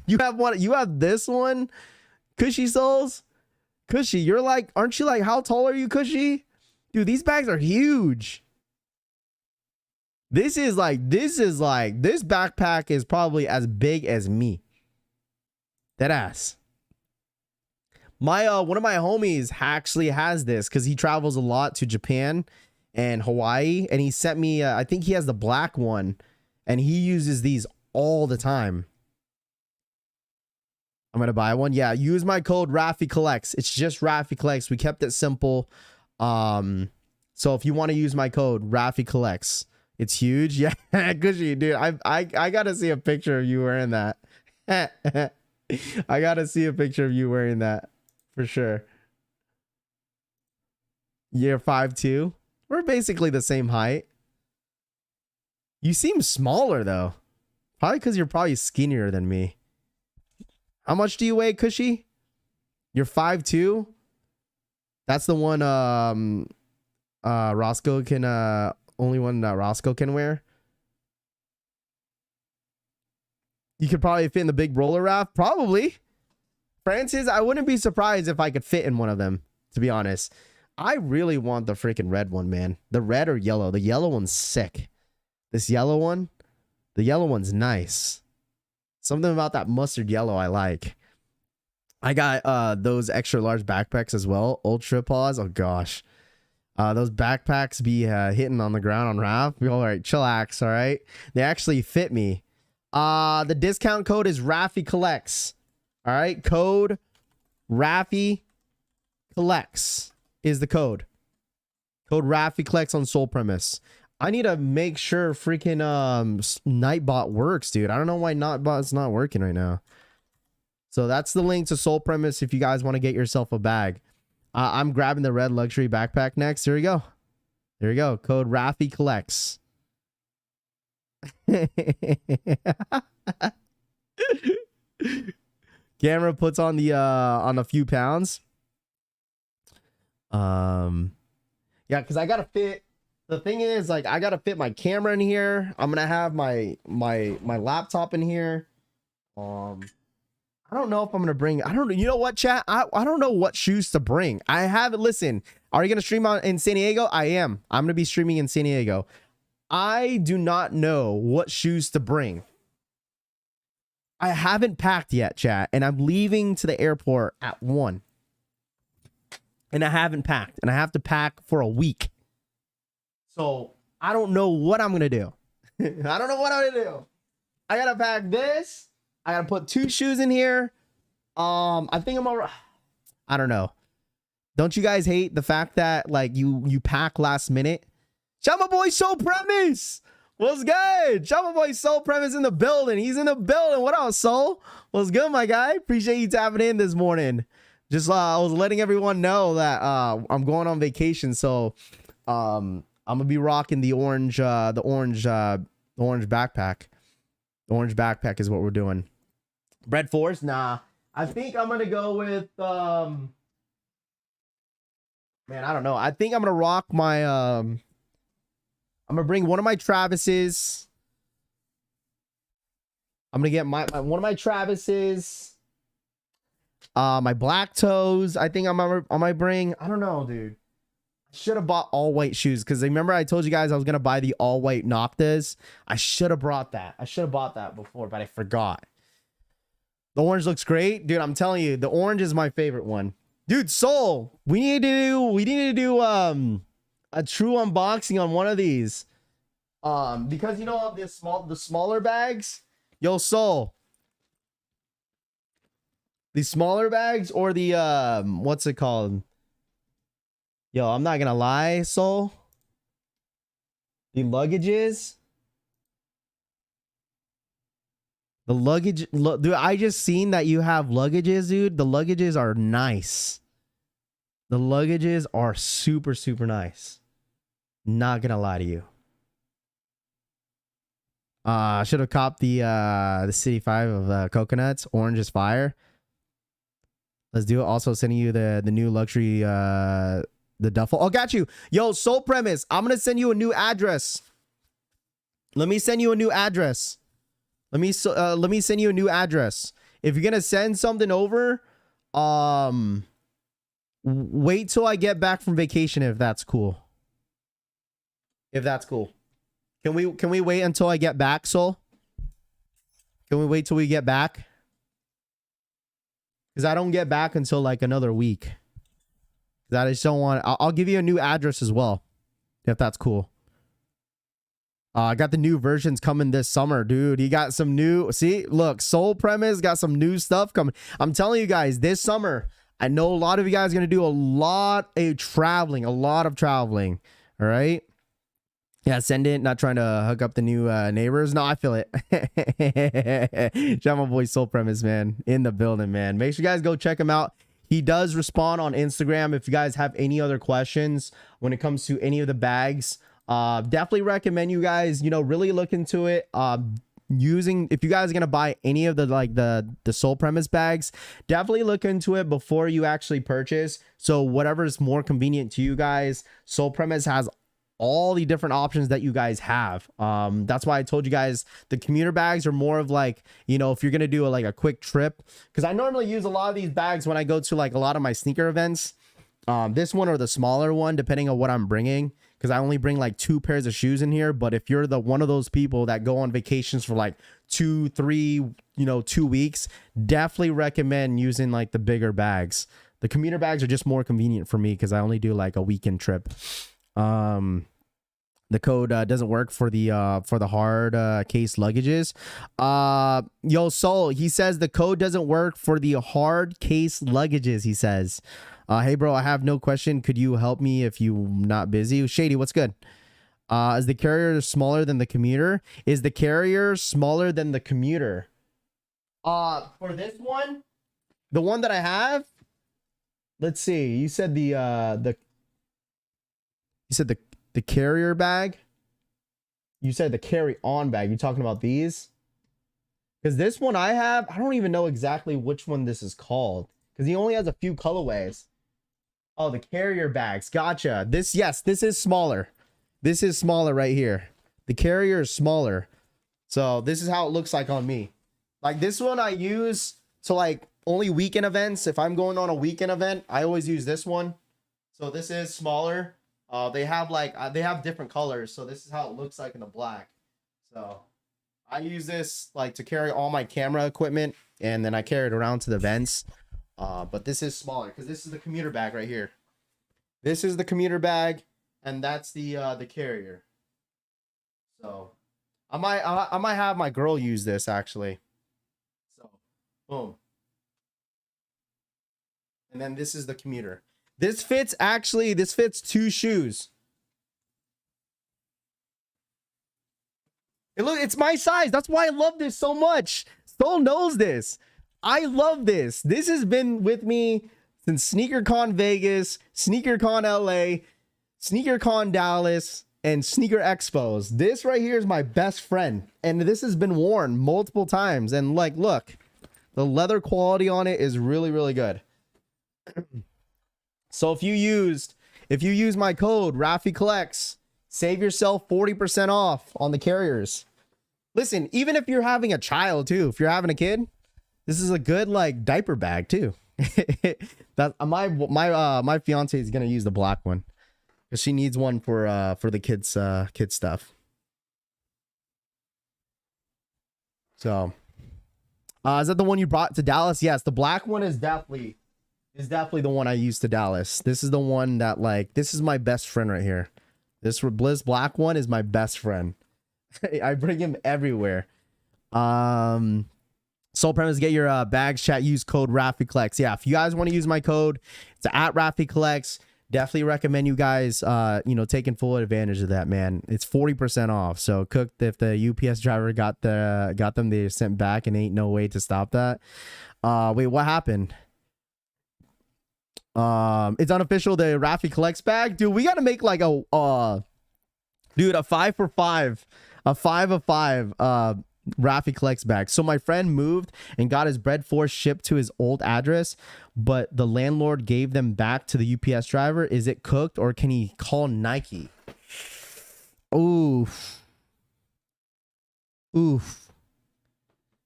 A: You have one. You have this one, Cushy Souls. Cushy, you're like, aren't you like? How tall are you, Cushy? Dude, these bags are huge. This backpack is probably as big as me. That ass. My one of my homies actually has this because he travels a lot to Japan and Hawaii, and he sent me I think he has the black one, and he uses these all the time. I'm gonna buy one. Yeah, use my code Rafi Collects. It's just Rafi Collects. We kept it simple. So if you want to use my code Rafi Collects, it's huge. Yeah, Cushy, dude. I gotta see a picture of you wearing that. I gotta see a picture of you wearing that for sure. You're 5'2". We're basically the same height. You seem smaller though. Probably because you're probably skinnier than me. How much do you weigh, Cushy? You're 5'2". That's the one Roscoe can only one that Roscoe can wear. You could probably fit in the big roller raft. Probably. Francis, I wouldn't be surprised if I could fit in one of them, to be honest. I really want the freaking red one, man. The red or yellow. The yellow one's sick. This yellow one, the yellow one's nice. Something about that mustard yellow I like. I got those extra large backpacks as well. Ultra Paws. Oh gosh. Those backpacks be hitting on the ground on raft. All right, chillax. All right, they actually fit me. The discount code is Rafi Collects. All right, code Rafi Collects is the code. Code Rafi Collects on Soul Premise. I need to make sure freaking Nightbot works, dude. I don't know why Nightbot's not working right now. So that's the link to Soul Premise if you guys want to get yourself a bag. I'm grabbing the red luxury backpack next. Here we go. There we go. Code Rafi Collects. Camera puts on a few pounds. Yeah, Yeah, because I gotta fit. The thing is, like, I gotta fit my camera in here. I'm gonna have my laptop in here. I don't know if I'm gonna bring. I don't. You know what, chat? I don't know what shoes to bring. I haven't. Listen, are you gonna stream in San Diego? I am. I'm gonna be streaming in San Diego. I do not know what shoes to bring. I haven't packed yet, chat, and I'm leaving to the airport at 1. And I haven't packed, and I have to pack for a week. So I don't know what I'm gonna do. I don't know what I'm gonna do. I gotta pack this. I gotta put 2 shoes in here. I think I don't know. Don't you guys hate the fact that like you pack last minute? Shout my boy Soul Premise. What's good? Shout my boy Soul Premise in the building. He's in the building. What up, Soul? What's good, my guy? Appreciate you tapping in this morning. Just I was letting everyone know that I'm going on vacation, so I'm gonna be rocking the orange backpack. The orange backpack is what we're doing. Bread Force? Nah. I think I'm gonna go with man, I don't know. I think I'm gonna rock my I'm gonna bring one of my Travises. I'm gonna get my one of my Travises. My black toes. I think I might bring. I don't know, dude. I should have bought all white shoes because remember I told you guys I was gonna buy the all white Noctas. I should have brought that. I should have bought that before, but I forgot. The orange looks great, dude. I'm telling you, the orange is my favorite one, dude. Soul, we need to do a true unboxing on one of these, because you know the smaller bags. Yo, Soul, the smaller bags or the what's it called? Yo, I'm not gonna lie, Soul. The luggages. The luggage, dude, I just seen that you have luggages, dude. The luggages are nice. The luggages are super, super nice. Not gonna lie to you. I should have copped the City 5 of coconuts. Orange is fire. Let's do it. Also sending you the new luxury the duffel. Oh, got you. Yo, Soul Premise, I'm gonna send you a new address. Let me send you a new address. Let me send you a new address. If you're gonna send something over, wait till I get back from vacation if that's cool. If that's cool. Can we wait until I get back, Soul? Can we wait till we get back? Because I don't get back until like another week. Because I just don't want. I'll give you a new address as well, if that's cool. I got the new versions coming this summer, dude. He got some new. See, look, Soul Premise got some new stuff coming. I'm telling you guys, this summer, I know a lot of you guys are gonna do a lot of traveling. All right. Yeah, send it. Not trying to hook up the new neighbors. No, I feel it. Shout out my boy Soul Premise, man, in the building, man. Make sure you guys go check him out. He does respond on Instagram if you guys have any other questions when it comes to any of the bags. Definitely recommend you guys, really look into it. If you guys are gonna buy any of the Soul Premise bags, definitely look into it before you actually purchase. So whatever is more convenient to you guys, Soul Premise has all the different options that you guys have. That's why I told you guys the commuter bags are more of like, if you're gonna do a quick trip, because I normally use a lot of these bags when I go to like a lot of my sneaker events. This one or the smaller one, depending on what I'm bringing, because I only bring like 2 pairs of shoes in here. But if you're one of those people that go on vacations for like 2, 3, 2 weeks, definitely recommend using like the bigger bags. The commuter bags are just more convenient for me because I only do like a weekend trip. The code doesn't work for the hard case luggages. Yo, Soul, he says the code doesn't work for the hard case luggages. He says, hey bro, I have no question. Could you help me if you not busy? Shady, what's good? Is the carrier smaller than the commuter? Is the carrier smaller than the commuter? For this one, the one that I have, let's see. You said the carrier bag. You said the carry-on bag. You talking about these? Because this one I have, I don't even know exactly which one this is called, because he only has a few colorways. Oh, the carrier bags. Gotcha. This, yes, this is smaller. This is smaller right here. The carrier is smaller. So this is how it looks like on me. Like this one I use to like only weekend events. If I'm going on a weekend event, I always use this one. So this is smaller. They have like, they have different colors. So this is how it looks like in the black. So I use this like to carry all my camera equipment, and then I carry it around to the events. But this is smaller because this is the commuter bag right here. This is the commuter bag, and that's the carrier. So I might have my girl use this actually. So boom. And then this is the commuter. This fits two shoes. It's my size. That's why I love this so much. Soul knows this. I love this. This has been with me since SneakerCon Vegas, SneakerCon LA, SneakerCon Dallas, and Sneaker Expos. This right here is my best friend. And this has been worn multiple times. And like, look, the leather quality on it is really, really good. So if you use my code Rafi Collects, save yourself 40% off on the carriers. Listen, even if you're having a child too, if you're having a kid, this is a good like diaper bag too. That my fiance is gonna use the black one because she needs one for the kids stuff. So, is that the one you brought to Dallas? Yes, the black one is definitely the one I used to Dallas. This is the one that like this is my best friend right here. This Blizz black one is my best friend. I bring him everywhere. Soul Premise, get your bags chat, use code Rafi Collects. Yeah, if you guys want to use my code, it's at Rafi Collects. Definitely recommend you guys taking full advantage of that, man. It's 40% off. So cooked if the UPS driver got them, they sent back, and ain't no way to stop that. Wait, what happened? It's unofficial, the Rafi Collects bag. Dude, we gotta make like a 5 for 5. A 5 of 5 Rafi Collects bag. So my friend moved and got his bread force shipped to his old address, but the landlord gave them back to the UPS driver. Is it cooked, or can he call Nike? Oof.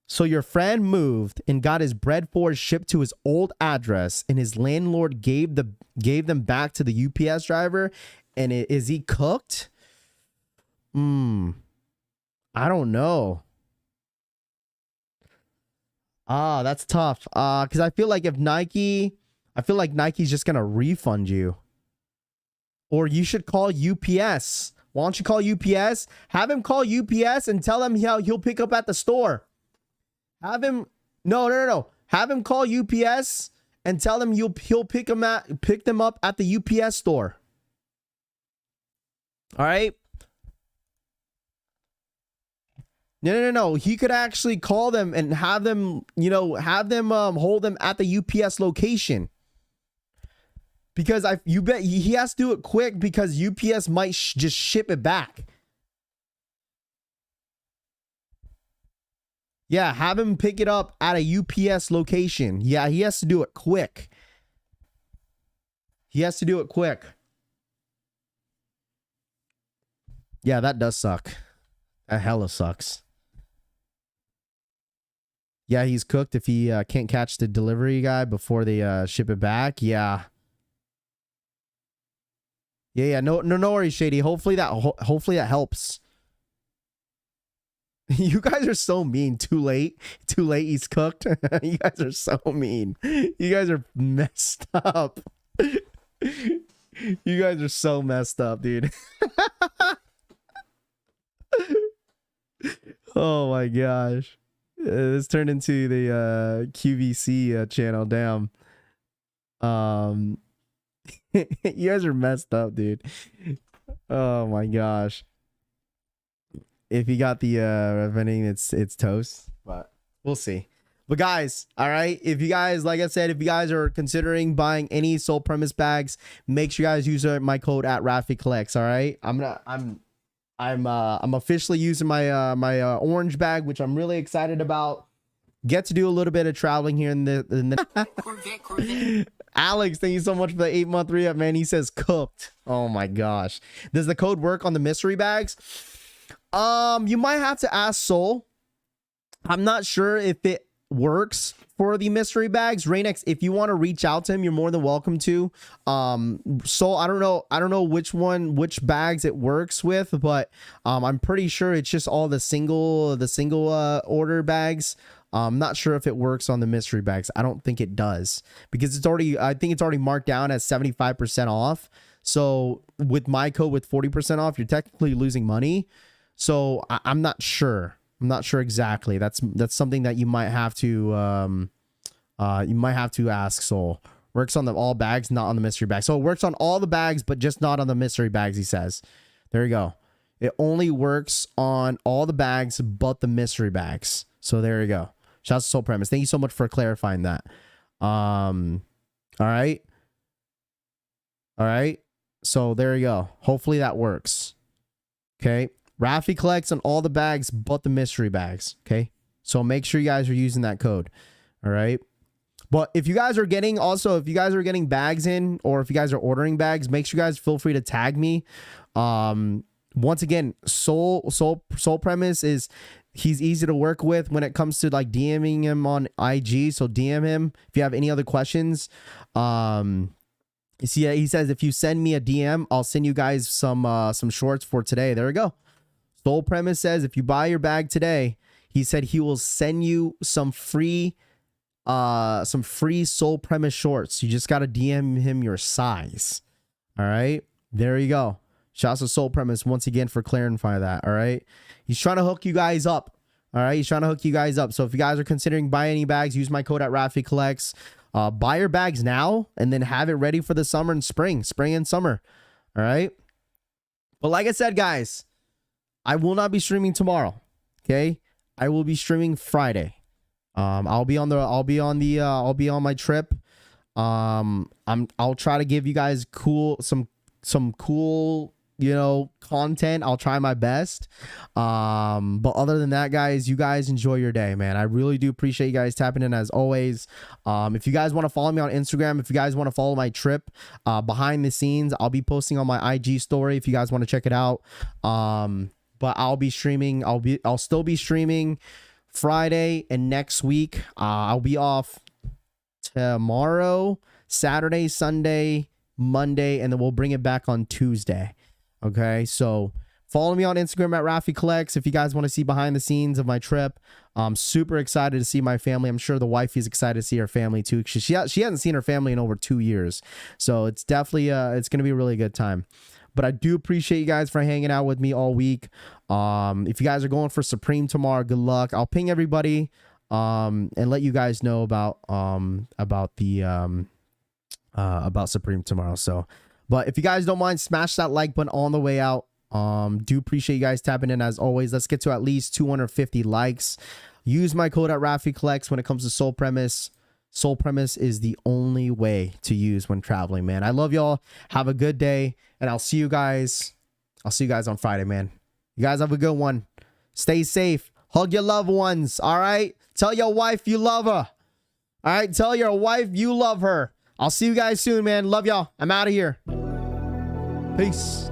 A: So your friend moved and got his bread force shipped to his old address, and his landlord gave them back to the UPS driver. And is he cooked? I don't know. That's tough. Because I feel like Nike's just gonna refund you. Or you should call UPS. Why don't you call UPS? Have him call UPS and tell him he'll pick up at the store. Have him no. Have him call UPS and tell them he'll pick them up at the UPS store. All right. No. He could actually call them and have them hold them at the UPS location. Because you bet he has to do it quick, because UPS might just ship it back. Yeah, have him pick it up at a UPS location. Yeah, he has to do it quick. Yeah, that does suck. That hella sucks. Yeah, he's cooked if he can't catch the delivery guy before they ship it back. Yeah. No worries, Shady. Hopefully that helps. You guys are so mean. Too late. He's cooked. You guys are so mean. You guys are messed up. You guys are so messed up, dude. Oh my gosh. This turned into the QVC channel. Damn. You guys are messed up, dude. Oh my gosh. If you got the vending, it's toast, but we'll see. But guys, all right, if you guys, like I said, if you guys are considering buying any Soul Premise bags, make sure you guys use my code at Rafi Collects. All right, I'm officially using my my orange bag, which I'm really excited about. get to do a little bit of traveling here in the Alex, thank you so much for the 8-month re-up, man. He says cooked. Oh my gosh. Does the code work on the mystery bags? You might have to ask Soul. I'm not sure if it works for the mystery bags. Raynex, if you want to reach out to him, you're more than welcome to. Soul, I don't know which bags it works with, but I'm pretty sure it's just all the single order bags. I'm not sure if it works on the mystery bags. I don't think it does, because I think it's already marked down as 75% off. So with my code with 40% off, you're technically losing money. So I'm not sure. I'm not sure exactly. That's something that you might have to ask Soul. Works on all bags, not on the mystery bags. So it works on all the bags, but just not on the mystery bags, he says. There you go. It only works on all the bags but the mystery bags. So there you go. Shouts to Soul Premise. Thank you so much for clarifying that. All right. So there you go. Hopefully that works. Okay. Rafi collects on all the bags but the mystery bags. Okay. So make sure you guys are using that code. All right. But if you guys are getting bags in, or if you guys are ordering bags, make sure you guys feel free to tag me. Once again, Soul Premise is, he's easy to work with when it comes to like DMing him on IG. So DM him if you have any other questions. You see, he says, if you send me a DM, I'll send you guys some shorts for today. There we go. Soul Premise says, if you buy your bag today, he said he will send you some free Soul Premise shorts. You just got to DM him your size. All right. There you go. Shouts to Soul Premise once again for clarifying that. All right. He's trying to hook you guys up. All right. He's trying to hook you guys up. So if you guys are considering buying any bags, use my code at Rafi Collects. Buy your bags now and then have it ready for the summer and spring and summer. All right. But like I said, guys, I will not be streaming tomorrow. Okay. I will be streaming Friday. I'll be on my trip. I'll try to give you guys some cool, content. I'll try my best. But other than that, guys, you guys enjoy your day, man. I really do appreciate you guys tapping in as always. If you guys want to follow me on Instagram, if you guys want to follow my trip, behind the scenes, I'll be posting on my IG story if you guys want to check it out. But I'll be streaming. I'll still be streaming Friday and next week. I'll be off tomorrow, Saturday, Sunday, Monday, and then we'll bring it back on Tuesday. Okay, so follow me on Instagram at Rafi Collects if you guys want to see behind the scenes of my trip. I'm super excited to see my family. I'm sure the wife is excited to see her family too. She hasn't seen her family in over 2 years, so it's definitely it's gonna be a really good time. But I do appreciate you guys for hanging out with me all week. If you guys are going for Supreme tomorrow, good luck. I'll ping everybody and let you guys know about Supreme tomorrow. So, but if you guys don't mind, smash that like button on the way out. Do appreciate you guys tapping in as always. Let's get to at least 250 likes. Use my code at Rafi Collects when it comes to Soul Premise. Soul Premise is the only way to use when traveling, man. I love y'all. Have a good day, and I'll see you guys on Friday, man. You guys have a good one. Stay safe. Hug your loved ones, all right? Tell your wife you love her. All right? Tell your wife you love her. I'll see you guys soon, man. Love y'all. I'm out of here. Peace.